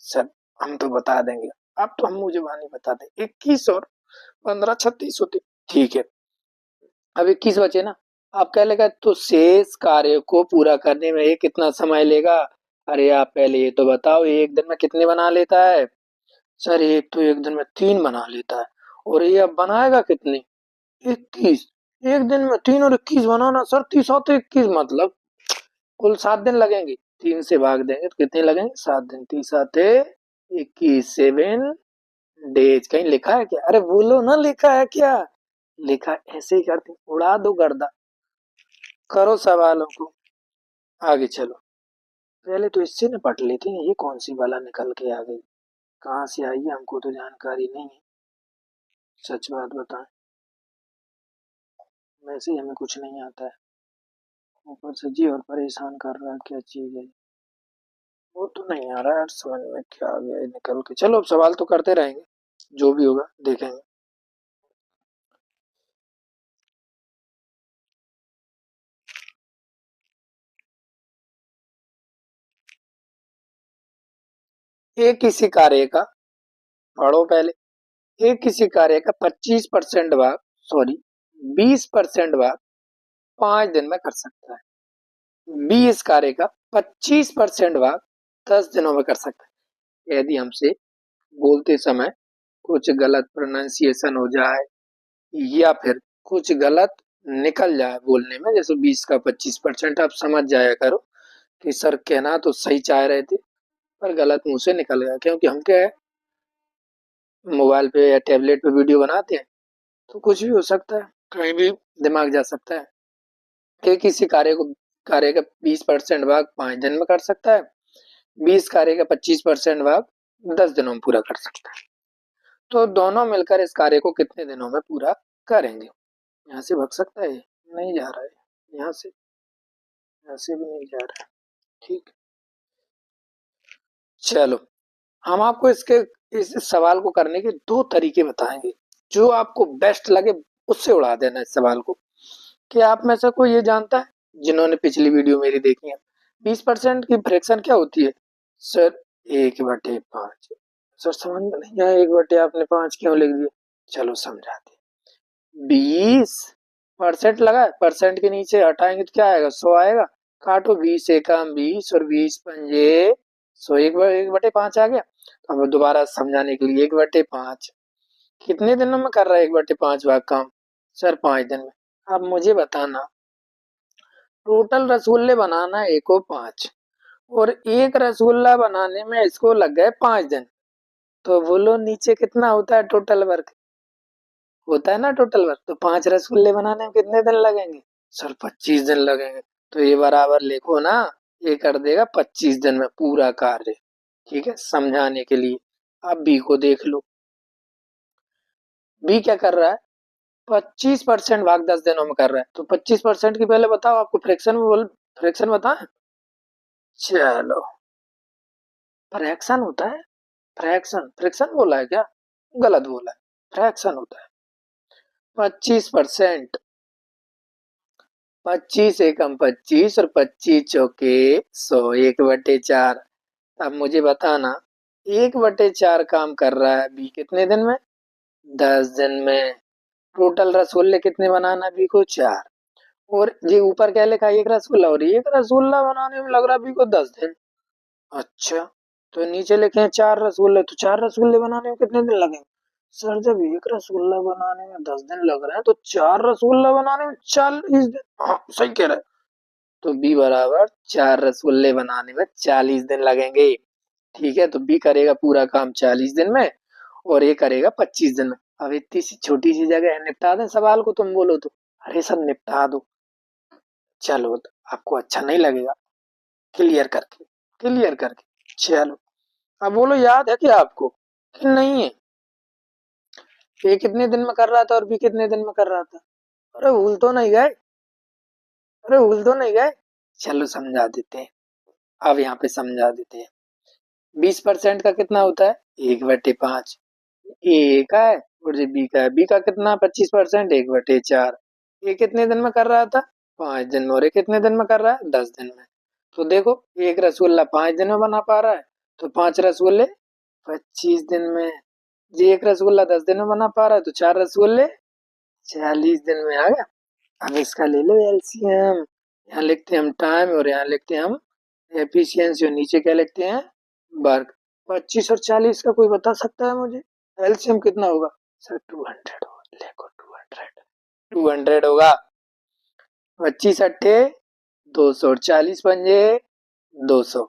सर, हम तो बता देंगे, अब तो हम मुझे नहीं बता दें, 21 और 15 36 होते। ठीक है, अब 21 बचे ना, आप कह लेगा तो शेष कार्य को पूरा करने में ये कितना समय लेगा, अरे आप पहले ये तो बताओ ये एक दिन में कितने बना लेता है, सर एक तो एक दिन में 3 बना लेता है, और ये अब बनाएगा कितने 21, एक दिन में 3 और 21 बनाना सर, 30 और 21 मतलब कुल 7 दिन लगेंगे, 3 से भाग देंगे तो कितने लगेंगे 7 दिन, 30 आते 21, 7 डेज, कहीं लिखा है क्या, अरे बोलो ना लिखा है क्या, लिखा ऐसे ही करते उड़ा दो गर्दा, करो सवालों को, आगे चलो। पहले तो इससे निपट लेते हैं, ये कौन सी बाला निकल के आ गई, कहाँ से आई है हमको तो जानकारी नहीं है, सच बात बताएं, वैसे ही हमें कुछ नहीं आता है, ऊपर से जी और परेशान कर रहा है, क्या चीज है वो तो नहीं आ रहा है यार समझ में, क्या आ गया ये निकल के, चलो अब सवाल तो करते रहेंगे, जो भी होगा देखेंगे। एक किसी कार्य का, पढ़ो पहले, एक किसी कार्य का 25% भाग, सॉरी 20% भाग 5 दिन में कर सकता है, बी इस कार्य का 25% भाग 10 दिनों में कर सकता है। यदि हमसे बोलते समय कुछ गलत प्रोनाउंसिएशन हो जाए, या फिर कुछ गलत निकल जाए बोलने में, जैसे 20 का 25%, आप समझ जाया करो कि सर कहना तो सही चाह रहे थे पर गलत मुंह से निकल गया, क्योंकि हम क्या है मोबाइल पे या टैबलेट पे वीडियो बनाते हैं तो कुछ भी हो सकता है, कहीं भी दिमाग जा सकता है, कि किसी कार्य का 20% भाग 5 दिन में कर सकता है, 20 कार्य का 25% भाग 10 दिनों में पूरा कर सकता है। तो दोनों मिलकर इस कार्य को कितने दिनों में पूरा करेंगे, यहाँ से भग सकता है, नहीं जा रहा है, यहाँ से भी नहीं जा रहा है। ठीक, चलो हम आपको इसके इस सवाल को करने के 2 तरीके बताएंगे, जो आपको बेस्ट लगे उससे उड़ा देना इस सवाल को। क्या आप में से कोई ये जानता है, जिन्होंने पिछली वीडियो मेरी देखी है, 20% की फ्रैक्शन क्या होती है सर, 1/5, सर समझ में नहीं आया 1/5 आपने 5 क्यों लिख दिया, चलो समझाते, 20% लगा है, परसेंट के नीचे हटाएंगे तो क्या आएगा 100 आएगा, काटो 20 एकम 20 और 20 पंजे 100, 1/5 आ गया। अब दोबारा समझाने के लिए 1/5 कितने दिनों में कर रहा है, 1/5 भाग काम सर 5 दिन में। अब मुझे बताना, टोटल रसगुल्ले बनाना है एक को 5, और एक रसगुल्ला बनाने में इसको लग गए 5 दिन, तो बोलो नीचे कितना होता है टोटल वर्क, होता है ना टोटल वर्क, तो 5 रसगुल्ले बनाने में कितने दिन लगेंगे सर 25 दिन लगेंगे, तो ये बराबर लिखो ना, ये कर देगा 25 दिन में पूरा कार्य। ठीक है, समझाने के लिए अब बी को देख लो, बी क्या कर रहा है 25% भाग 10 दिनों में कर रहा है, तो 25% की पहले बताओ, आपको फ्रैक्शन में बोल, फ्रैक्शन बताएं, चलो फ्रैक्शन होता है, फ्रैक्शन फ्रैक्शन बोला है क्या, गलत बोला है, फ्रैक्शन होता है। 25%, 25 एकम 25 और 25 चौके 100, 1/4। अब मुझे बताना, 1/4 काम कर रहा है बी कितने दिन में? 10 दिन में। टोटल रसगुल्ले कितने बनाना है बी को? 4। और ये ऊपर क्या लिखा है? एक रसगुल्ला, और एक रसगुल्ला बनाने में लग रहा है बी को 10 दिन। अच्छा, तो नीचे लिखे हैं 4 रसगुल्ले, तो 4 रसगुल्ले बनाने में कितने दिन लगेंगे? सर जब एक रसगुल्ला बनाने में 10 दिन लग रहे हैं तो 4 रसगुल्ला बनाने में 40 दिन। हाँ सही कह रहे हैं। तो बी बराबर 4 रसगुल्ले बनाने में 40 दिन लगेंगे। ठीक है, तो बी करेगा पूरा काम 40 दिन में और ए करेगा 25 दिन में। अब इतनी सी छोटी सी जगह है, निपटा दें सवाल को? तुम बोलो तो अरे सर निपटा दो। चलो तो आपको अच्छा नहीं लगेगा, क्लियर करके, क्लियर करके। चलो अब बोलो, याद है क्या आपको कि नहीं है? ए कितने दिन में कर रहा था और बी कितने दिन में कर रहा था? अरे भूल तो नहीं गए? अरे भूल तो नहीं गए? चलो समझा देते हैं, अब यहाँ पे समझा देते हैं। 20% का कितना होता है? 1/5। ए का है और जो बी का है, बी का कितना? 25%, 1/4। ये कितने दिन में कर रहा था? 5 दिन में। और ये कितने दिन में कर रहा है? 10 दिन में। तो देखो, एक रसगुल्ला 5 दिन में बना पा रहा है, तो 5 रसगुल्ले 25 दिन में। ये एक रसगुल्ला 10 दिन में बना पा रहा है, तो 4 रसगुल्ले 40 दिन में। आ गया? अब इसका ले लो एलसीएम। यहाँ लिखते हैं हम टाइम और यहाँ लिखते हैं हम एफिशिएंसी, और नीचे क्या लिखते हैं? वर्क। 25 और 40 का कोई बता सकता है मुझे? एलसीएम कितना होगा? सर 200 होगा। देखो 200, 200 होगा। 25 अट्ठे 200 और 40 पंजे 200।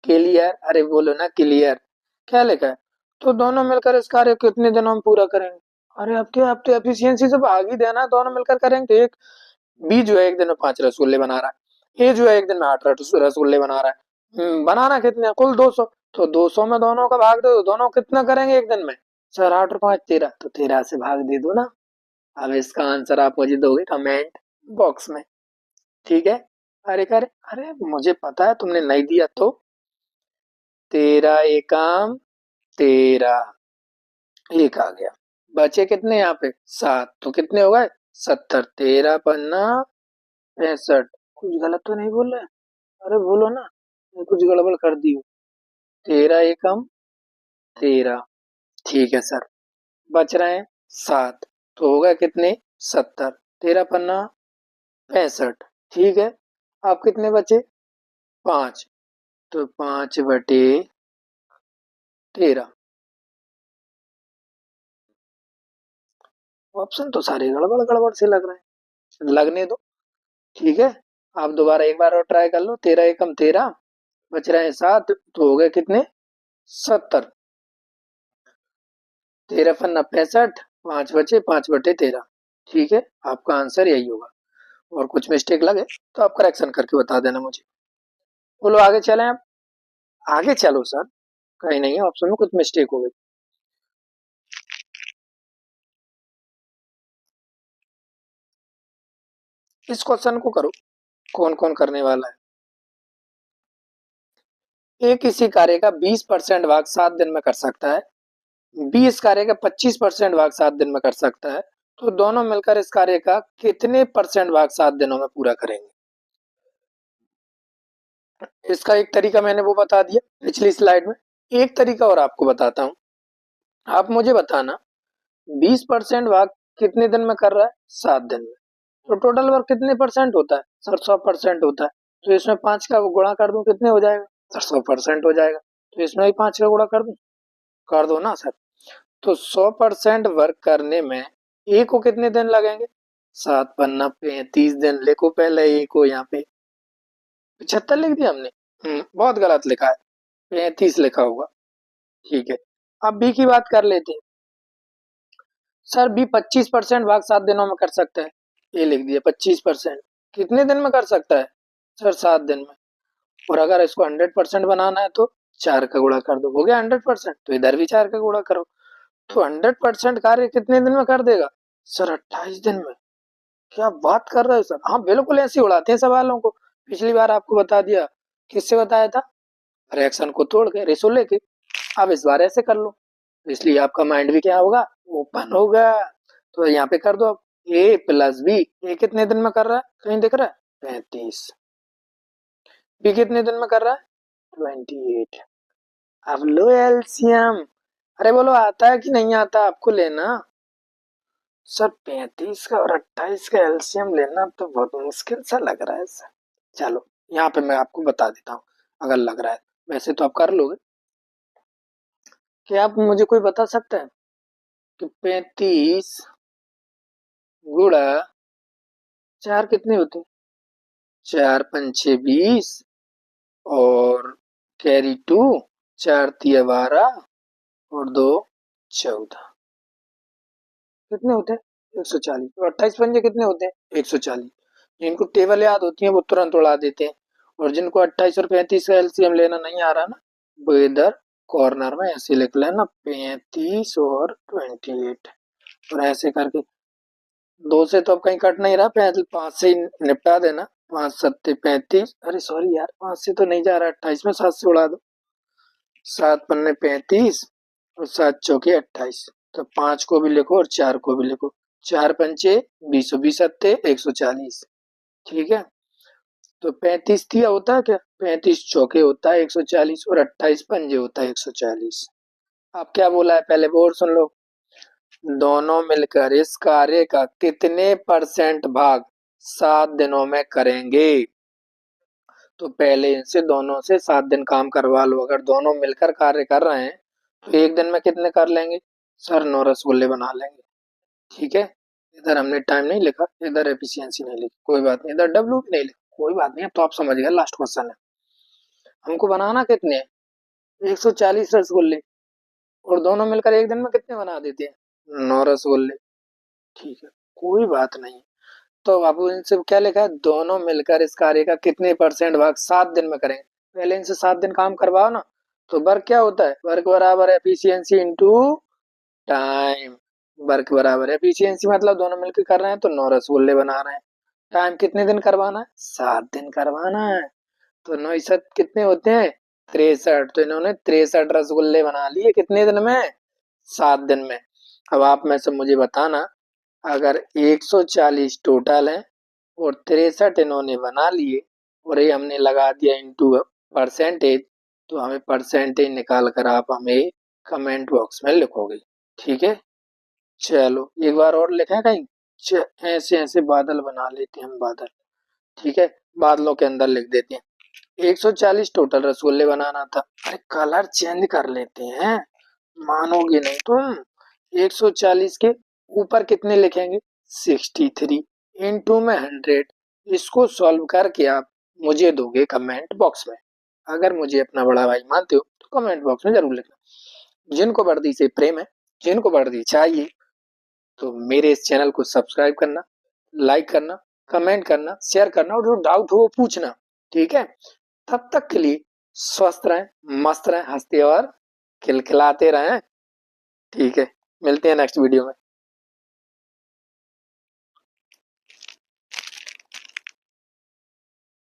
क्लियर? अरे बोलो ना क्लियर। क्या लिखा है? तो दोनों मिलकर इस कार्य को कितने दिनों में पूरा करेंगे? अरे अब क्या, अब तो एफिशिएंसी से भाग ही देना, दोनों मिलकर करेंगे तो एक बी जो है एक दिन में 5 रसगुल्ले बना रहा है, ए जो है एक दिन में 8 रसगुल्ले बना रहा है। बनाना कितने हैं? कुल 200। तो 200 में दोनों का भाग दो, दोनों कितना करेंगे एक दिन में? सर 8 और 5 13, तो 13 से भाग दे दो ना। अब इसका आंसर आप मुझे दोगे कमेंट बॉक्स में, ठीक है? अरे अरे अरे मुझे पता है तुमने नहीं दिया तो। 13 एकम 13, एक आ गया। बचे कितने यहाँ पे? 7, तो कितने हो गए? 70। 13 पन्ना 65। कुछ गलत तो नहीं बोल रहे? अरे बोलो ना, मैं कुछ गड़बड़ कर दी हो। 13 एकम 13, ठीक है सर। बच रहे हैं 7, तो होगा कितने? 70। 13 पन्ना 65, ठीक है। अब कितने बचे? 5, तो 5/13। ऑप्शन तो सारे गड़बड़ गड़बड़ से लग रहे हैं, लगने दो, ठीक है। आप दोबारा एक बार और ट्राई कर लो। 13 एकम 13, बच रहे हैं 7, तो हो गए कितने? 70। 13 पन्ना 65, 5 बचे, 5/13, ठीक है। आपका आंसर यही होगा। और कुछ मिस्टेक लगे तो आप करेक्शन करके बता देना मुझे। बोलो आगे चलें आप? आगे चलो सर, कहीं नहीं है, ऑप्शन में कुछ मिस्टेक हो गई। इस क्वेश्चन को करो, कौन कौन करने वाला है? ए किसी कार्य का 20% भाग 7 दिन में कर सकता है, बी इस कार्य का 25% भाग 7 दिन में कर सकता है, तो दोनों मिलकर इस कार्य का कितने परसेंट भाग 7 दिनों में पूरा करेंगे? इसका एक तरीका मैंने वो बता दिया पिछली स्लाइड में। एक तरीका और आपको बताता हूँ। आप मुझे बताना, 20% भाग कितने दिन में कर रहा है? 7 दिन में। तो टोटल वर्क कितने परसेंट होता है? सर 100% होता है। तो इसमें 5 का गुणा कर दूं, कितने हो जाएगा? सर 100% हो जाएगा। तो इसमें भी 5 का गुणा कर दूं? कर दो ना सर। तो 100% वर्क करने में ए को कितने दिन लगेंगे? 7 पन्ना 35 दिन। लिखो पहले ए को, यहाँ पे 75 लिख दिया हमने। बहुत गलत लिखा है, 35 लिखा होगा, ठीक है। अब बी की बात कर लेते हैं। सर बी 25% भाग 7 दिनों में कर सकता है, ये लिख दिया 25%। कितने दिन में कर सकता है? सर 7 दिन में। और अगर इसको 100% बनाना है तो 4 का गुणा कर दो, हो गया 100%। तो इधर भी 4 का गुणा करो, तो 100% कार्य कितने दिन में कर देगा? सर 28 दिन में। क्या बात कर रहे हो सर? हाँ बिल्कुल, ऐसे उड़ाते हैं सवालों को। पिछली बार आपको बता दिया, किससे बताया था? रिएक्शन को तोड़ के, रेशो लेके। अब इस बार ऐसे कर लो, इसलिए आपका माइंड भी क्या होगा, ओपन होगा। तो यहाँ पे कर दो अब a प्लस बी। ए कितने दिन में कर रहा है, कहीं दिख रहा है, 35। बी कितने दिन में कर रहा है, 28। अब लो एलसीएम। अरे बोलो आता है कि नहीं आता आपको लेना। सर 35 का और 28 का एलसीएम लेना तो बहुत मुश्किल सा लग रहा है सर। चलो यहाँ पे मैं आपको बता देता हूँ, अगर लग रहा है, वैसे तो आप कर लोगे। क्या आप मुझे कोई बता सकता है कि 35 गुणा 4 कितनी होती है, 4 पंचे 20 और कैरी 2, 4 तिया 12 और 2 14, कितने होते हैं, 140। और 28 पंजे कितने होते हैं, 140। जिनको टेबल याद होती है वो तुरंत उड़ा देते हैं, और जिनको 28 और 35 का एलसीएम लेना नहीं आ रहा ना, वो इधर कॉर्नर में ऐसे लिख लेना 35 और 28, और ऐसे करके 2 से तो अब कहीं कट नहीं रहा, 5 से ही निपटा देना। 5 सत्ते 35, अरे सॉरी यार 5 से तो नहीं जा रहा, 28 में 7 से उड़ा दो। 7 पन्ने 35 और 7 चौके 28, तो 5 को भी लिखो और 4 को भी लिखो। 4 पंचे 20, 20 सत्ते 140, ठीक है। तो 35 तिया होता है क्या, 35 चौके होता है 140 और 28 पंजे होता है 140। अब क्या बोला है पहले वो और सुन लो। दोनों मिलकर इस कार्य का कितने परसेंट भाग 7 दिनों में करेंगे। तो पहले इनसे दोनों से 7 दिन काम करवा लो। अगर दोनों मिलकर कार्य कर रहे हैं तो एक दिन में कितने कर लेंगे, सर 9 रसगुल्ले बना लेंगे, ठीक है। इधर हमने टाइम नहीं लिखा, इधर एफिशिएंसी नहीं लिखी, कोई बात नहीं, इधर डब्ल्यू भी नहीं लिखा, कोई बात नहीं। अब तो आप समझ गए, लास्ट क्वेश्चन है। हमको बनाना कितने, 140 रसगुल्ले, और दोनों मिलकर एक दिन में कितने बना देते हैं, 9 रसगुल्ले, ठीक है, कोई बात नहीं। तो बाबू इनसे क्या लिखा है, दोनों मिलकर इस कार्य का कितने परसेंट भाग 7 दिन में करेंगे। पहले इनसे 7 दिन काम करवाओ ना। तो वर्क क्या होता है, वर्क बराबर एफिशिएंसी इनटू टाइम। वर्क बराबर एफिशिएंसी मतलब दोनों मिलकर कर रहे हैं तो 9 रसगुल्ले बना रहे हैं। टाइम कितने दिन करवाना है, 7 दिन करवाना है। तो 9 7 कितने होते हैं, 63। तो इन्होंने 63 रसगुल्ले बना लिए कितने दिन में, 7 दिन में। अब आप में से मुझे बताना, अगर 140 टोटल है और 63 इन्होंने बना लिए और ये हमने लगा दिया इनटू परसेंटेज, तो हमें परसेंटेज निकाल कर आप हमें कमेंट बॉक्स में लिखोगे, ठीक है। चलो एक बार और लिखें कहीं, ऐसे ऐसे बादल बना लेते हैं हम, बादल, ठीक है। बादलों के अंदर लिख देते हैं 140 टोटल रसगुल्ले बनाना था। अरे कलर चेंज कर लेते हैं, मानोगे नहीं तुम। 140 के ऊपर कितने लिखेंगे, 63 इनटू में 100। इसको सॉल्व करके आप मुझे दोगे कमेंट बॉक्स में। अगर मुझे अपना बड़ा भाई मानते हो तो कमेंट बॉक्स में जरूर लिखना। जिनको वर्दी से प्रेम है, जिनको वर्दी चाहिए, तो मेरे इस चैनल को सब्सक्राइब करना, लाइक करना, कमेंट करना, शेयर करना, और जो डाउट हो वो पूछना, ठीक है। तब तक के लिए स्वस्थ रहें, मस्त रहें, हंसते और खिलखिलाते रहें, ठीक है। मिलते हैं नेक्स्ट वीडियो में।